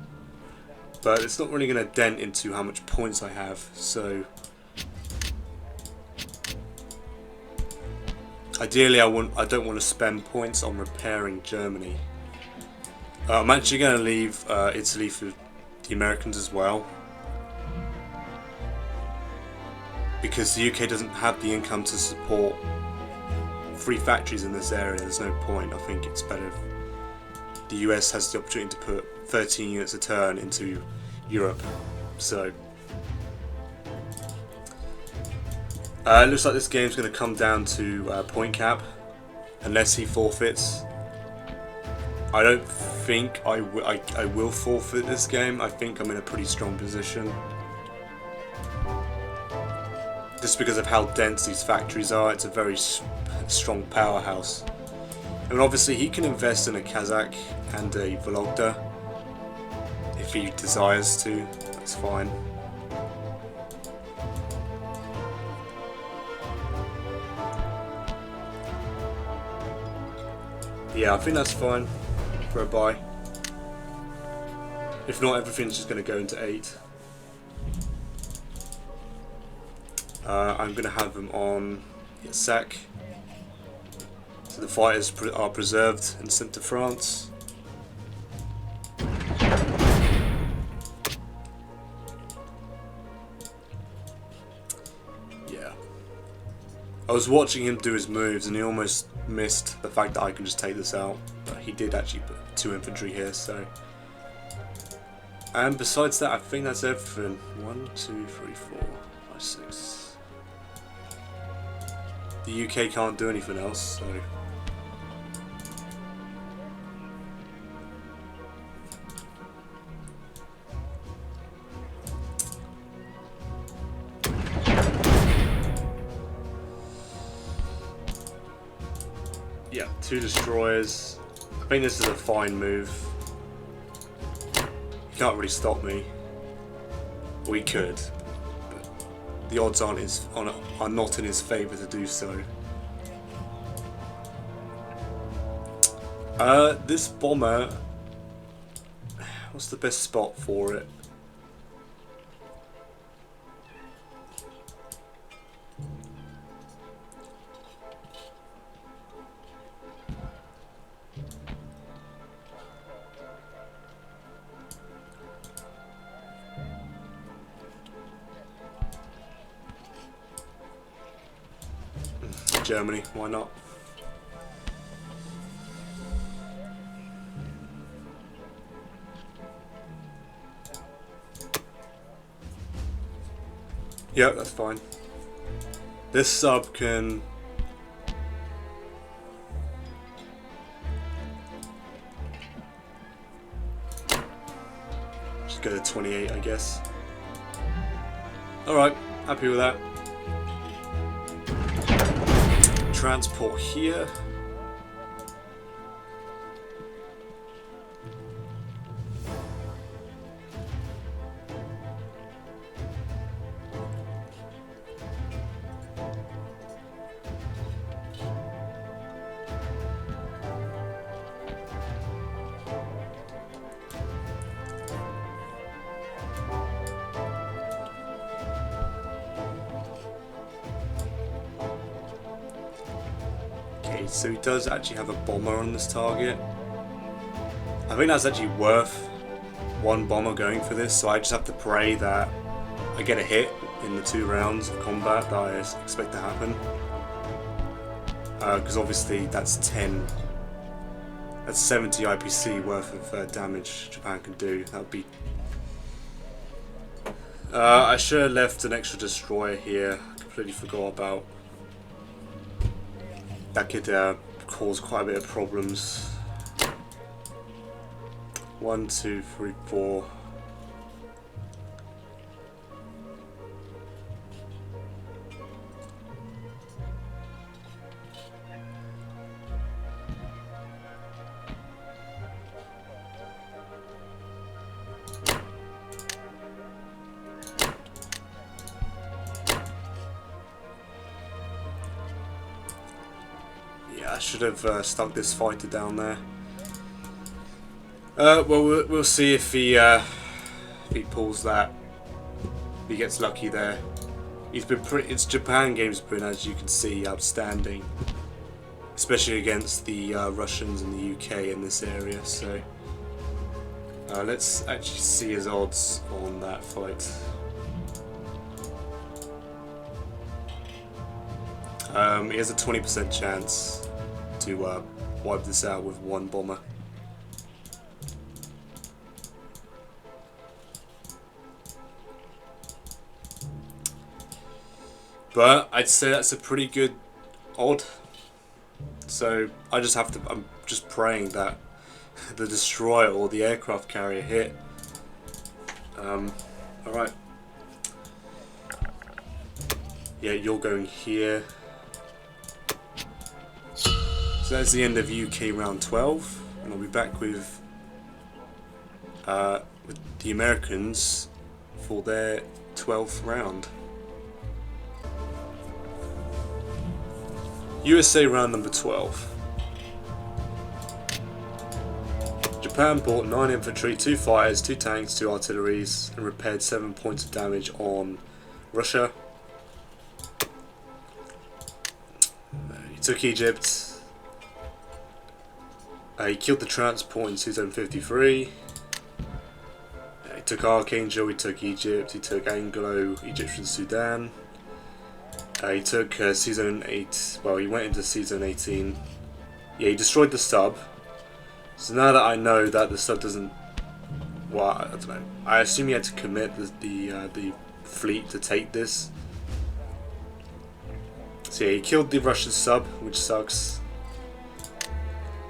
But it's not really going to dent into how much points I have, so... Ideally, I don't want to spend points on repairing Germany. I'm actually going to leave Italy for the Americans as well, because the UK doesn't have the income to support 3 factories in this area. There's no point. I think it's better if the US has the opportunity to put 13 units a turn into Europe. So it looks like this game's going to come down to point cap, unless he forfeits. I don't think I will forfeit this game. I think I'm in a pretty strong position, just because of how dense these factories are. It's a very strong powerhouse. And obviously he can invest in a Kazakh and a Vologda if he desires to. That's fine. Yeah, I think that's fine for a buy. If not, everything's just going to go into 8. I'm going to have them on sack, so the fighters are preserved and sent to France. Yeah. I was watching him do his moves and he almost missed the fact that I can just take this out, but he did actually put 2 infantry here, so... And besides that, I think that's everything. 1, 2, 3, 4, 5, 6... The UK can't do anything else, so... Yeah, 2 destroyers. I think this is a fine move. He can't really stop me. Well, he could, but the odds are not in his favour to do so. This bomber, what's the best spot for it? Germany, why not? Yeah, that's fine. This sub can... just go to 28, I guess. Alright, happy with that. Transport here. Okay, so he does actually have a bomber on this target. I think that's actually worth one bomber going for this, so I just have to pray that I get a hit in the 2 rounds of combat that I expect to happen. Because obviously that's 70 IPC worth of damage Japan can do. That would be... I should have left an extra destroyer here. I completely forgot about. That could cause quite a bit of problems. 1, 2, 3, 4. I should have stuck this fighter down there. Well, we'll see if he pulls that. If he gets lucky there. He's been pretty. Its Japan game's been, as you can see, outstanding, especially against the Russians and the UK in this area. So let's actually see his odds on that fight. He has a 20% chance to wipe this out with 1 bomber. But I'd say that's a pretty good odd. So I just have to, I'm just praying that the destroyer or the aircraft carrier hit. Alright. Yeah, you're going here. So that's the end of UK round 12, and I'll be back with the Americans for their 12th round. USA round number 12. Japan bought 9 infantry, 2 fighters, 2 tanks, 2 artilleries, and repaired 7 points of damage on Russia. He took Egypt. He killed the transport in 2053. He took Archangel, he took Egypt, he took Anglo-Egyptian Sudan. He took Season 8, well, he went into Season 18. Yeah, he destroyed the sub. So now that I know that the sub doesn't... Well, I don't know. I assume he had to commit the fleet to take this. So yeah, he killed the Russian sub, which sucks.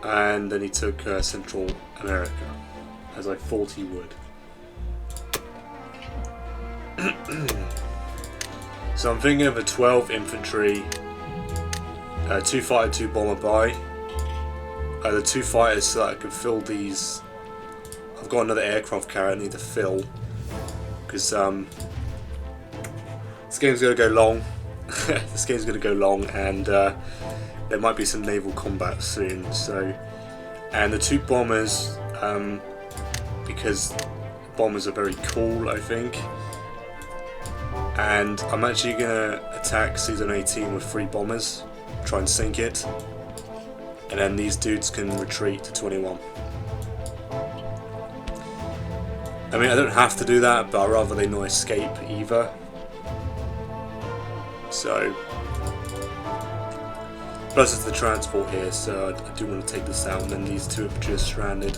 And then he took Central America, as I thought he would. So I'm thinking of a 12 infantry, 2 fighter, 2 bomber buy. The 2 fighters so that I can fill these. I've got another aircraft carrier I need to fill, because this game's going to go long. This game's going to go long, and there might be some naval combat soon. So, and the 2 bombers, because bombers are very cool, I think. And I'm actually going to attack Season 18 with 3 bombers, try and sink it, and then these dudes can retreat to 21. I mean, I don't have to do that, but I'd rather they not escape either. So, Plus it's the transport here, so I do want to take this out, and then these two are just stranded.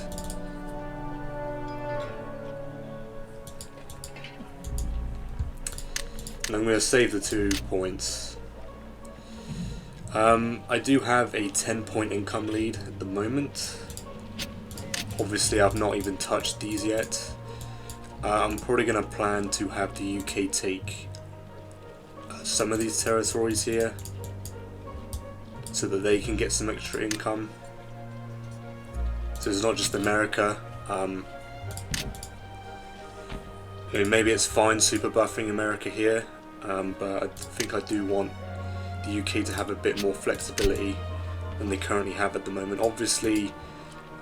And I'm going to save the 2 points. I do have a 10-point income lead at the moment. Obviously I've not even touched these yet. I'm probably going to plan to have the UK take some of these territories here, so that they can get some extra income. So it's not just America. I mean, maybe it's fine super buffing America here, but I think I do want the UK to have a bit more flexibility than they currently have at the moment. Obviously,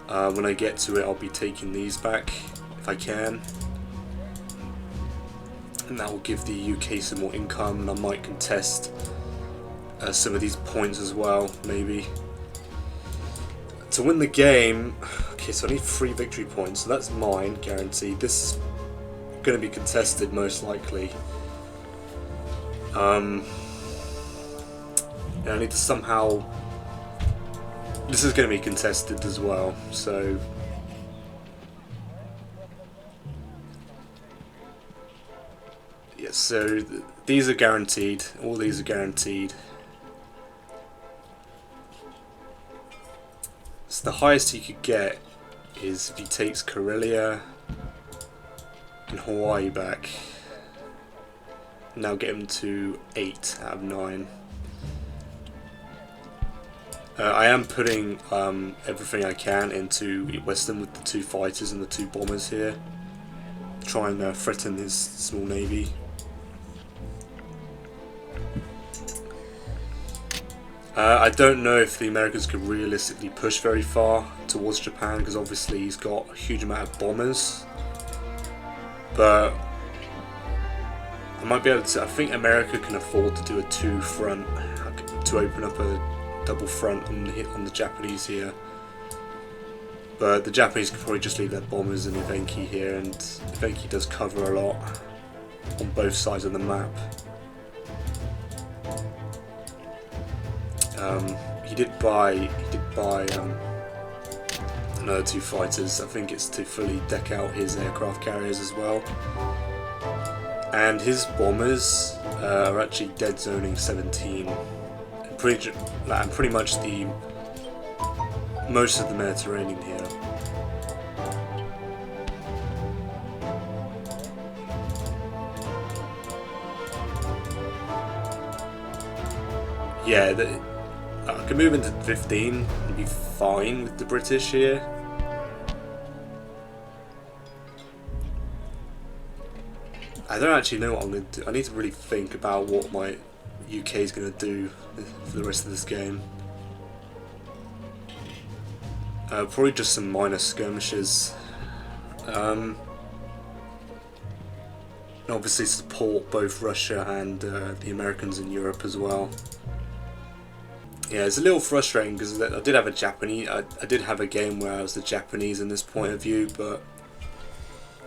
when I get to it, I'll be taking these back if I can, and that will give the UK some more income, and I might contest some of these points as well, maybe. To win the game, okay, so I need 3 victory points, so that's mine, guaranteed. This is going to be contested, most likely. And I need to somehow... This is going to be contested as well, so... Yeah, so these are guaranteed, all these are guaranteed. So the highest he could get is if he takes Karelia and Hawaii back. Now get him to 8 out of 9. I am putting everything I can into Western with the 2 fighters and the 2 bombers here. Try and threaten his small navy. I don't know if the Americans could realistically push very far towards Japan, because obviously he's got a huge amount of bombers. But I might be able to. I think America can afford to do a 2 front, to open up a double front and hit on the Japanese here. But the Japanese could probably just leave their bombers in Evenki here, and Evenki does cover a lot on both sides of the map. He did buy another 2 fighters. I think it's to fully deck out his aircraft carriers as well. And his bombers are actually dead zoning 17. Pretty much most of the Mediterranean here. Yeah, I can move into 15 and be fine with the British here. I don't actually know what I'm going to do. I need to really think about what my UK is going to do for the rest of this game. Probably just some minor skirmishes. And obviously support both Russia and the Americans in Europe as well. Yeah, it's a little frustrating because I did have a Japanese. I did have a game where I was the Japanese in this point of view, but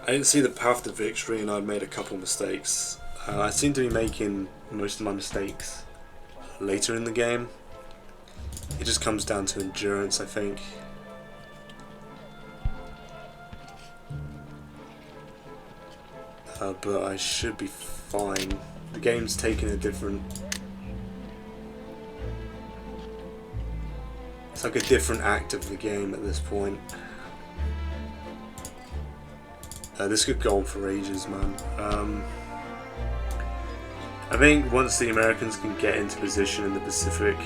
I didn't see the path to victory, and I made a couple mistakes. I seem to be making most of my mistakes later in the game. It just comes down to endurance, I think. But I should be fine. The game's taking a different... It's like a different act of the game at this point. This could go on for ages, man. I think once the Americans can get into position in the Pacific,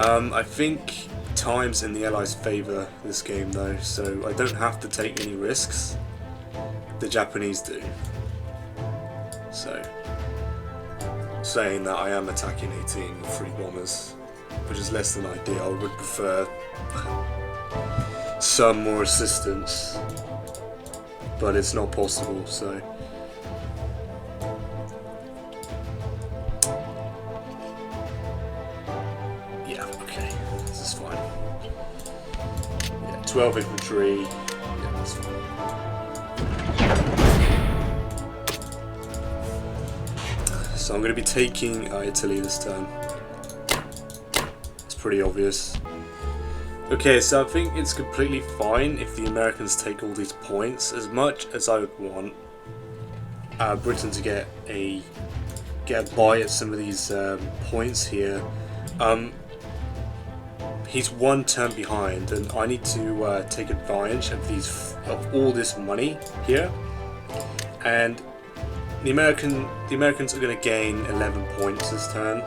I think time's in the Allies' favour this game though, so I don't have to take any risks. The Japanese do. So, saying that, I am attacking 18 with 3 bombers, which is less than ideal. I would prefer some more assistance, but it's not possible, so... Yeah, okay, this is fine. Yeah, 12 infantry, yeah, that's fine. So I'm going to be taking Italy this turn. It's pretty obvious. Okay, so I think it's completely fine if the Americans take all these points. As much as I would want Britain to get a buy at some of these points here, he's one turn behind, and I need to take advantage of all this money here. And the Americans are going to gain 11 points this turn,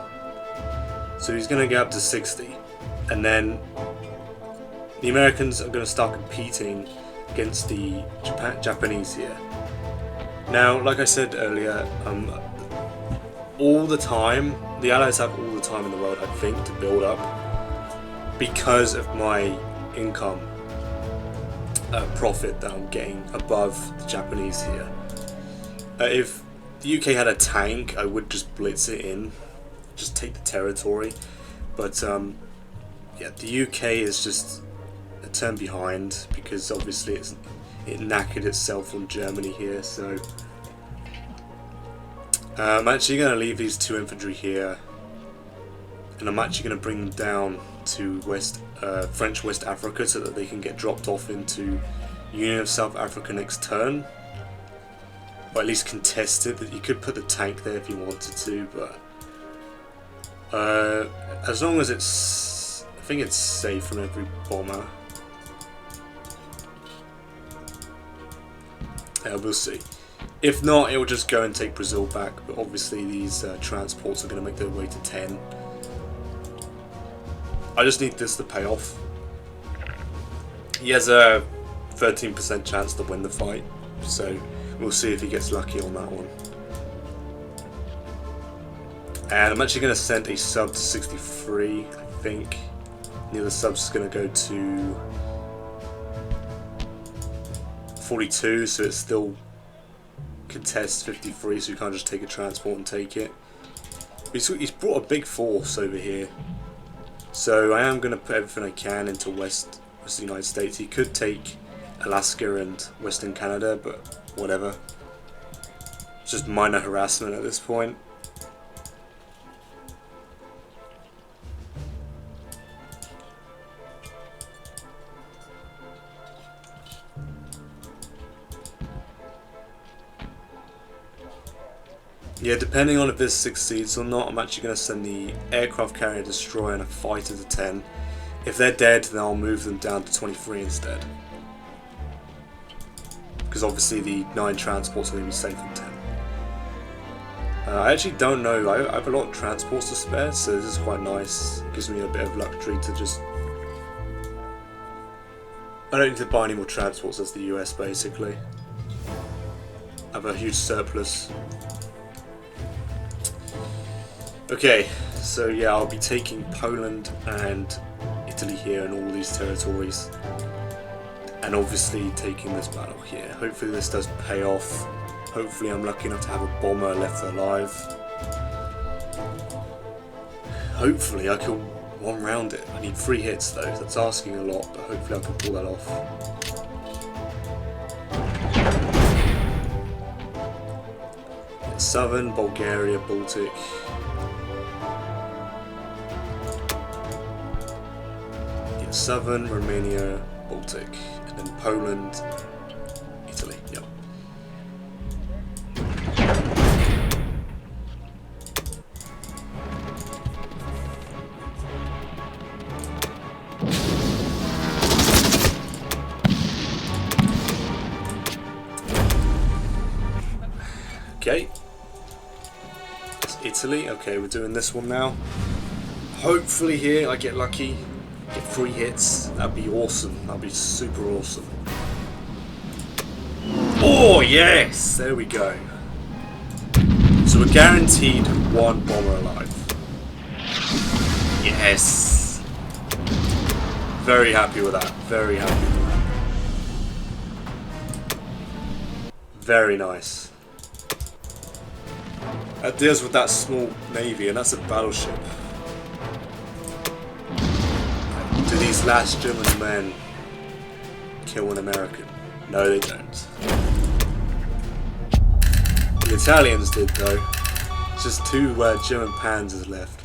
so he's going to get up to 60, and then the Americans are going to start competing against the Japanese here. Now, like I said earlier, all the time, the Allies have all the time in the world, I think, to build up because of my income profit that I'm getting above the Japanese here. If the UK had a tank, I would just blitz it in, just take the territory. But yeah, the UK is just a turn behind because obviously it knackered itself on Germany here. So I'm actually going to leave these 2 infantry here, and I'm actually going to bring them down to French West Africa so that they can get dropped off into Union of South Africa next turn, or at least contest it. You could put the tank there if you wanted to, but as long as it's, I think it's safe from every bomber. Yeah, we'll see. If not, it will just go and take Brazil back, but obviously these transports are going to make their way to 10. I just need this to pay off. He has a 13% chance to win the fight, so we'll see if he gets lucky on that one. And I'm actually going to send a sub to 63, I think. The other sub's going to go to 42, so it still contests 53, so you can't just take a transport and take it. He's brought a big force over here, so I am going to put everything I can into West United States. He could take Alaska and Western Canada, but whatever. It's just minor harassment at this point. Yeah, depending on if this succeeds or not, I'm actually going to send the aircraft carrier destroyer and a fighter to 10. If they're dead, then I'll move them down to 23 instead. Because obviously the 9 transports are going to be safe in 10. I actually don't know, I have a lot of transports to spare, so this is quite nice. It gives me a bit of luxury to just... I don't need to buy any more transports as the US basically. I have a huge surplus. Okay, so yeah, I'll be taking Poland and Italy here and all these territories, and obviously taking this battle here. Hopefully this does pay off. Hopefully I'm lucky enough to have a bomber left alive. Hopefully I can one round it. I need 3 hits though, that's asking a lot, but hopefully I can pull that off. Southern, Bulgaria, Baltic. Southern, Romania, Baltic, and then Poland, Italy. Yep. Okay. It's Italy. Okay, we're doing this one now. Hopefully here I get lucky. Get 3 hits, that'd be awesome, that'd be super awesome. Oh yes, there we go. So we're guaranteed 1 bomber alive. Yes. Very happy with that, very happy with that. Very nice. That deals with that small navy, and that's a battleship. Do these last German men kill an American? No, they don't. The Italians did, though. Just 2 German panzers left.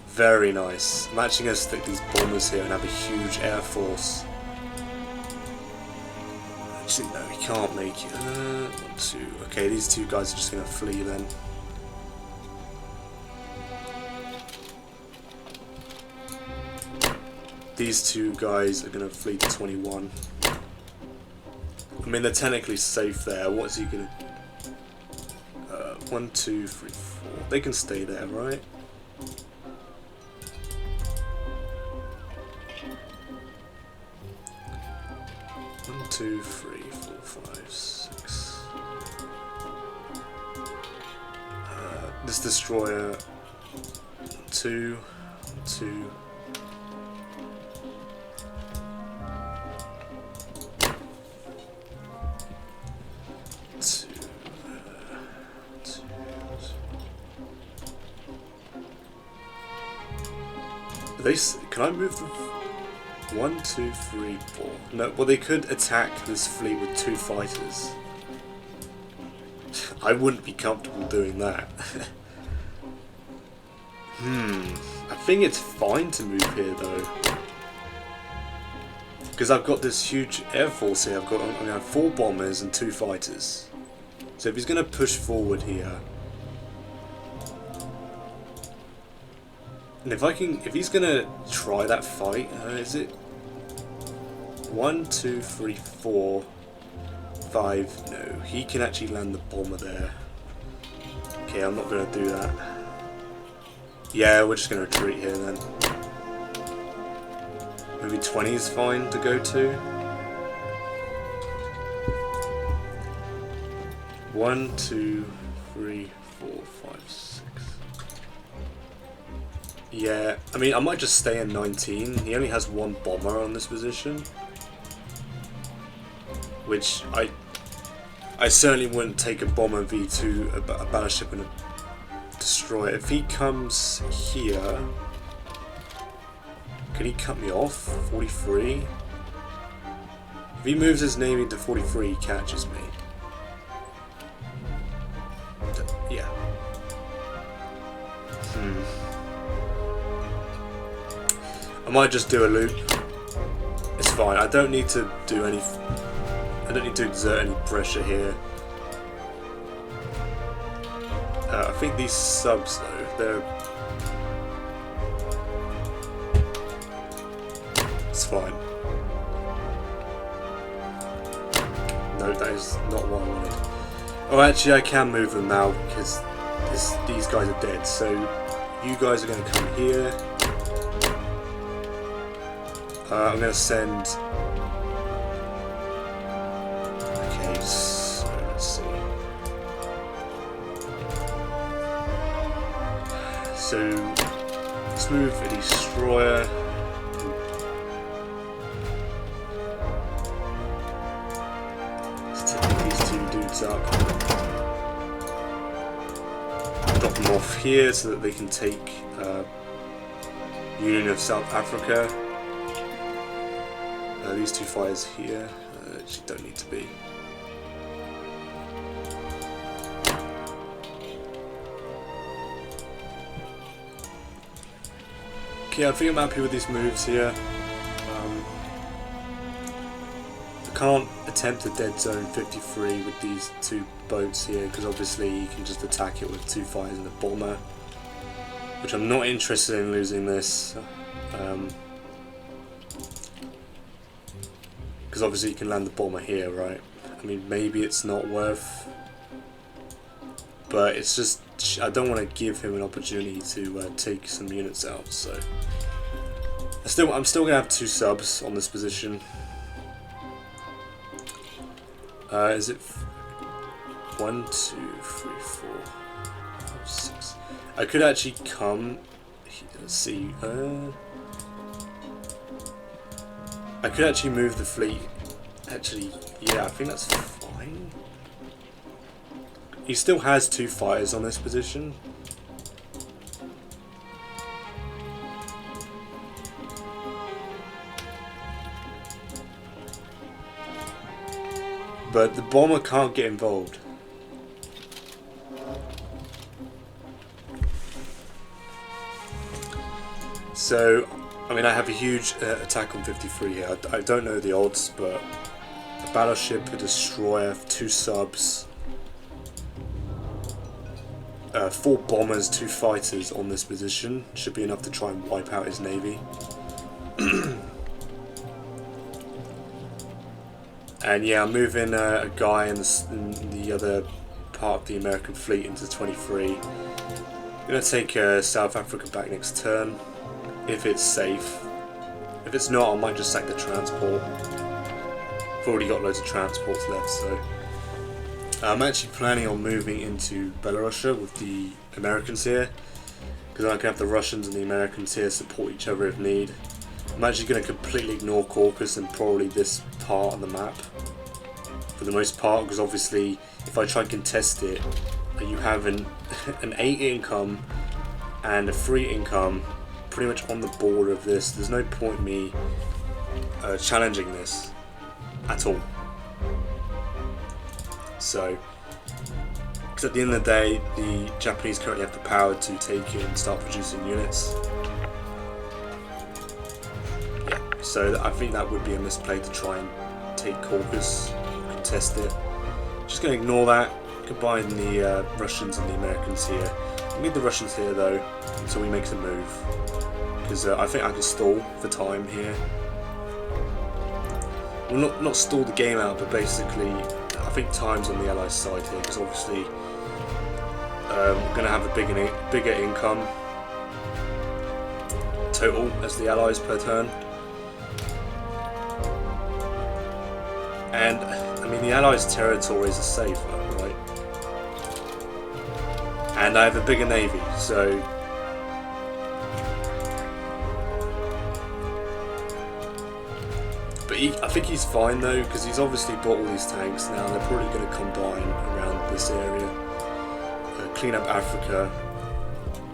Very nice. I'm actually going to stick these bombers here and have a huge air force. Actually, no, we can't make it. 1, 2. Okay, these 2 guys are just going to flee then. These 2 guys are going to flee to 21. I mean, they're technically safe there. What's he going to... 1, 2, 3, 4. They can stay there, right? One, 2, 3, 4, 5, 6. This destroyer. 2, 2. Can I move them? 1, 2, 3, 4. No, well, they could attack this fleet with 2 fighters. I wouldn't be comfortable doing that. I think it's fine to move here though, because I've got this huge air force here. I'm gonna have 4 bombers and 2 fighters. So if he's gonna push forward here. And if he's gonna try that fight, is it 1, 2, 3, 4, 5? No, he can actually land the bomber there. Okay, I'm not gonna do that. Yeah, we're just gonna retreat here then. Maybe 20 is fine to go to. 1, 2, 3, 4, 5, 6. Yeah, I mean, I might just stay in 19. He only has 1 bomber on this position, which I certainly wouldn't take a bomber V2, a battleship, and a destroyer. If he comes here, can he cut me off? 43. If he moves his navy to 43, he catches me. Yeah. I might just do a loop. It's fine. I don't need to do any. I don't need to exert any pressure here. I think these subs though, they're. It's fine. No, that is not what I wanted. Oh, actually, I can move them now because these guys are dead. So you guys are going to come here. I'm going to send. Okay, so let's see. So let's move a destroyer. Let's take these 2 dudes up. Drop them off here so that they can take Union of South Africa. These 2 fires here actually don't need to be. Okay, I think I'm happy with these moves here. I can't attempt a dead zone 53 with these 2 boats here because obviously you can just attack it with 2 fires and a bomber, which I'm not interested in losing this. Because obviously you can land the bomber here, right? I mean, maybe it's not worth, but it's just I don't want to give him an opportunity to take some units out. So I'm still gonna have 2 subs on this position. Is it 1, 2, 3, 4, 5, 6? I could actually come. Let's see. I could actually move the fleet. Actually, yeah, I think that's fine. He still has 2 fighters on this position. But the bomber can't get involved. So, I mean, I have a huge attack on 53 here. I don't know the odds, but a battleship, a destroyer, 2 subs, 4 bombers, 2 fighters on this position should be enough to try and wipe out his navy. And yeah, I'm moving a guy in the other part of the American fleet into 23. I'm going to take South Africa back next turn, if it's safe. If it's not, I might just sack the transport. I've already got loads of transports left, so... I'm actually planning on moving into Belarus with the Americans here, because I can have the Russians and the Americans here support each other if need. I'm actually going to completely ignore Caucasus and probably this part on the map for the most part, because obviously if I try and contest it, you have an 8 income and a 3 income pretty much on the border of this. There's no point me challenging this at all. So, because at the end of the day, the Japanese currently have the power to take it and start producing units. Yeah, so I think that would be a misplay to try and take Caucasus, contest it. Just going to ignore that, combine the Russians and the Americans here. We need the Russians here though, until we make a move. Because I think I can stall for time here. Well, not stall the game out, but basically I think time's on the Allies' side here, because obviously we're going to have a bigger income total as the Allies per turn. And I mean, the Allies' territories are safer, right? And I have a bigger navy, so but I think he's fine though, because he's obviously bought all these tanks now. They're probably going to combine around this area, clean up Africa,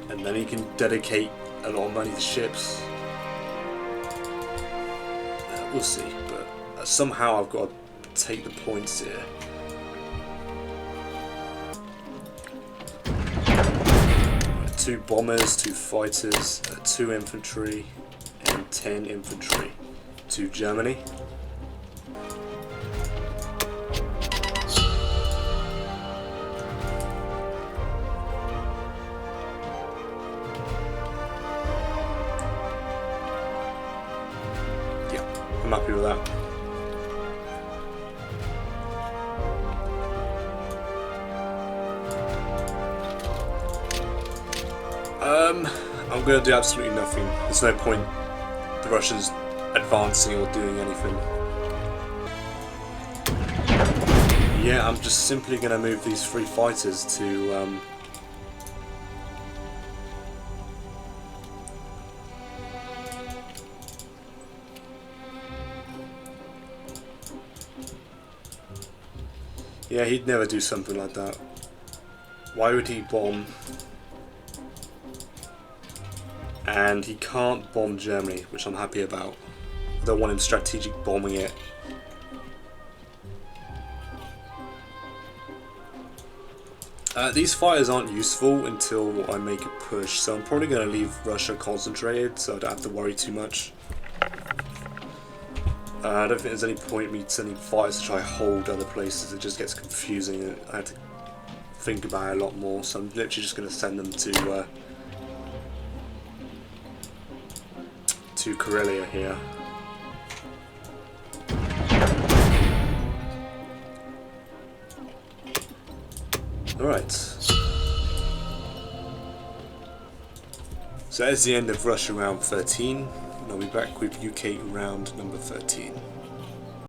and then he can dedicate a lot of money to ships. We'll see, but somehow I've got to take the points here. Two bombers, 2 fighters, 2 infantry, and 10 infantry to Germany. Yeah, I'm happy with that. I'm going to do absolutely nothing. There's no point the Russians advancing or doing anything. Yeah, I'm just simply going to move these 3 fighters to yeah, he'd never do something like that. Why would he bomb? And he can't bomb Germany, which I'm happy about. I don't want him strategic bombing it. These fighters aren't useful until I make a push, so I'm probably going to leave Russia concentrated so I don't have to worry too much. I don't think there's any point me sending fighters to try to hold other places. It just gets confusing and I have to think about it a lot more, so I'm literally just going to send them to Karelia here. Alright. So that's the end of Russia round 13, and I'll be back with UK round number 13.